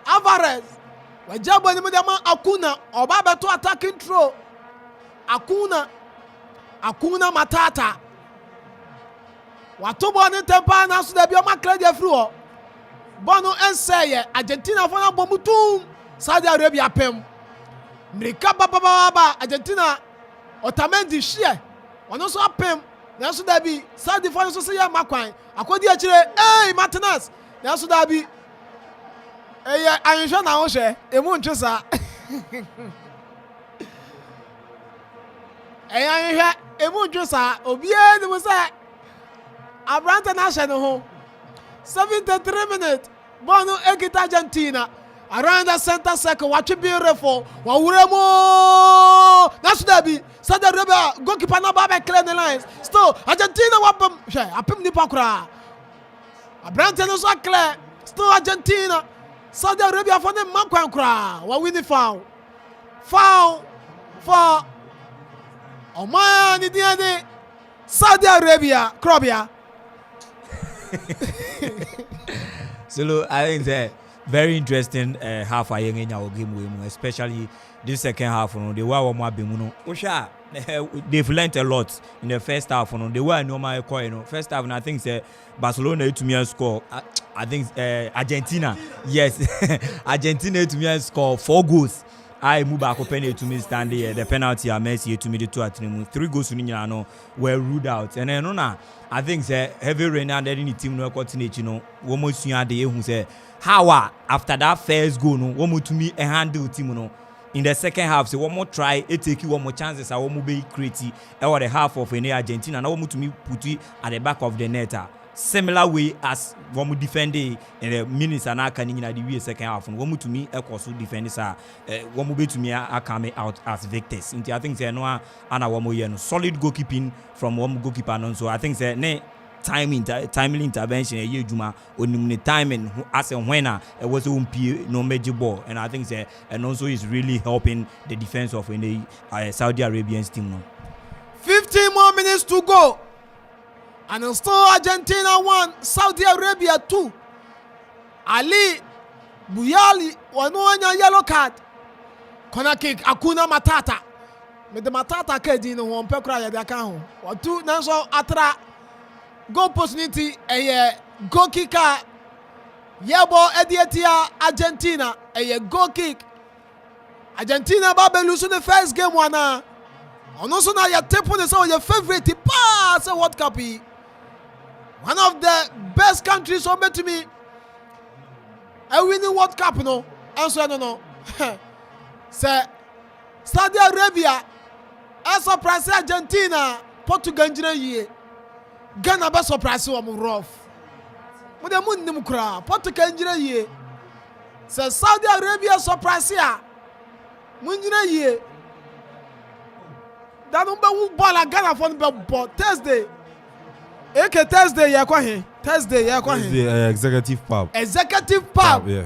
Speaker 1: Alvarez wajabo ni mudama Akuna oba beto attacking throw Akuna Matata watobo ni tempa na so da bi o makle dia free o bono enseye Argentina fona bomutum Saudi Arabia pem America baba Argentina Otamendi share ono so apem na so da bi Saudi fona so se ya makwan akodi a kire Martinez na so da bi ayensha na ho hye emu ntwesa ayensha emu ntwesa obie ni mo say Abrante na hye no ho 73 minutes bono ekita Argentina around the center circle watch beautiful wa wuremo na so da bi Saudi Arabia goalkeeper na ba clear the lines still Argentina wapam hye apem ni pakura Abrante no so clear still Argentina Saudi Arabia for them man kwankura wa win the foul for Oman ni diane Saudi Arabia Krobia.
Speaker 4: So I think that very interesting half a year in our game, especially this second half. They were more bemuno. Osha, they've learned a lot in the first half. They were normal coin. First half, and I think Barcelona to me score. I think Argentina, yes, Argentina to me score 4 goals. I move back open to me Stanley. The penalty are Messi to me the 2 at 3 goals to Niano were ruled out. And then I think heavy rain and any team no continue. You know, one more senior day who say how after that first goal no one more to me a handle team no. In the second half, say one more try, it take you one more chances. I want to be creative. Or the half of any Argentina. Now want to me put it at the back of the net. Similar way as one would defend in the minutes and I can in the second half. And one to me, a course defend is one will be to me, I come out as victors. I think they know and one more solid goalkeeping from one goalkeeper. And so I think they timely intervention a year Juma on the timing as a winner it was no major ball. And I think and also is really helping the defense of the Saudi Arabian team.
Speaker 1: 15 more minutes to go. And still Argentina 1, Saudi Arabia 2. Ali Buyali wanoanya yellow card. Corner kick Akuna Matata. Me the Matata kedi no won pekra ya de kan ho. Watu nanso atra goal opportunity goal kicker. Yebo edietia Argentina goal kick. Argentina ba be lose the first game wana. Ono so na ya tepo ne so your favorite pass World Cup. One of the best countries over to me. I winning World Cup no. Answer no. Say Saudi Arabia surprise Argentina, Portugal njira ye. Ghana ba surprise wa mu rough. Mo de mun nim kra, Portugal njira ye. Say Saudi Arabia surprise ya. Mun njira ye. Da no ba wu ball Ghana for no Thursday. Eke Thursday ya kwa he. Thursday executive pub.
Speaker 3: Yeah.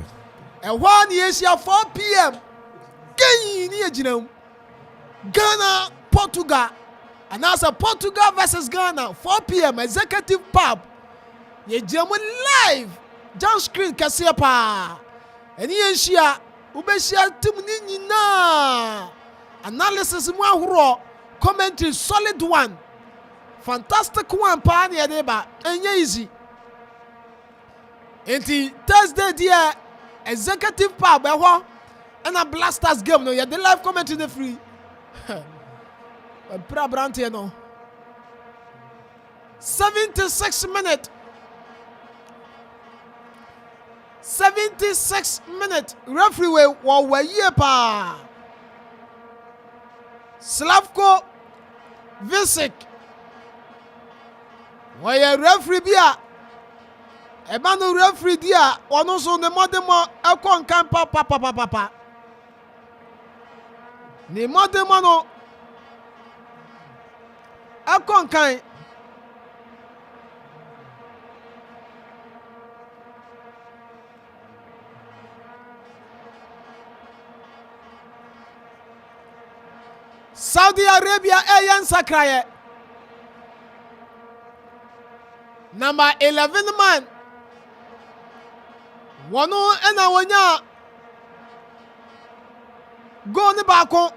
Speaker 1: And 1 year 4 p.m. Ghana, Portugal. And as a Portugal versus Ghana, 4 p.m. executive pub. Ye German live. John screen kasia pa. And ye shia ubeshia team ni na. Analysis mo ahuro. Commentary solid one. Fantastic one pa ni adeba. Enye easy. Enti Thursday dia executive pub ehwo and a Blasters game no. You the live commentary the free. Pra Brante no. 76 minutes. 76 minutes. Referee wa ye pa. Slavko Visic. Why referee bia. eba no referee dia ono so ne modemo ekon kan papa ne modemo no ekon kan Saudi Arabia eyan sakraye number 11 man wono ena wonya go ne baako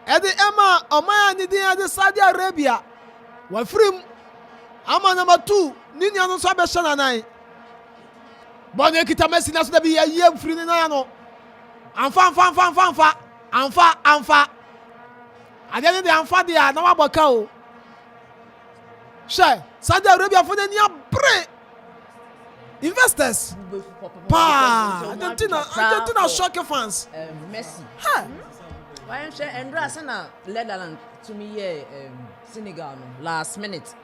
Speaker 1: edi ema omaya ni din edi Saudi Arabia wa frim ama number 2 ni nya no so be shana nan bone kita Messi na so da bi ye firi ni na no amfa adene de amfa dia na waboka o she Saudi Arabia for the near bre investors Argentina shock fans
Speaker 2: Messi
Speaker 1: ha
Speaker 2: why am share Andra sana Netherlands to me Senegal no last minute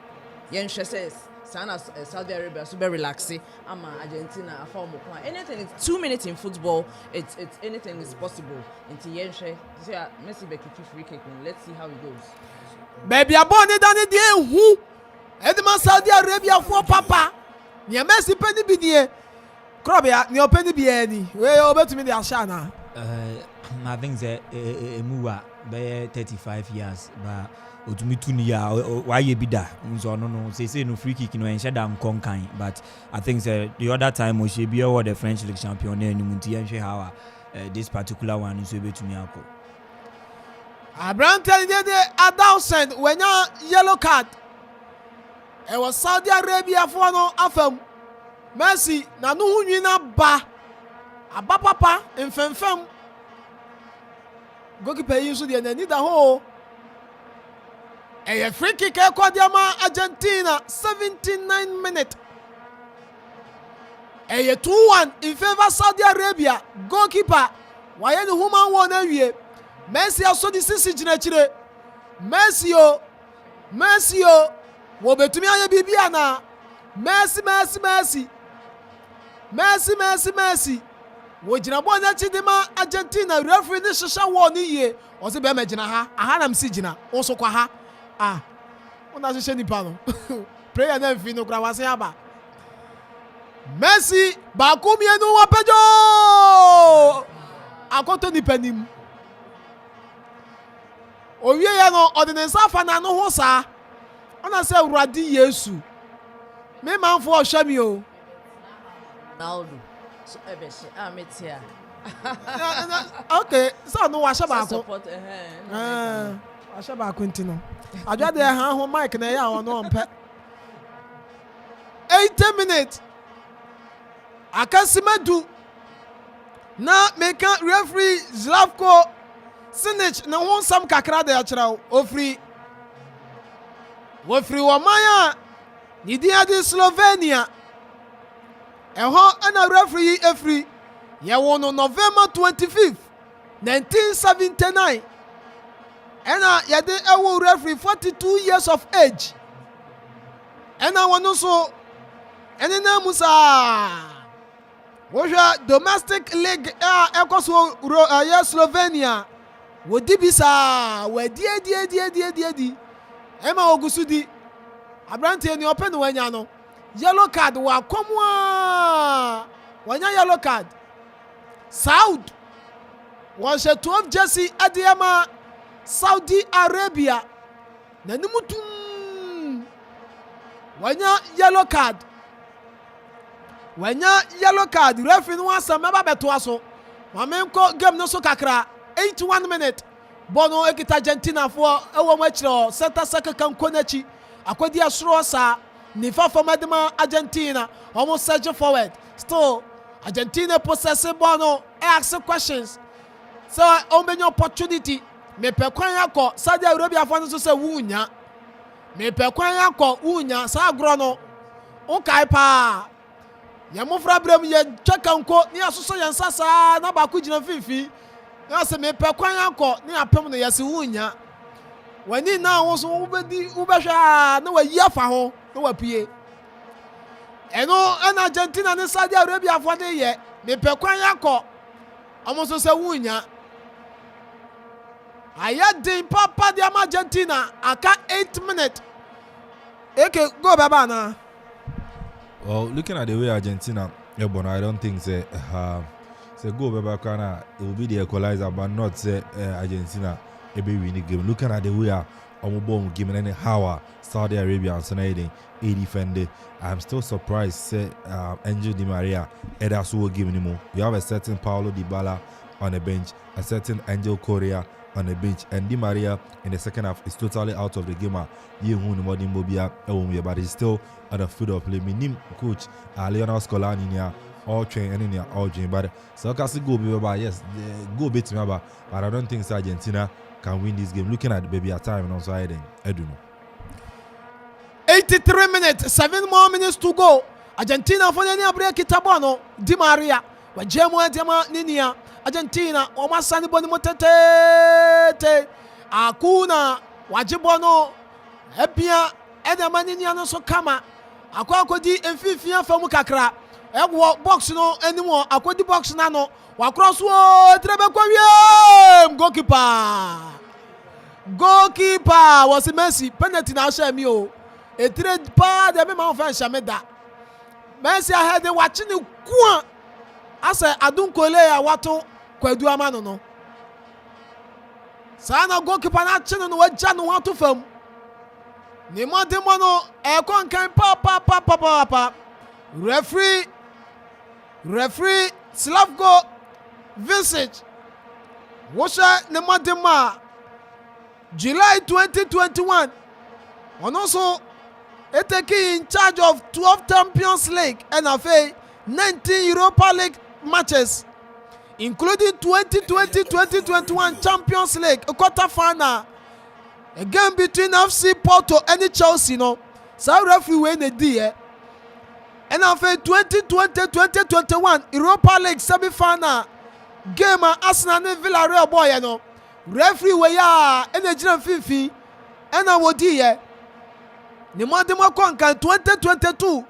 Speaker 2: yen says sana Saudi Arabia so be relaxing ama Argentina afa mo kwa anything is 2 minutes in football it's anything is possible until yen share say Messi be kick free kick let's see how it goes
Speaker 1: baby abone dani de hu edema Saudi Arabia for papa ni Messi peni bi die krobia ni openi bi ani we obetumi de asha na
Speaker 4: I think that Emuwa be 35 years but otumi 2 years why you be that so no say no free kick no enhye da nkonkan but I think the other time we should be award the French League champion na nimunti enhye how this particular one so betumi akọ
Speaker 1: Abrante de Adolescent wenya yellow card e was Saudi Arabia for no afam Messi na no hunwi na ba aba papa mfemfem goalkeeper yi so de na ni da ho a free kick ekodiama Argentina 79 minute a 2-1 in favor Saudi Arabia goalkeeper waye ni human won awie Messi aso di sisi gina chire Messi o wo betumi aye bibia na Messi wo gina bo na chidima Argentina referee ni hihya wo ni ye o se be ma gina ha aha nam si gina o so kwa ha una hihya nipa no prayer na mfi no kra wase aba Messi ba ko mienu wa pejo akoto nipa nim owie ya no ordinance afa na no ho sa ona se uradi Yesu me manfo ohwa mi o
Speaker 2: Ronaldo so ebese ametia
Speaker 1: okay so no wa hye ba ko
Speaker 2: support
Speaker 1: wa hye ba ko ntino adwa de ha ho mic na ya ono ompe 80 minutes akasimadu na meka referee Zlavko Sinic na won sam kakra da ya kira ofri wamaya ni dia di Slovenia eho ana referee efri ye won November 25th 1979 ena ye de ewo referee 42 years of age ena wono so ene na musa wohwa domestic league ekoso ya Slovenia wodi bisa wadi ema ogusu di abrante ni open wanya no yellow card wa komwa wanya yellow card Saud was a 12 jersey adiama Saudi Arabia na nimutum wanya yellow card referee no asama ba beto aso mamenko game no so kakra 81 minute bono ekita Argentina for ewo machiro center circle kan konachi akodi asoro sa ni fafa madema Argentina almost surge forward still Argentina possess bono ask questions so omenyo opportunity me pe kwan akọ Saudi Arabia fa no so se wunya me pe kwan akọ wunya sa agro no o kai pa ya mofra brem ye twakanko ni asoso ye nsasa na ba ko gina fifi na se me pe kwan akọ ni apem no yesi wunya wani na wo so ubehwa na wayi afa ho na wapie ɛno ɛna Argentina ne Saudi Arabia fo de yɛ mepɛ kwan yakɔ ɔmo so sɛ wunya ayɛ den papa de ama Argentina aka 8 minutes eke go baba na.
Speaker 3: Well, looking at the way Argentina, yeah, but I don't think say go baba kana it will be the equalizer, but not say Argentina a be winning game. Looking at the way Omobom giving any how Saudi Arabia and Sunday a defender, I'm still surprised. Say Angel Di Maria, that's who giving him. You have a certain Paulo Dybala on the bench, a certain Angel Correa on the bench, and Di Maria in the second half is totally out of the game. But he's still on the field of play. Minim coach Lionel Scolani here, all train and in all dream. But so I can go be about yes, go beat me but I don't think Argentina can win this game. Looking at the baby at time and also I don't know.
Speaker 1: 83 minutes, 7 more minutes to go. Argentina for any break itabano. Di Maria, wajemo edema ninia. Argentina, omasani boni motete. Akuna, wajibono, epia, edema ninia no so kama. Akwa kodi emfifia famu kakra. Ewo box no anymore. Akodi box na no. Wakross wo trebe kwa wiem. Goalkeeper was Messi. Penalty na share me o. A trade pa de me ma fan shameda. Messi ahead de watching the kwa. Asa adun kole ya wato kwadu amano no. Sana goalkeeper na chino no waja no wato fam. Ni mo de mo no e kon kan pa. Referee Slavko Visic. Wosha ne mo de ma July 2021. And also taking in charge of 12 Champions League and 19 Europa League matches, including 2020-2021 Champions League, a quarter final, a game between FC Porto and Chelsea. No, so referee win the day. And 2020-2021 Europa League semi-final game Arsenal and Villarreal boy. No, referee we ya energy fifi and I would here. Ni Mademo Konka 2022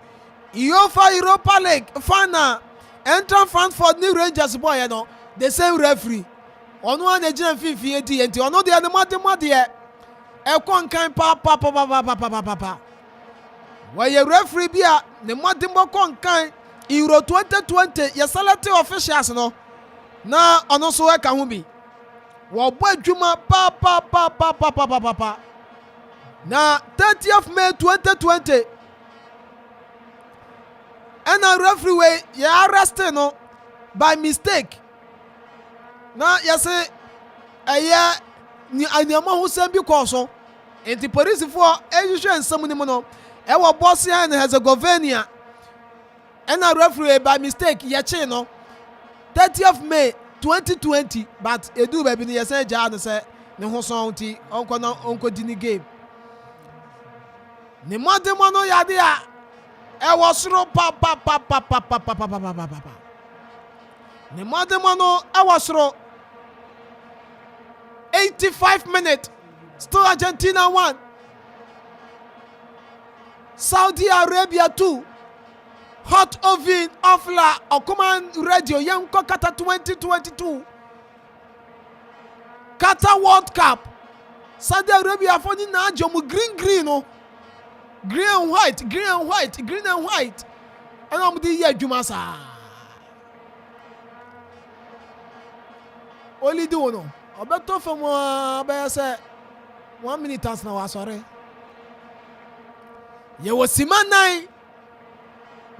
Speaker 1: UEFA Europa League final entrant Frankfurt New Rangers boy you know the same referee on one Nigerian FIFA and on the other Mademo there e Konka pa where your referee bia ni Mademo Konka Euro 2020 ya select officials no na ono so e ka ho bi wo bo adwuma pa na 30th May 2020 and a referee way ya arrested no by mistake na ya say aya ni anyama ho sem bi ko so enti police for ehwehwe nsam ni mo no e wo Bosnia and Herzegovina and a referee by mistake ya che no 30th May 2020 but edu ba bi ni ya say ja no say ne ho so nti onko di ni game ni Mademo no yade a e wasoro pa ni Mademo no e wasoro 85 minutes still Argentina 1 Saudi Arabia 2 hot oven ofla Okuman radio Yanko Qatar 2022 Qatar World Cup Saudi Arabia for ni na ajomu green no green and white and I'm the year Jumasa only do no obeto from say 1 minute as now sorry ye was simanai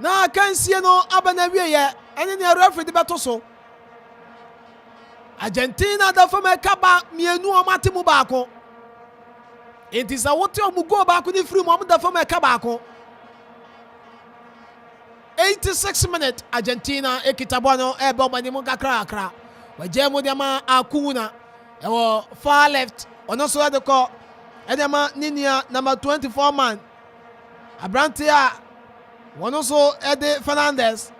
Speaker 1: na kan sie no abana wie ye ene ne referee de beto so Argentina da from e kaba mienu o matemu baako. It is a what you go back with the free moment for my cabako. 86 minutes Argentina ekitabano ebo manimo kakra. Wajemo diama akuna. Ewo far left. Onoso ya deko. Edema ninia number 24 man. Abrantia. Wonoso Ede Fernandez.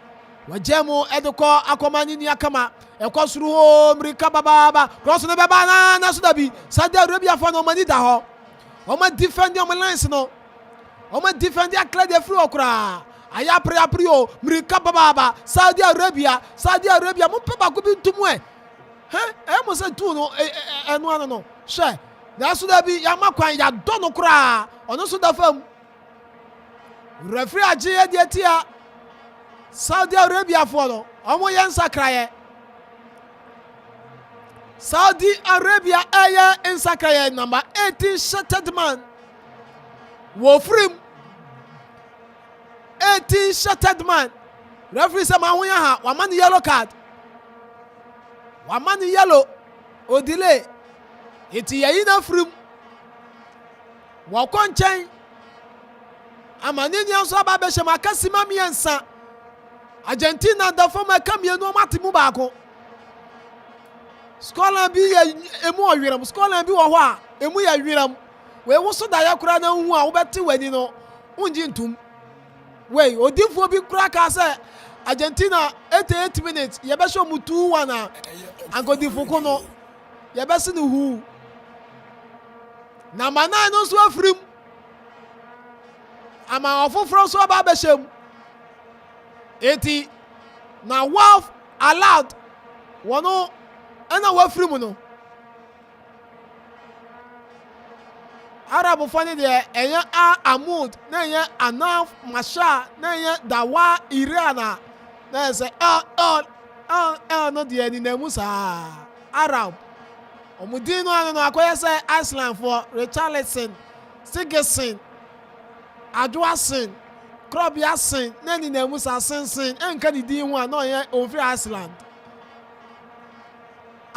Speaker 1: Wajemo edeko akoma ninia kama. Ekosuru home rikababa. Cross ne baba na sudabi. Saudi Arabia for no money da ho. Oma defend your lines no. Oma defend ya clear the free okra. aya prio mrika baba Saudi Arabia mo peba ko bi ntumwe mo se tu no eno ano no hwe na so da bi ya makwan ya do no kra ono so da fam referee agye de tia Saudi Arabia for no omo yen sakraye Saudi Arabia aya insakaye number 18 shattered man wo frim 18 shattered man referee say ma hoya ha wa man yellow card wa man yellow o delay iti yayi na frim wa konchen amani ni anso aba be shema kasima miensa Argentina da former kamie no matimu baako Scotland bi emu owiram Scotland bi wo ho a emu ya wiram we wo so da ya kura na hu a wo beti wani no unji ntum we odifo bi kura ka say Argentina 88 minutes ye be show mu 2-1 a angodifo ko no ye be se no hu na mana no so afrim ama ofofro so ba be shem 80 na wolf allowed wono ana wa free mu no Arab fani de enya amud na enya anaf masha na enya dawa irana na say no de ni na musa Arab omudino anu no akoya say Iceland for Richarlison Sigurdsson Adwasin Krobiasin na ni na musa sensen enka di din ho na yen ofri Iceland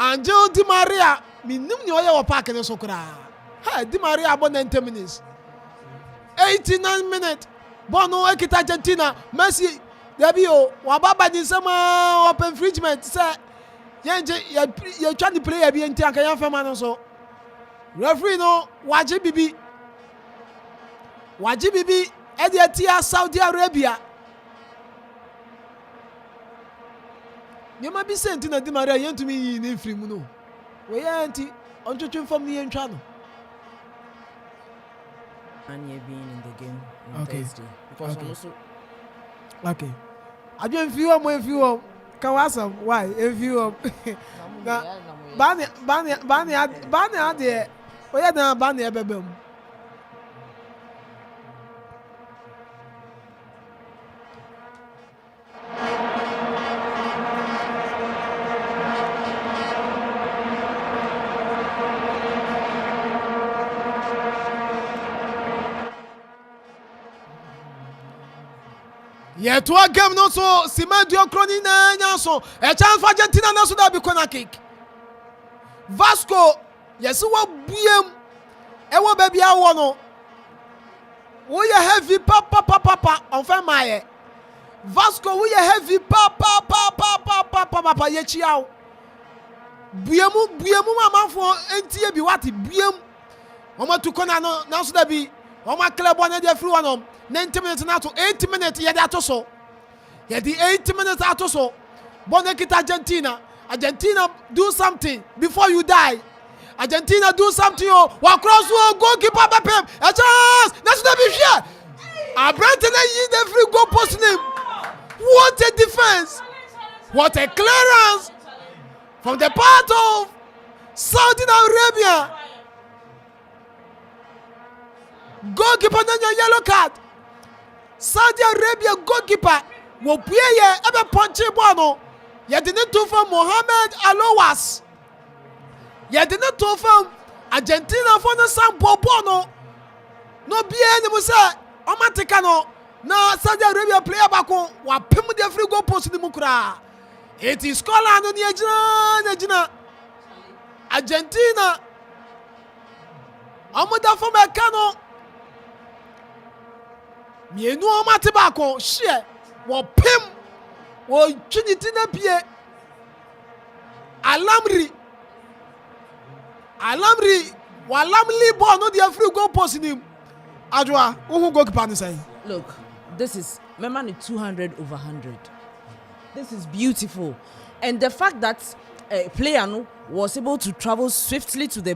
Speaker 1: Angel Di Maria minim ni oye wo park ne so kra ha Di Maria bo 90 minutes 89 minutes bono ekita Argentina Messi debi o wa baba ni sama open infringement say ye twa di player bi enti aka yan fema no so referee no waje bibi e de tia Saudi Arabia Nyama bi senti na Di Maria yentumi yi ne firi mu no we yanti ontwetwe fam ne yentwa no
Speaker 2: and you being in the game on
Speaker 1: Okay.
Speaker 2: Thursday because also
Speaker 1: okay ajo enfiwo ka wasam why enfiwo na bani ade oya na bani ebebem Yeah, to a game no so Simandio Crony na nyaso a chance for Argentina na so da be corner kick. Vasco yes wo buem e wo ba bia wo no. Wo ye heavy papa on fa maye. Vasco wo ye heavy papa ye chiao. Buemu mamafo entie bi wati buem. Wo ma tu corner no na so da bi. Wo ma club one dey free one 90 minutes now to 80 minutes yet that so. Yeah, the 80 minutes out so. Bonekita Argentina do something before you die. Argentina do something wa cross goalkeeper Pep. A chance. That's the be here. Abranten yi the free goal post name. What a defense. What a clearance from the part of Saudi Arabia. Goalkeeper na yellow card. Saudi Arabia goalkeeper wo pue ye ebe punch ball no ye de ne to from Mohamed Alowas ye de ne to from Argentina for no sam ball no bia ni mo say o matika no na Saudi Arabia player back wa pem the free goal post ni mu kura it is Scotland no ni agina Argentina amuda for mekano mienu o mate baako hye wo pem wo twiniti na bie alamri walamli ball no dey free goal post nim adwa who goalkeeper ni say
Speaker 2: look this is remember the 200/100 this is beautiful and the fact that player no was able to travel swiftly to the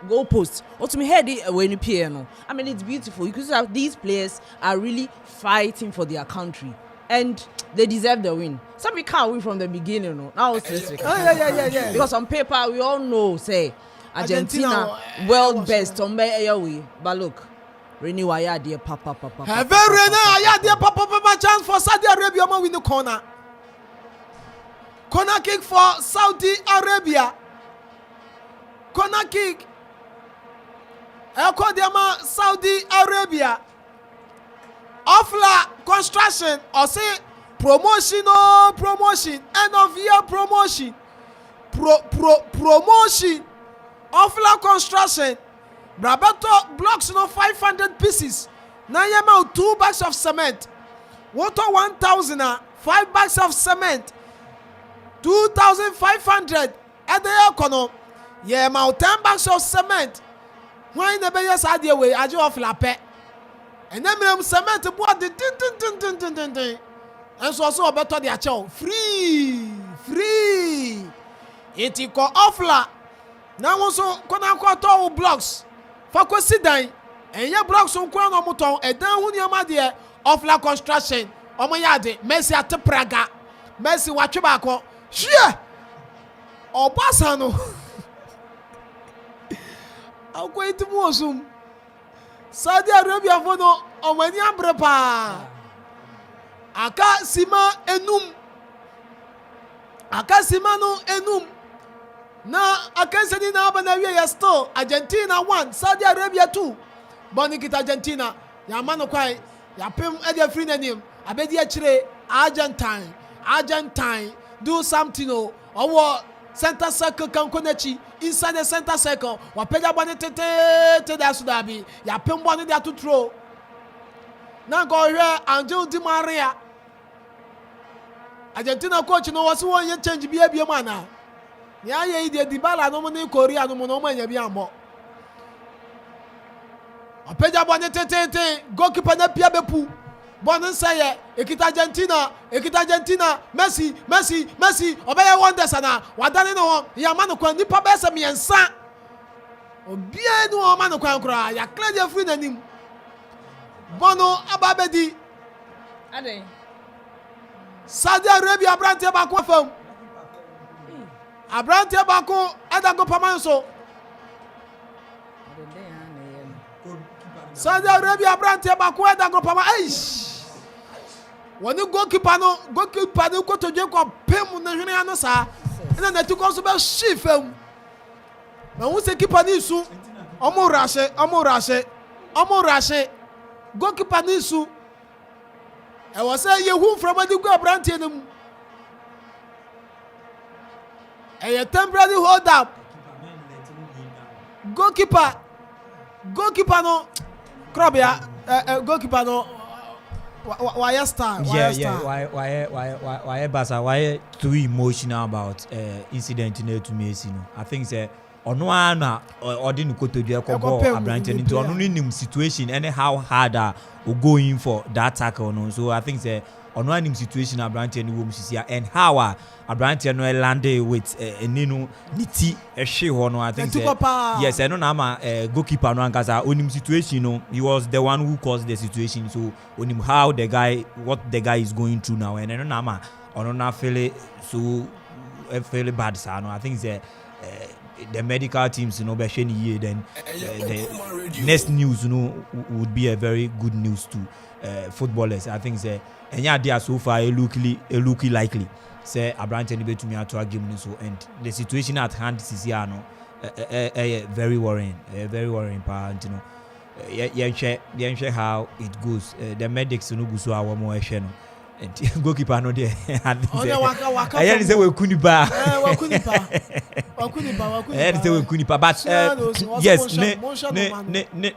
Speaker 2: goal post. Or to me, head when you play no. I mean, it's beautiful. You can see that these players are really fighting for their country, and they deserve the win. Some we can't win from the beginning, no. Now it's
Speaker 1: Yeah.
Speaker 2: because on paper we all know, say Argentina world best on way, but look. Renew Ayadi papa.
Speaker 1: Have Ayadi papa chance for Saudi Arabia man win the corner. Corner kick for Saudi Arabia. Corner kick. Ekodema Saudi Arabia. Offla construction or say promotion end of year promotion. Promotion. Offla construction. Brabato blocks 500 pieces. Nayama 2 bags of cement. Water 1,000. 5 bags of cement. 2,500. At the econo. Yeah, 10 bags of cement. Why in the Bayas idea way? I do off lape. And then cement board the din. And so also better the acho. Free. It ko offla. Now also kona ko blocks. Fako sidan enye blocks on kwa no moton edan hu niam ade offla construction omo yade Messi ate Praga Messi watwe ba ko hwe obasa no akwenti mu osum Saudi Arabia fo no omani abre pa aka sima no enum na akansani na aba na wie still Argentina 1 Saudi Arabia 2 boni kita Argentina ya mano kwai ya pem e dey free nanim abedi a kire Argentine do something owo center circle kan konachi inside the center circle wa peja boni tete da sudabi ya pem boni da to throw na go hwe Angel Di Maria Argentina coach no was one ye change bia mana ya ye ide Dybala no mo ni Korea no mo no manya bi ambo apeja bone tete goalkeeper na pia bepu bon nseye ekita Argentina Messi obeye wonders na wadane no ya manu kwa nipa be se miensa obie no o manu kwa nkura ya clear free nanim bono ababedi
Speaker 2: ade
Speaker 1: Saudi Arabia brand ba kwa fam Abrante bako adago pamanso Saudi Arabia Abrante bako adago pama eish woni goalkeeper no ko toje ko pem na hwene ano sa na tu ko so be shifem na wo se keeper ni su omo rashe goalkeeper ni su e wo say yehu from adigo Abrante nem a temporary hold up. Goalkeeper no Krobia goalkeeper no why star
Speaker 4: why Basa why too emotional about incident in to Messi no I think say ono ana odin ko to dua ko ball Abrante into ono nim situation anyhow harder or going for that tackle no so I think say ono anim situation Abrante ni wo msisia and how Abrante no landed with enino niti ehwe ho no I think yes I know na ma goalkeeper no ankasa onim situation no he was the one who caused the situation so onim how what the guy is going through now and I know na ma ono na feel so feel bad sa no I think the medical teams be sheni here then the next news would be a very good news to footballers I think enya dia so far a look likely say Abrante ni betumi ato game so and the situation at hand is here no very worrying pa yenhwe how it goes the medics no guso awo mo ehwe no and goalkeeper no there I say we kunipa but yes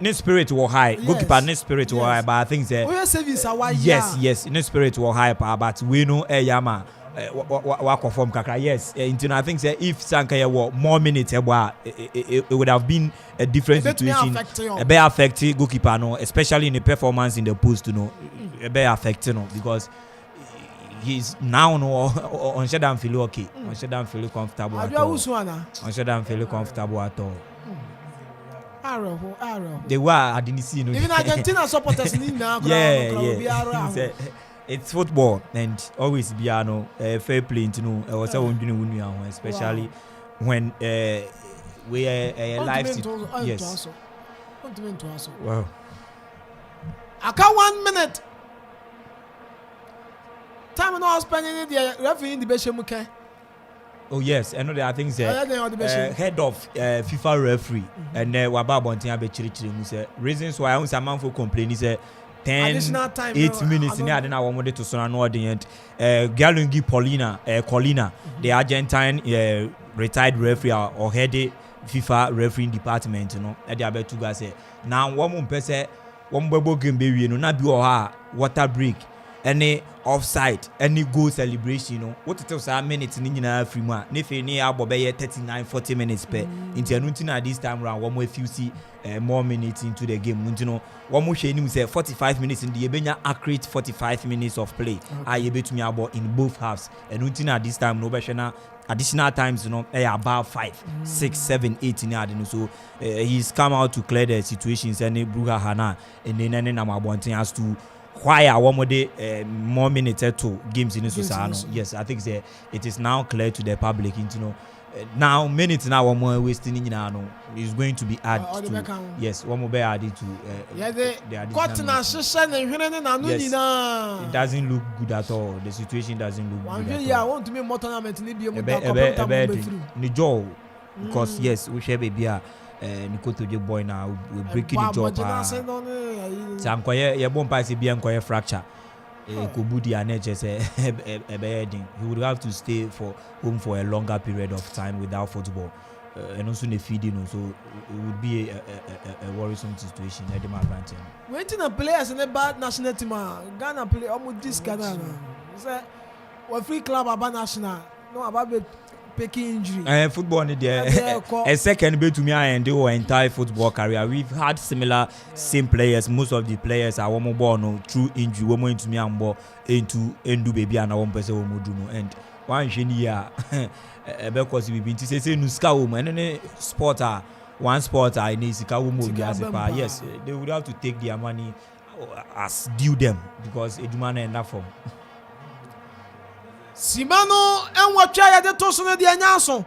Speaker 4: ne spirit were high goalkeeper ne spirit were high but I think yes ne spirit were high but we know yama wa perform kakra yes I think if Sankaya were more minutes it would have been a different situation a better affect goalkeeper no especially in the performance in the post a better affect because he's now on shut feel okay. On shut feel comfortable at all. On shut feel comfortable at all.
Speaker 1: Arrow.
Speaker 4: They were I didn't see
Speaker 1: even Argentina supporters need now.
Speaker 4: It's football and always be fair play to know was especially when we are live yes. Wow.
Speaker 1: I got 1 minute. Time now spending the referee in the Beshemuke.
Speaker 4: Oh yes, I know that I think head of FIFA referee and Waba Bontia Bechiri say reasons why I man for complaining is 10 8 minutes in there I wanted to son no the end Galungi Colina the Argentine retired referee or head FIFA refereeing department you know e dey about to guys say now one more person one bobo game be we no na bi o water break any offside any goal celebration you know what it was a minute ni nyina free mu a ne fe ni abo be 39-40 minutes per into anunti this time round one more few see more minutes into the game you know one more hwe ni say 45 minutes in the ebenya accurate 45 minutes of play a betumi abo in both halves anunti na this time no be hwe na additional times you know about 5 6 7 8 in adeno so he's come out to clear the situations and Bruga Hana and then Namabontin has to why one more minutes to games in Susano. Yes, I think it is now clear to the public you know now minutes now one more wasting in is going to be added to yes one more be added to
Speaker 1: the
Speaker 4: yes, it doesn't look good at all. The situation doesn't look good at all.
Speaker 1: I want to make more tournament
Speaker 4: because yes we share baby Nikoto the boy now we breaking the job so ye bon pass be enkoye fracture Kobudi and he would have to stay for home for a longer period of time without football and also the feeding so it would be a worrisome situation at the moment.
Speaker 1: Waiting a players in a bad national team Ghana play almost this Ghana say we free club about national no about picking injury.
Speaker 4: Football in there. A second bit to me and do our entire football career. We've had same players. Most of the players are one more no through injury. One more into me and more into endu baby and one person one more do no and one year. Because we been to say no scout woman and sporter one sporter I need scout woman yes they would have to take their money as due them because it man end up from.
Speaker 1: Simano en watcha ya de toso ne de anyaso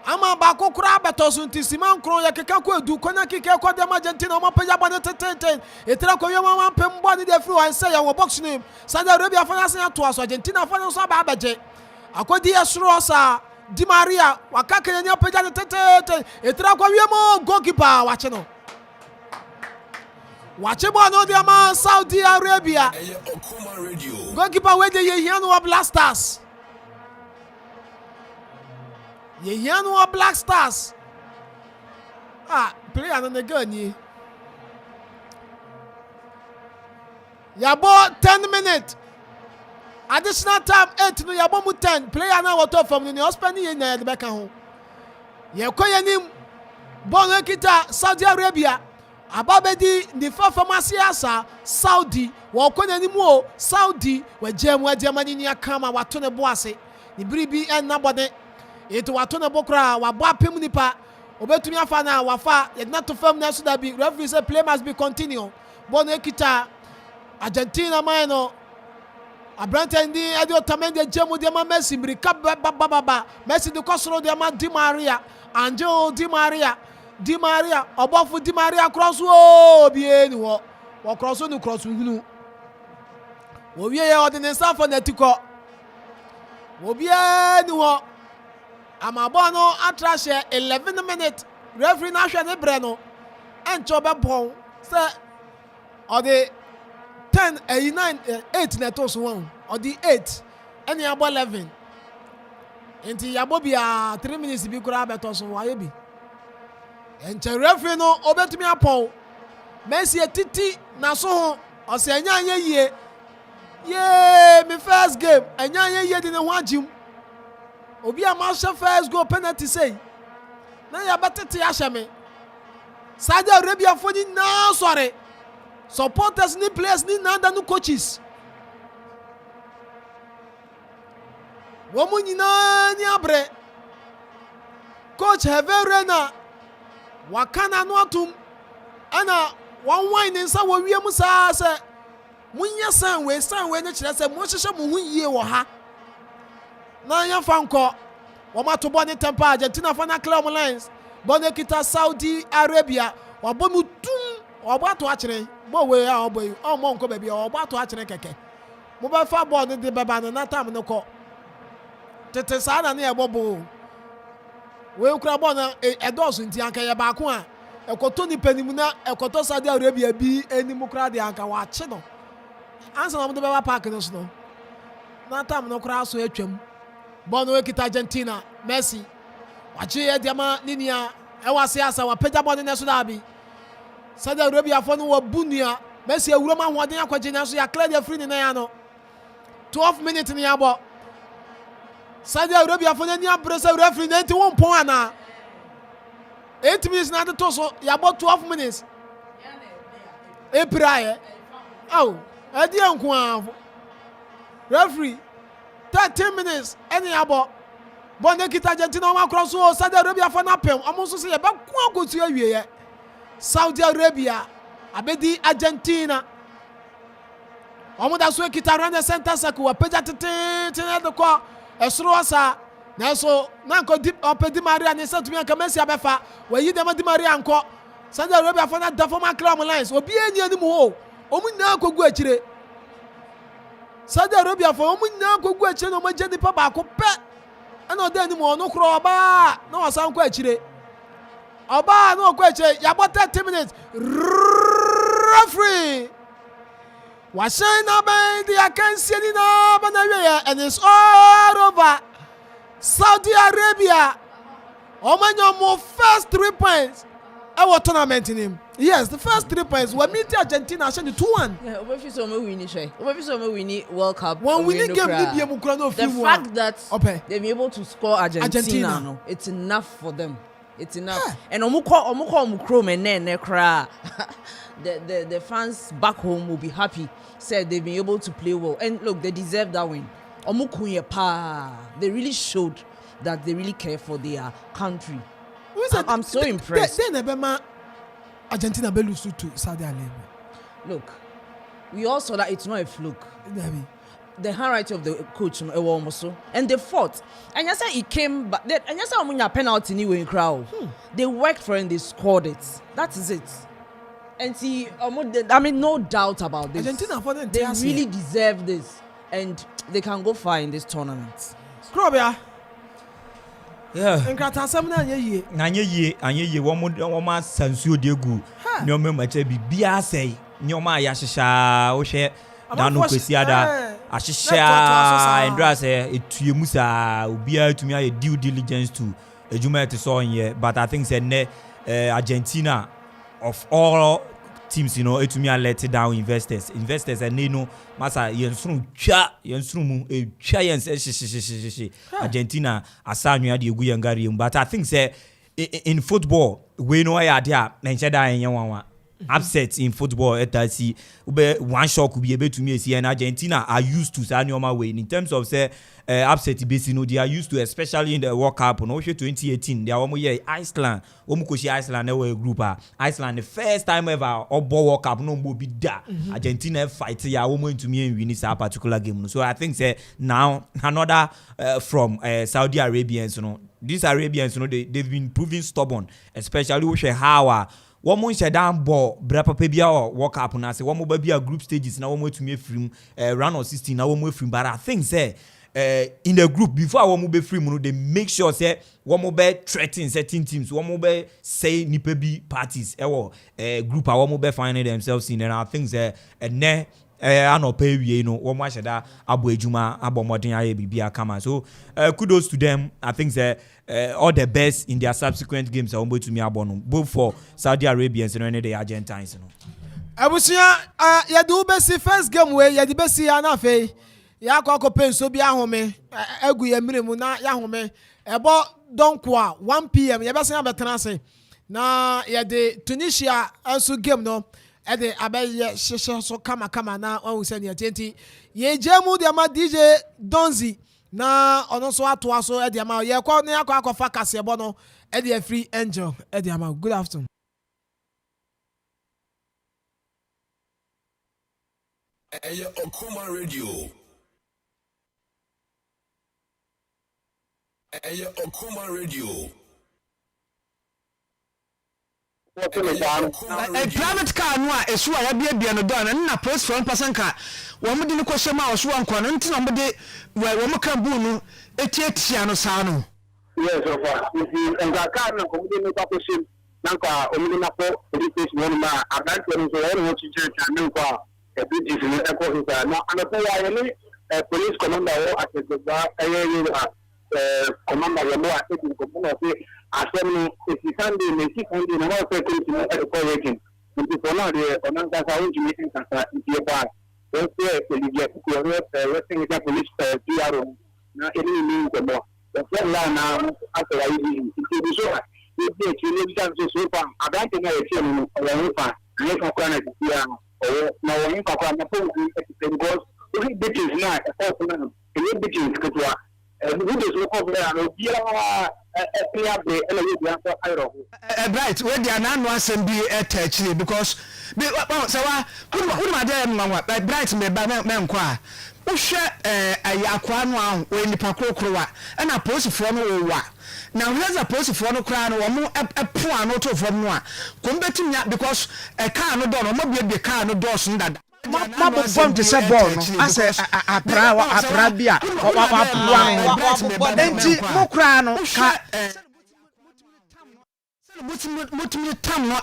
Speaker 1: ama ba kokura betoso nti Siman kro ya keka ko edu konya keke ko de Argentina o mapeja ba ne teten etira ko yema ma pem bo ne de free one say ya wo box name Saudi Arabia fa na sen to aso Argentina fa no so ba abeje akodi esro sa Di Maria wakaka nya peja ne teten etira ko yema goalkeeper wache no wache bo no de ma Saudi Arabia goalkeeper we de Yehiano Black Stars. Yehiano Black Stars. Player on the gun ye. Yabo 10 minutes. Additional time 8 no yabo mu 10. Player na wato from the hospital ye na the back home. Ye koyenim bon kita Saudi Arabia. Ababedi the pharmacy asa Saudi wo konya ni mu Saudi we jemu ademani ni akama wato ne boase ni biribi en na bode eto wato ne bokra wa bo apem nipa obetumi afa na wafa ye na to fam na so da bi referee say play must be continue bon ekita Argentina man no abrante ndi ade otamende jemu de ma Messi brika baba Messi de kosoro de ma Di Maria Angel Di Maria obofu Di Maria cross o bie ni wo cross no cross hunu wo wie ye ordinary for netiko wo bie ni wo amabo no atrashe 11 minutes referee na hwe ne bre no encho be bon say or the 10 9 8 na to so one or the 8 any abo 11 enti yabo bia 3 minutes bi kura be to so wa ye bi and referee no obetumi apon Messi etiti na so ho o se anya ye me first game anya ye de ne ho agim obi a ma first goal penalty say na ya betete ya hye me Saudi Arabia for ni na sorry supporters ni players ni na da no coaches wɔn nyinaa ni abrɛ coach Herrera waka n'ano atom ɛna wɔn wan ne nsa wɔ wiem saa sɛ munyɛ san wei ne kyerɛ sɛ mo hyehyɛ mo ho yie wɔ ha na yɛmfa nkɔ wɔn ato bɔ ne tempo Argentina fa na clear lines bɔ ne kita Saudi Arabia wɔbɔ mu tum wɔbɔ ato akyerɛ bɔ wei a ɔbɔ yi ɔmɔ nkɔ baabi a wɔbɔ ato akyerɛ kɛkɛ mo bɛfa bɔɔl ne de bɛba no na tam no kɔ tete saa na ne yɛbɔ bo wei kura bɔɔl no ɛdɔɔso nti anka yɛ baako a ɛkɔtɔ nipa nim na ɛkɔtɔ Saudi Arabia bi anim kura de anka wɔakye no ansa na mo de bɛba paaki no so no na tam no kura so atwam bɔɔl no ekita Argentina Messi wakye yɛ diama ne nia ɛwɔ ase asa wapagya bɔɔl ne so daabi Saudi Arabia fo no wɔ bu nua Messi awura ma ahoɔden akɔgye na so yɛ clear the free ne nan ano 12 minutes ne yɛabɔ Saudi Arabia fo n'ani abere sɛ referee na nti wɔn pɔn ana 8 minutes na de to so yɛabɔ 12 minutes epiraeɛ awo ɛdi nko a referee 13 minutes ɛne yɛabɔ bɔn ne kita Argentina wɔn akɔrɔ so Saudi Arabia fo n'apɛm wɔn nso sɛ yɛbɛko akotu awieɛ Saudi Arabia abedi Argentina wɔn da so kita run the center circle wapagya tetete de kɔ ɛsoro asa nanso na nkɔ di ɔpɛ Di Maria ne nsa tumi anka Messi abɛfa wɔyi dɛm Di Maria nkɔ Saudi Arabia fo na da fam akra wɔn lines obi eni anim hɔ wɔn nyinaa kɔgu akyire Saudi Arabia fo wɔn nyinaa kɔgu akyire na wɔn agye nipa baako pɛ ɛna ɔda anim ɔno korɔ ɔbaa na wɔsan kɔ akyire ɔbaa na ɔkɔ akyire yɛabɔ 30 minutes referee wahyɛn n'abɛn de akansie ni na bana wiɛ and it's all over Saudi Arabia ɔmanya ɔmo first 3 points ɛwɔ tournament nim yes the first 3 points wɔ meet Argentina ahyɛ ne 2-1
Speaker 2: obefi so ɔmo win hwɛ obefi so ɔmo win World Cup
Speaker 1: wɔn win game ni bie mu kura na ofi mu
Speaker 2: the fact that they've been able to score Argentina no it's enough for them it's enough and ɔmo kɔ chrome and kra the fans back home will be happy said they've been able to play well and look they deserve that win they really showed that they really care for their country. I'm so impressed.
Speaker 1: Then Argentina be lose to Saudi Arabia.
Speaker 2: Look, we all saw that it's not a fluke. The handwriting of the coach also, and they fought. And you say it came back. And you say when penalty anyway in crowd, they worked for it and they scored it. That is it. And see, I mean, no doubt about this.
Speaker 1: Argentina for them,
Speaker 2: they really deserve this, and they can go far in this tournament.
Speaker 1: Scrobia.
Speaker 4: Yeah.
Speaker 1: Nkrata sam na ye.
Speaker 4: Anye wo ma sansuo de gu. Ne o mema che bibia sei. Ne o ma ya hyehya wo hwe da no kwesi ada. Ahyehya endra say etue musa obia tumi aye due diligence to ejuma ete so onye but I think say ne Argentina of all teams, you know, it to me let down investors and they know masa yensuru mu twa yens Argentina asanwa de egu yangari but I think say in football we know ya there na nche da yen wanwa upset in football etasi ube one shock could be able to me see and Argentina are used to sanioma way in terms of say upset base, you know, they are used to, especially in the World Cup. No, 2018, they are almost Iceland. Iceland, they were a group. Iceland, the first time ever, World Cup, no more be that. Argentina fight, yeah, almost to me and win this particular game. So I think say now another from Saudi Arabians, you know, these Arabians, you know, they've been proving stubborn, especially with how. One more share down ball, Brapa Pebia or walk up and I say one more baby group stages now one more to me from round of 16 now one more from but I think say in the group before one more be free they make sure say one more be threatening certain teams one more be say nipebi parties group one more be finding themselves in and I think say ne ano pay you know one more shada abo ejuma abo modern aye bibia kama so kudos to them. I think say all the best in their subsequent games are going to me abonu both for Saudi Arabians and the Argentines, you know.
Speaker 1: Abusia ya do best first game we ya di best ya na fe ya akọ penso bi ahome egu ya miremu na ya home ebo donko a 1 PM ya best ya betena se na ya de Tunisia also game no e de abaye hyehyɛ so kama na on se ne atenti ye jemu de ma DJ Donzi na ono so atoa so e de ama ye kwa na yakwa fa kasebo no e de free angel e de ama. Good afternoon.
Speaker 5: Okuma Radio. Okuma Radio.
Speaker 6: Private car no a esu a yabia no do na press for person car wo mo de ne kwose ma oso anko no ntina mo de wo mo kan bu no etietia no sa no.
Speaker 7: Yes, so far. And the car no come de no paposim na kwa o mi na ko police station ma abant no so wo chi chi na kwa e bi ji ni e ko so na anapo ya ni police commander wo at the commander wo a e ko mo na asem if you can do make it na what say to the correction and for now the onanga sa won jimi kan sa tie ba o se e get ko wrestling the police PRO na any mean ko mo the la na after I did it so if they actually can so far about na e tie no o fa ni ka kwa na tie o na won ka kwa na po because if it is not a person na it is ko who is local there no bia
Speaker 6: right where they are now no asem bi attach because so who ma dey ma bright me ba me nko a wo hwe ayakwa no a we nipa krokrowa na posifo no wo wa na hweza posifo no kra no wo mo epo ano to fo no a kombetimya because car no do no mo bia car no do so ndada
Speaker 8: ma bo form to say ball no ase apra bia wa enti mo kra no ka
Speaker 6: mutimi tam no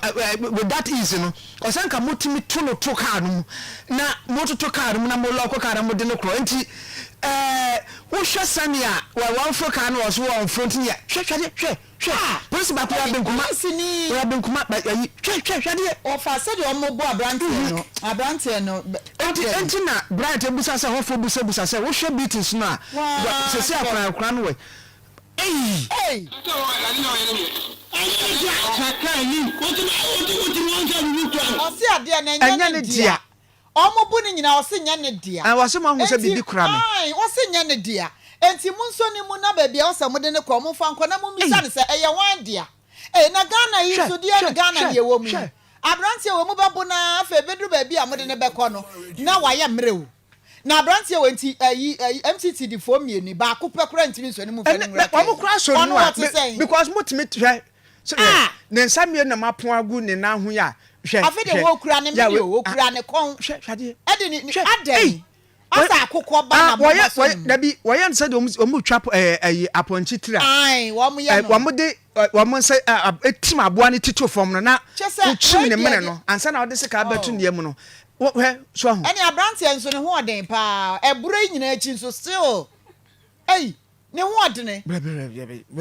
Speaker 6: with that easy no osanka mutimi to car no na moto to car no na mo lokọ car mo de no kro enti wo hwe sania wa wan fo car no so on front ni hwe police ba ko ya benkuma ba yi hwe de
Speaker 2: ofa se de omo bo abrante no
Speaker 6: enti na bright ebusa se hofo busa se wo hwe beatings no a se se akran no we hey
Speaker 2: osi ade na nya ne dia omo bu ni nyina osi nya ne dia
Speaker 8: an wase ma hu se bibi kura me
Speaker 2: ai osi nya ne dia enti mu nso ni mu na ba bia osa mu de ne ko mu fa nko na mu misa ne se eye wan dia na Ghana yi so dia ne Ghana ne wo mu abrante wo mu ba bu na afa bedu ba bia mu de ne be ko no na wa ye mrewu na abrante wo enti MTT di fo mieni ba ko pekura ntimi so ne mu fe ne nwura
Speaker 8: wa mu kura so no because mutimi hwe so ne nsame na mapo agu ne na ho ya hwe
Speaker 2: afede wo kura ne me wo kura ne kon
Speaker 8: hwade
Speaker 2: ede ni adai asa akokọ ba na mo
Speaker 8: da bi wo yan say omu twa aponchi tira
Speaker 2: ai wo mu ye no
Speaker 8: wo mu de wo mu say etim aboa ne tito fom no na uchim ne mene no ansa na wo de se ka betu ne mu no hwe so ho
Speaker 2: ani abrante enso ne ho oden pa eburo nyina achi nso still ne ho odene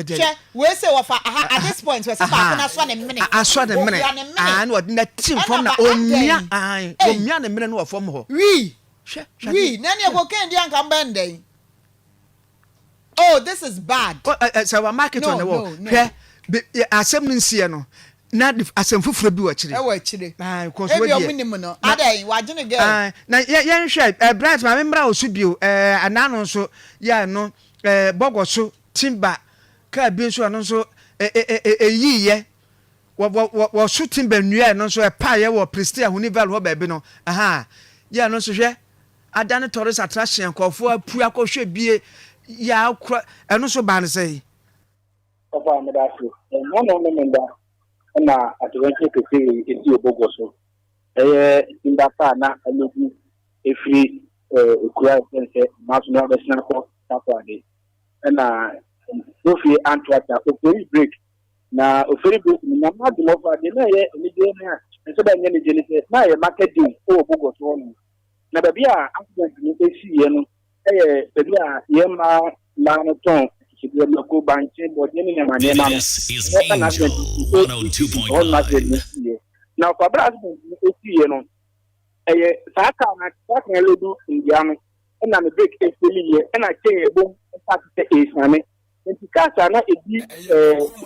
Speaker 2: che we say wo fa at this point we say ba na so ne mene
Speaker 8: aso ne mene an wo na tim fom na omia ne mene no wo fom ho
Speaker 2: we nani go kendi anka mbende oh this is bad
Speaker 8: so our market on the wall hwe asem nsie no na asem fufuro bi wa kire
Speaker 2: e wa kire
Speaker 8: because we
Speaker 2: dey omunim no adai wa gene girl
Speaker 8: na yen hwe bright ma membra osu bio anano nso ya no bogo so timba ka bi nso ano nso eyiye wo so timba nua no nso pa ye wo prestige hunival ho ba bi no ya no nso hwe adane tourist attraction kofo apu akọhwe bie ya akra eno so ban sei
Speaker 7: ofa me da so no member na atwenche kete eti obogo so indata na alogi efri okura sense national national court takwade na ofie antwata oferi break na oferi break na madu mofa de na ye ni de na nso ba nye ni je ni se na ye market deal obogo so no na baby a accident ni esi ye no baby a ye ma no ton kidie no ko banche bo de ni ma ne ma
Speaker 5: This is Angel 102.9
Speaker 7: na for accident ni esi ye no saka na saka ledu india no na me break esi ye na che bom saka te esane nti kasa na edi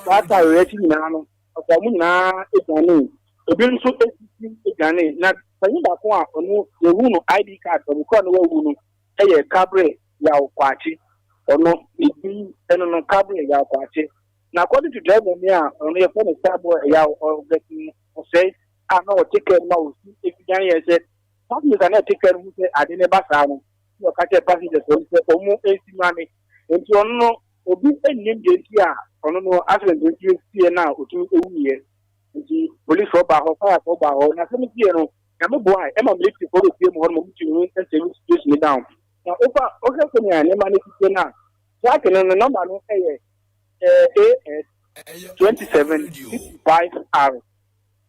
Speaker 7: saka reti na no kwa mu na esane obi nso esi egane na fanyi ba ko a ono yewu no ID card ko no wawu no cabre ya okwachi ono ibi eno no cable ya kwache na according to driver me ono ye phone star boy ya getting say no ticket ma o si if yan ye say passenger na ticket mu say ade ne ba sa no o ka che passenger so say omu esi mane enti ono obi enyem de ti a ono no accident de ti sie na otu ewuye nti police for ba ho fire for ba ho na se mi tie no na me boy e ma military for tie mo ho mo ti no service situation down na over okay so ni ani mane ti na jack no number no AS 2765R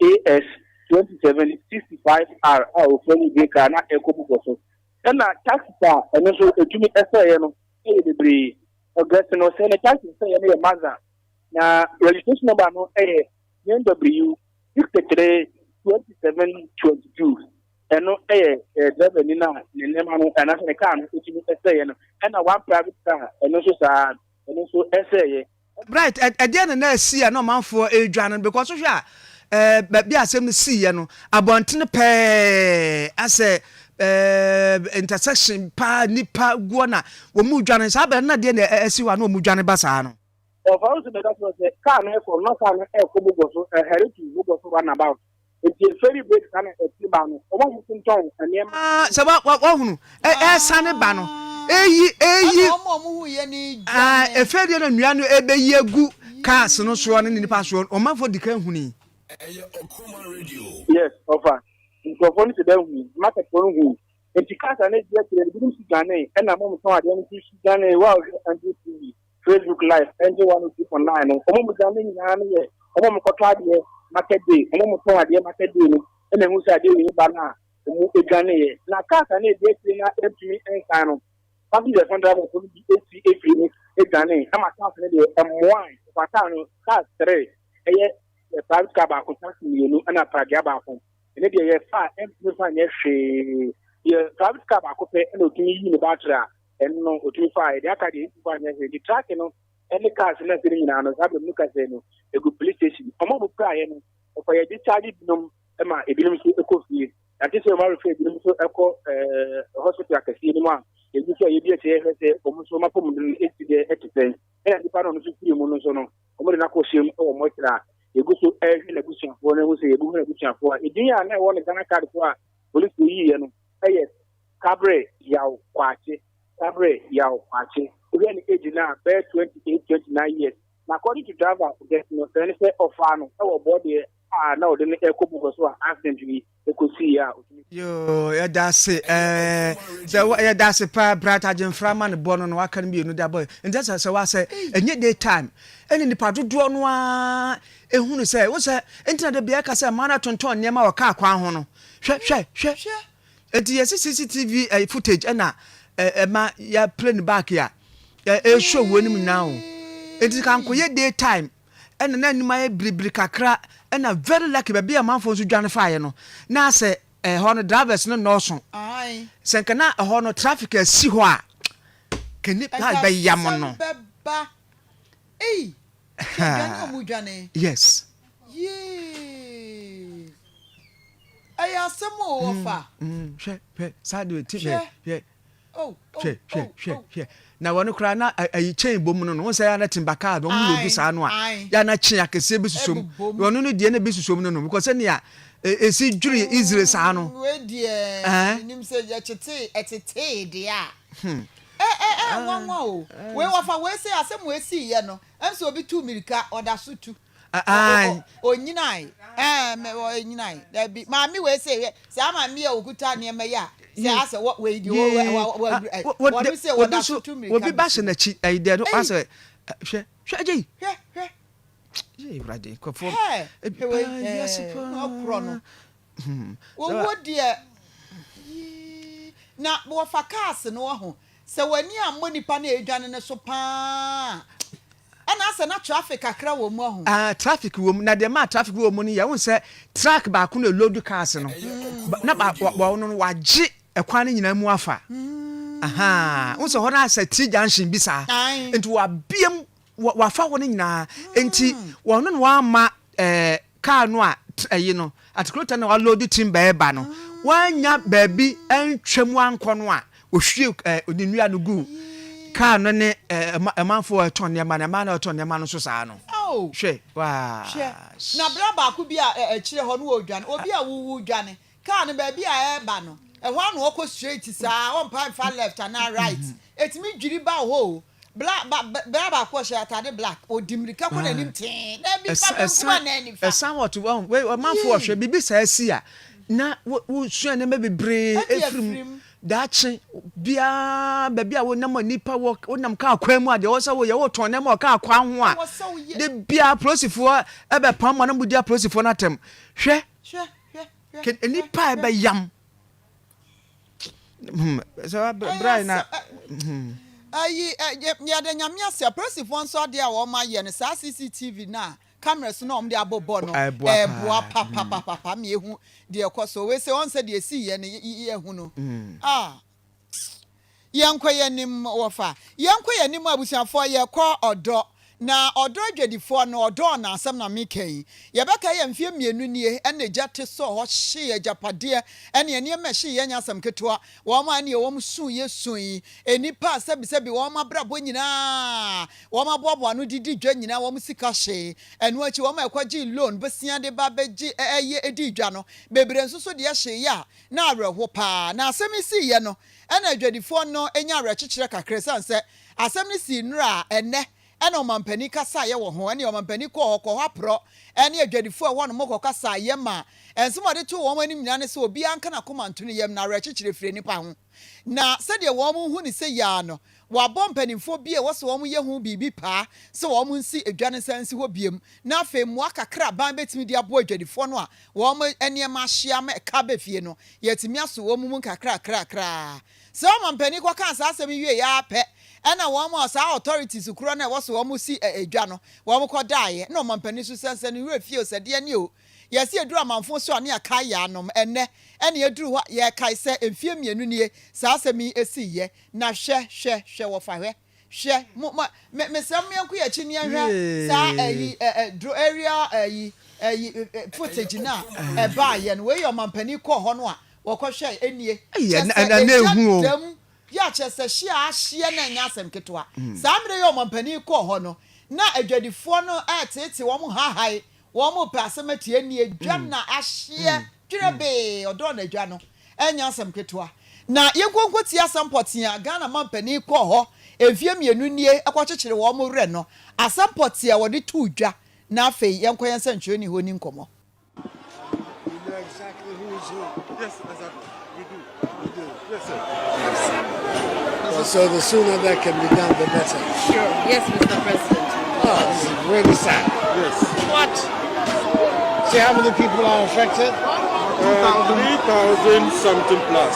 Speaker 7: AS 2765R o foni de ka na ekobugo so na taxi pa eno so etumi esaye no bebre August no say na taxi say na maza na registration number no NW 632722 eno driver ni na ne ma no na se car no etumi esaye no na one private car eno so sa eno so esaye
Speaker 8: right at the end na see no man for edwan because so hwa be asem see ye no abontene pe ase intersection pa nipa go na wo mu dwan sa be na de na asi wa no mu dwan ba sa no
Speaker 7: of how to that was the car no for no car no ko bugo so heritage bugo so run about it's very big car no e ba no o mo mu ton aniam
Speaker 8: se ba wa hunu sane ba no eyi efedi na nua no ebeyi egu cars no so no nipa so o manfo dika huni
Speaker 7: yes offer microphone to them market for hu enti cars na dia kire bi dum sigane na mo so ade no sigane wow and TV Facebook live and one of people online o mo gane nya no ye o mo ko ade market day o mo so ade market day no na hu sa ade ni ba na o mo gane ye na cars na dia kire na etumi enkan no Papi de fondra mo ko bi free ni gane ama chance ne de M1 kwata no car 3 private car ba ko taxi ni no ana pragia ba ko ne de ye fa empty fa nye hwe ye private car ba ko pe na otumi yi ni battery no otumi fa e de aka de fa nye hwe di track no any cars na siri nyina no sabe mu ka se no e go police station omo bu pra ye no o fa ye di charge binom e ma e binom so e ko fie ati so ma refer binom so e ko hospital akasi ni ma e bi so ye bi e se omo so ma pom de e ti de etisen e na di pa no so firi mu no so no omo de na ko siem o mo tira eguso na gusia fo na wo se ebu na gusia fo edin ya na wo ne Ghana card fo a police yi ye no yes cabre yaw kwache we ni age na be 28-29 years na according to driver get no say offer no e wo body na o de ne ekobu so accident wi e ko si ya
Speaker 8: yo ya dase ya dase pa brata jemframa ne bono no aka ne bi no da boy nja se wa se enye day time eni nipa dodo no a ehunu se wo se internet de bia ka se mana tonton nema wa ka kwan ho no hwe enti yes CCTV footage na ma ya plane back ya show wonim now enti kan ko ye day time ena na nima ye bribri kakra ena very lucky be bia manfo so dwane faaye no na se hono drivers no no so ai senka na hono traffic asi ho a keni pa be yam no yes
Speaker 2: yeah aya samo ofa
Speaker 8: hwe sadu ti hwe na wonu kra na ayi chain bom no no say na timbaka do mu obi sa no a ya na chi akese bi susom wonu no die na bi susom no because ne ya esi dwuri Israel sa no
Speaker 2: we die nim say ya chete etete dia wanwa o we wafa we say asem we si ye no em so obi tu mirika oda so tu onyinai me onyinai da bi ma mi we say ma mi ya okuta ne me ya say ase what we do what do say oda so tu mirika
Speaker 8: obi ba se na chi ai de do ase hwe je je brade ko fo
Speaker 2: yes no krono wo die na wo fa cars no ho se wani amoni pa na edwane ne so pa ana ase na traffic akra wo mu ho
Speaker 8: traffic wo mu na de ma traffic wo mu ni ya won se track ba ko na load cars no na ba wo no waje ekwan ni nyina mu afa aha won se ho na ase T junction bi sa enti wa biem wa fa wo ni nyina enti wo no wa ma car no a ayi no atiklota na wa load timber e ba no wanya baabi entwam anko no a ohwie onua no gu car no ne a man for a ton, a man no Susano.
Speaker 9: Oh,
Speaker 8: She, wow.
Speaker 9: Na braba could be a chile honwo jan, or be a woo Johnny. Can't baby a bano. A one walk straight is 1 pint far left and now right. It's me Jiriba ho. Black, but Braba was at the black or Dimrika for an empty.
Speaker 8: A somewhat one way a man for she be says here. Na wo sua na maybe brave efrim dachi bia baby a wo nam nipa wo nam ka akwan mu ade wo so wo ye wo ton na ma ka akwan ho a de bia prosifo e be pam na mudia prosifo na tem hwe ke nipa e be yam so bra na
Speaker 9: ya de nyamia se prosifo nso de a wo ma ye ne sa CCTV na cameras no de abobo no boa papa me ehu de ekoso we say on say de si ye ne ye hu no yankwa nim wofa yankwa nim abusiafo ye kɔ odo na odo adwadifo no odo na asem na mekai ye beka ye mfie mienu nie ene jate so ho hye japade ene ene ma hye ye nyasem ketwa wo ma ne wo msu ye sui enipa sebi wo ma brabo nyina wo ma bobo anu didi dwa nyina wo msika hye enu achi wo ma ekwaji loan besia de ba beji eye edi dwa no bebre nsuso de hye ya na awerho pa na asem isi ye no ene adwadifo no enya awerkyekere kakre sanse asem ni si nura ene ene omampani kasa ye wo ho ene omampani ko hapro ene adwadifo e wono moko kasa ye ma enso de to wo mani nyina ne se obi anka na komanto ne yem na awerkyekere fire nipa ho na se de wo mo hu ni se ya no wa bompanifo bi e wo se wo mo ye hu bibi pa se wo mo nsi adwane sansi ho biem na afa mu akakra ban betimi de abo adwadifo no a wo mo ene ma hia ma ka ba fie no yetimi aso wo mo kakra se wo mampani ko kan sa asem wie ya pe ena wo mo sa authorities kuro na wo so wo mo si adwa no wo mo ko daaye na mampani so sense no we fie o se de ne o yesi eduru amanfo so ane aka ya anom ene eduru ho ye kai se emfie mienu nie sa asemi esi ye na hwe wo fa hwe me sem yanku ya chi ne hwe sa dro area footage na ba ye no we your mampani ko ho no a wo ko hwe enie
Speaker 8: na ehu o
Speaker 9: ya chese hie na nya asem ketwa sa mre your mampani ko ho no na adwadifo no atete wo mo hahai wo mo pasemati eni adwa na ahye twrebe odo na adwa no enya asem ketwa na yekonkwoti asampoti ya Ghana mampani ko ho emfie mienu nie ekwokyekere wo mo re no asampoti a wode tu dwa na afei yenkwen santwe ni ho ni nkomo.
Speaker 10: You know exactly who is who. Yes, exactly. We do. Yes, sir. So the sooner that can be done, the better.
Speaker 2: Sure. Yes, Mr. President.
Speaker 10: Oh, this is really sad. Yes. What? See how many people are affected?
Speaker 11: 3,000 something plus.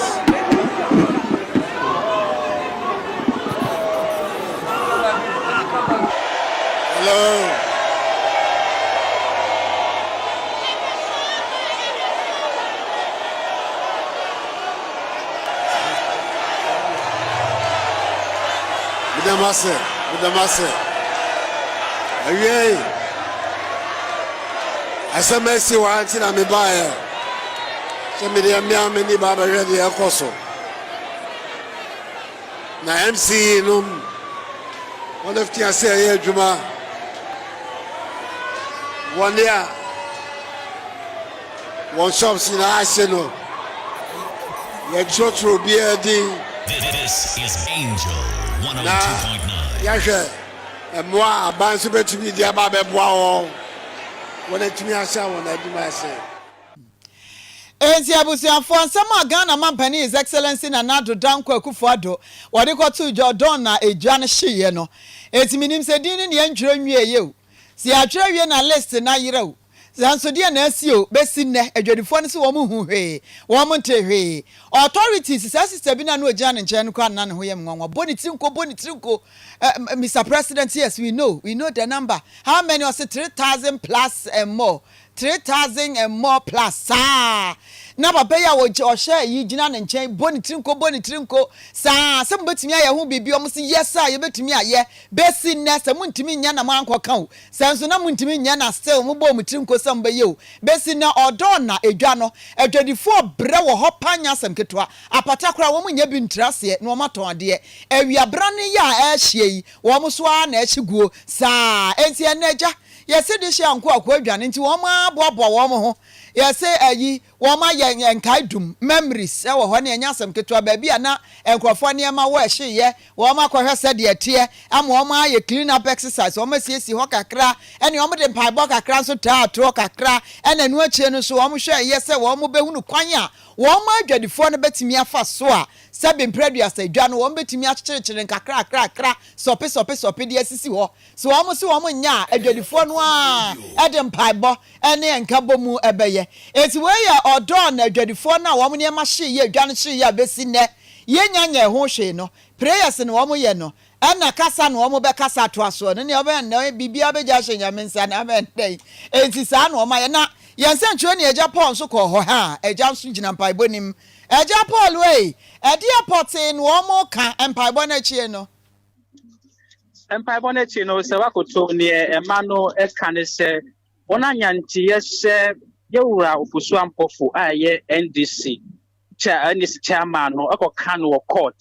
Speaker 10: Hello. Udamase. Ayé. Asamesi wa anti na me bae. Se me de me ameni ba ba hwe de ekoso. Na MC num. One of tia say ye adwuma. One year. One shops in Arsenal. Ye chotro bi edi.
Speaker 5: This is Angel 102.9.
Speaker 10: Yahwe. Moi abanso betumi di aba beboa wo. Wona tumi asa wona adwuma ase.
Speaker 9: Ezi abusiafo nsema Ghana mampani His Excellency Nana-Addo Dankwa Akufo-Addo wode kotu Jordan na edwane hye no etiminim se din ne yantwere nwie ye o si atwere wie na list na yere o sanso de na asi o besi ne adwadifo ne se wo mu hu hwe wo mu nte hwe authorities sister bi na no ogya ne nche no kwa na ne ho ye mwanwa boni trinko Mr. President, yes, we know the number. How many was it? 3,000 plus and more. 3,000 and more plus. na papa ya wo ohye yi gina ne nchen boni trinko saa se mbetimi aye ho bibi om se yes a ye betimi aye besi ne se muntimi nya na manko kan o senso na muntimi nya na still mo bo mu trinko se mbaye o besi na odo na edwa no edwadifo bre wo ho panya sem ketwa apata kora wo mu nya bi ntrase na wo maton de awia ne ya ehye yi wo mo so a na ehiguo saa enti eneja yesi de hye anko akwa adwane nti wo ma boabo wo mo ho yesi ayi wo ma ye nkai dum memories e wo ho na enya sem ketwa ba bia na enkrofo ne ma wo ehye ye wo ma kwohwe se de tie ama wo ma ye clean up exercise wo ma siesi ho kakra ene wo mo de mpaibo kakra so taatro kakra ene nu achie no so wo mo hwe ye se wo mo behunu kwan a wo ma adwadifo no betimi afa so a sabe mpredua sa dwa no wo betimi akyekyerekere kakra sope de asisi ho so wo mo se wo mo nya adwadifo no a ede mpaibo ene enkabo mu ebeye eti we ye odo na adwadifo na wo mo ne ma hye ye dwa no hye ye abesi ne ye nya ho hwe no prayers no wo mo ye no ana kasa no wo mo be kasa to aso ne obe na bibia be ja hye nyamensa na be ndai eti sa no wo ma ye na yense ntwe ne eja Paul so ko ho ha eja so gina mpaibo nim eja Paul we edi apote no wo ka mpaibo na chie no
Speaker 7: mpaibo na chie no se wakoto ne ema no eka ne se ona nyanti ye se yewura ofusu ampofo aye NDC chairman no akoka no court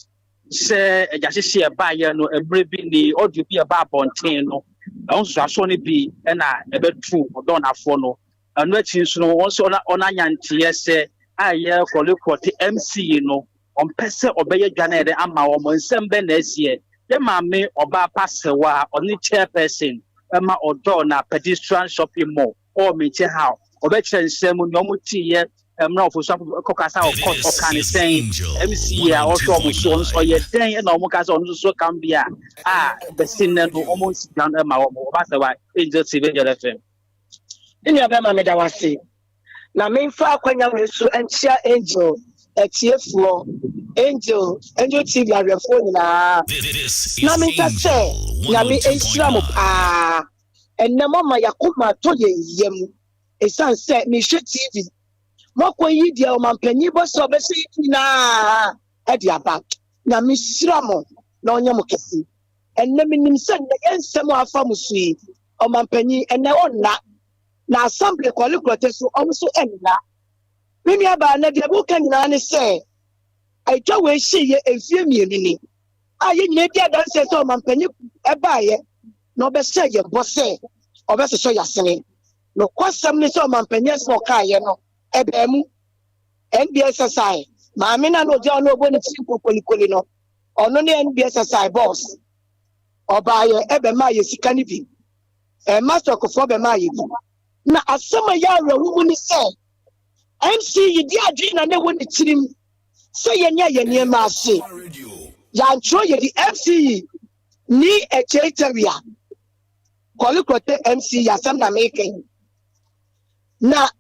Speaker 7: se eja hye ba ye no ebre bi ni odu bi ba bonten no onso aso ne bi na ebetu odonafo no anu achi nso no wonso ona nyantie se aye kolikoti MC no ompese obeye dwane de ama wo monsembe na asie ye maame oba pasewa oni chairperson ema odo na pedestrian shopping mall o meche how obekire nsem no mutiye emna ofoso kokasa okani sen MC ya oso omuso so ye den na omukasa onso so kambia besin no omonsi dan ema wo pasewa Angel TV FM
Speaker 11: Ini abema medawase na memfa akwanya wesu enchia Angel etiefuo Angel TV arefo nyina na minta se na mi enchira mo pa enemo ma yakoma to ye yem esan se mi hwe TV moko yi dia o mampanyi bo so be se na e dia ba na mi sira mo na onye mo kesi enne minim se na yensem afa musui o mampanyi enne onna na assembly kwalikulote so omso enna mimi aba na de buka nyina ne se aitwa we hye efie mienu ni aye nyina dia dan se so mampanyi ebaaye no be se ye bose obese so yasene no kwasam ne so mampanyi so kaaye no ebemu NBSSI maame na no dia no oboni ti kokolikoli no ono ne NBSSI boss obaaye ebe ma ye sika ni bi master kofo be ma ye bi na asema ya rawu ni se MC yidi adwi na ne woni tirim se yenya yenie ma ase ya ntro yidi MC ni echeteria kolikote MC ya sam na making na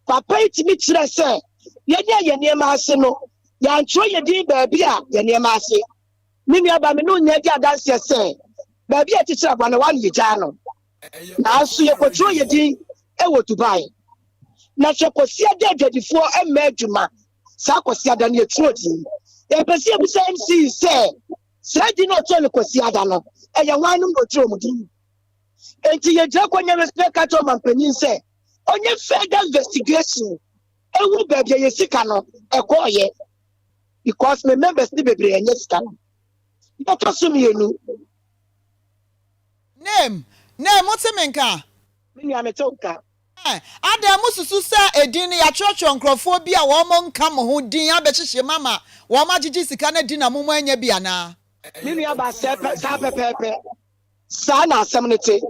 Speaker 11: papa itimi kire se yenya yenie ma ase no ya ntro yidi ba bia yenie ma ase mimi aba me no nya di adanse se ba bia titira bana wan yija no na asu ye kotro yidi ewo Dubai na chekosia dededifo ema adwuma sa kosia da na etuodi e pese ebusa MC se di no to le kosia da no eye wanum no tro mudi enti ye jira kwanya respect to mampanyin se onye further investigation ewu ba bia ye sika no ekoye because me members ni bebre enye sika no e to so mienu
Speaker 9: name otemenka
Speaker 11: mini ametonka
Speaker 9: ada mususu sa edin ya chocho nkrofo bi a wo mo nka mo ho din abehihye mama wo ma gigi sika na din na mo anya bi ana
Speaker 11: mini aba sa pepepe sa na asemnete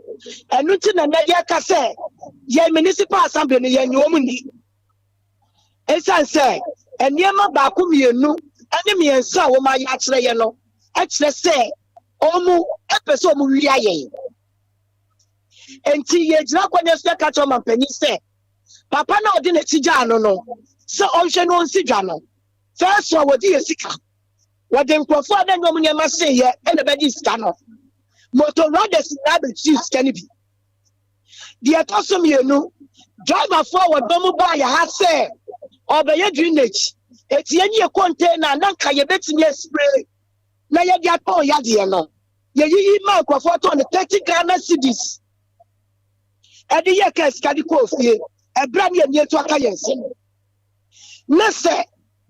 Speaker 11: enu ti na ya ka se ye municipal assembly ne ye nyomu ni esan se eniema ba ku mienu ene miensa wo ma ya kire ye no e kire se omu epese omu wi aye enti ye jira kwanya se ka to mampanyi se papa na odi na tija no se onhwe no nsi dwa no first one wodi yesika wodi nkrofo ada nyom nyema se ye ene be di sika no motor riders na be chiefs can be deɛ ɛtɔ so mmienu driver forward bɛmu baa yɛ ha sɛ ɔbɛyɛ drainage eti yɛn yɛ container na nka yɛbɛtumi spray na yɛde atɔn yadeɛ no yɛyiyi ma nkurɔfoɔ tɔn no 30 Ghana cedis ɛde yɛ ka sika de kɔ ofie ɛbra ne yɛn etu aka yɛn nsɛm na sɛ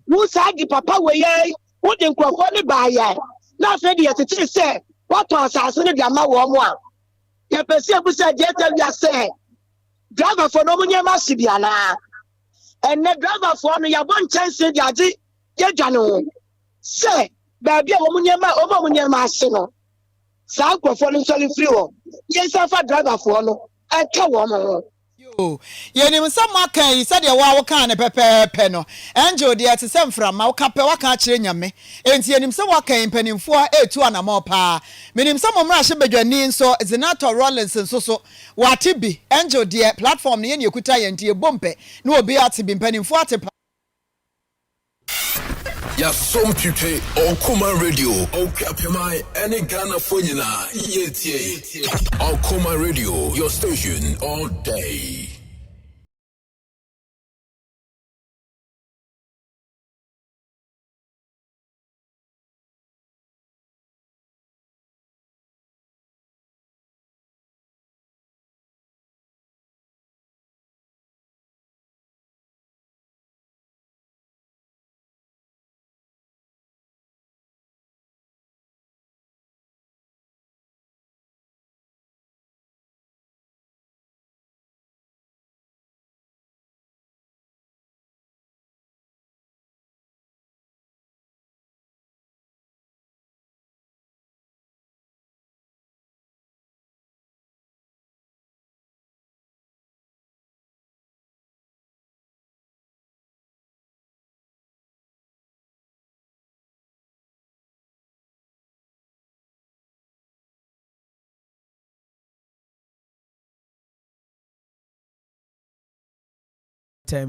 Speaker 11: wo saa di papa wɔ yɛn wo de nkurɔfoɔ ne baa yɛn na afei de yɛtete sɛ wɔtɔn asase no de ama wɔn mo a yɛpɛ sɛ ebusa deɛ ɛtɛ wia sɛ driver for no munyɛ ma si bi anaa ɛnɛ driver for no yɛabɔ nkyɛnse de agye yɛdwa ne ho sɛ baabi a wɔn munyɛ ma ase no saa nkurɔfoɔ no nsɔre firi hɔ yɛnsa fa driver for no ɛka wɔn ho.
Speaker 9: Yɛnim sɛ maka yi sɛdeɛ wa woka ne pɛpɛɛpɛ no angel deɛ te sɛ mframa woka pɛ waka akyerɛ nyame enti yɛnim sɛ waka yi mpanimfoɔ etu anamɔ paa menim sɛ mɔmra hye badwani nso Zenator Rollins nso so wate bi angel deɛ platform no yɛ ne ekuta yɛn nti yɛbɔ na obi ate bi mpanimfoɔ ate pa
Speaker 5: Yasom Pipe on Kuma Radio, Okapimai, any Ghana Fonina, Yetie. On Kuma Radio, your station all day.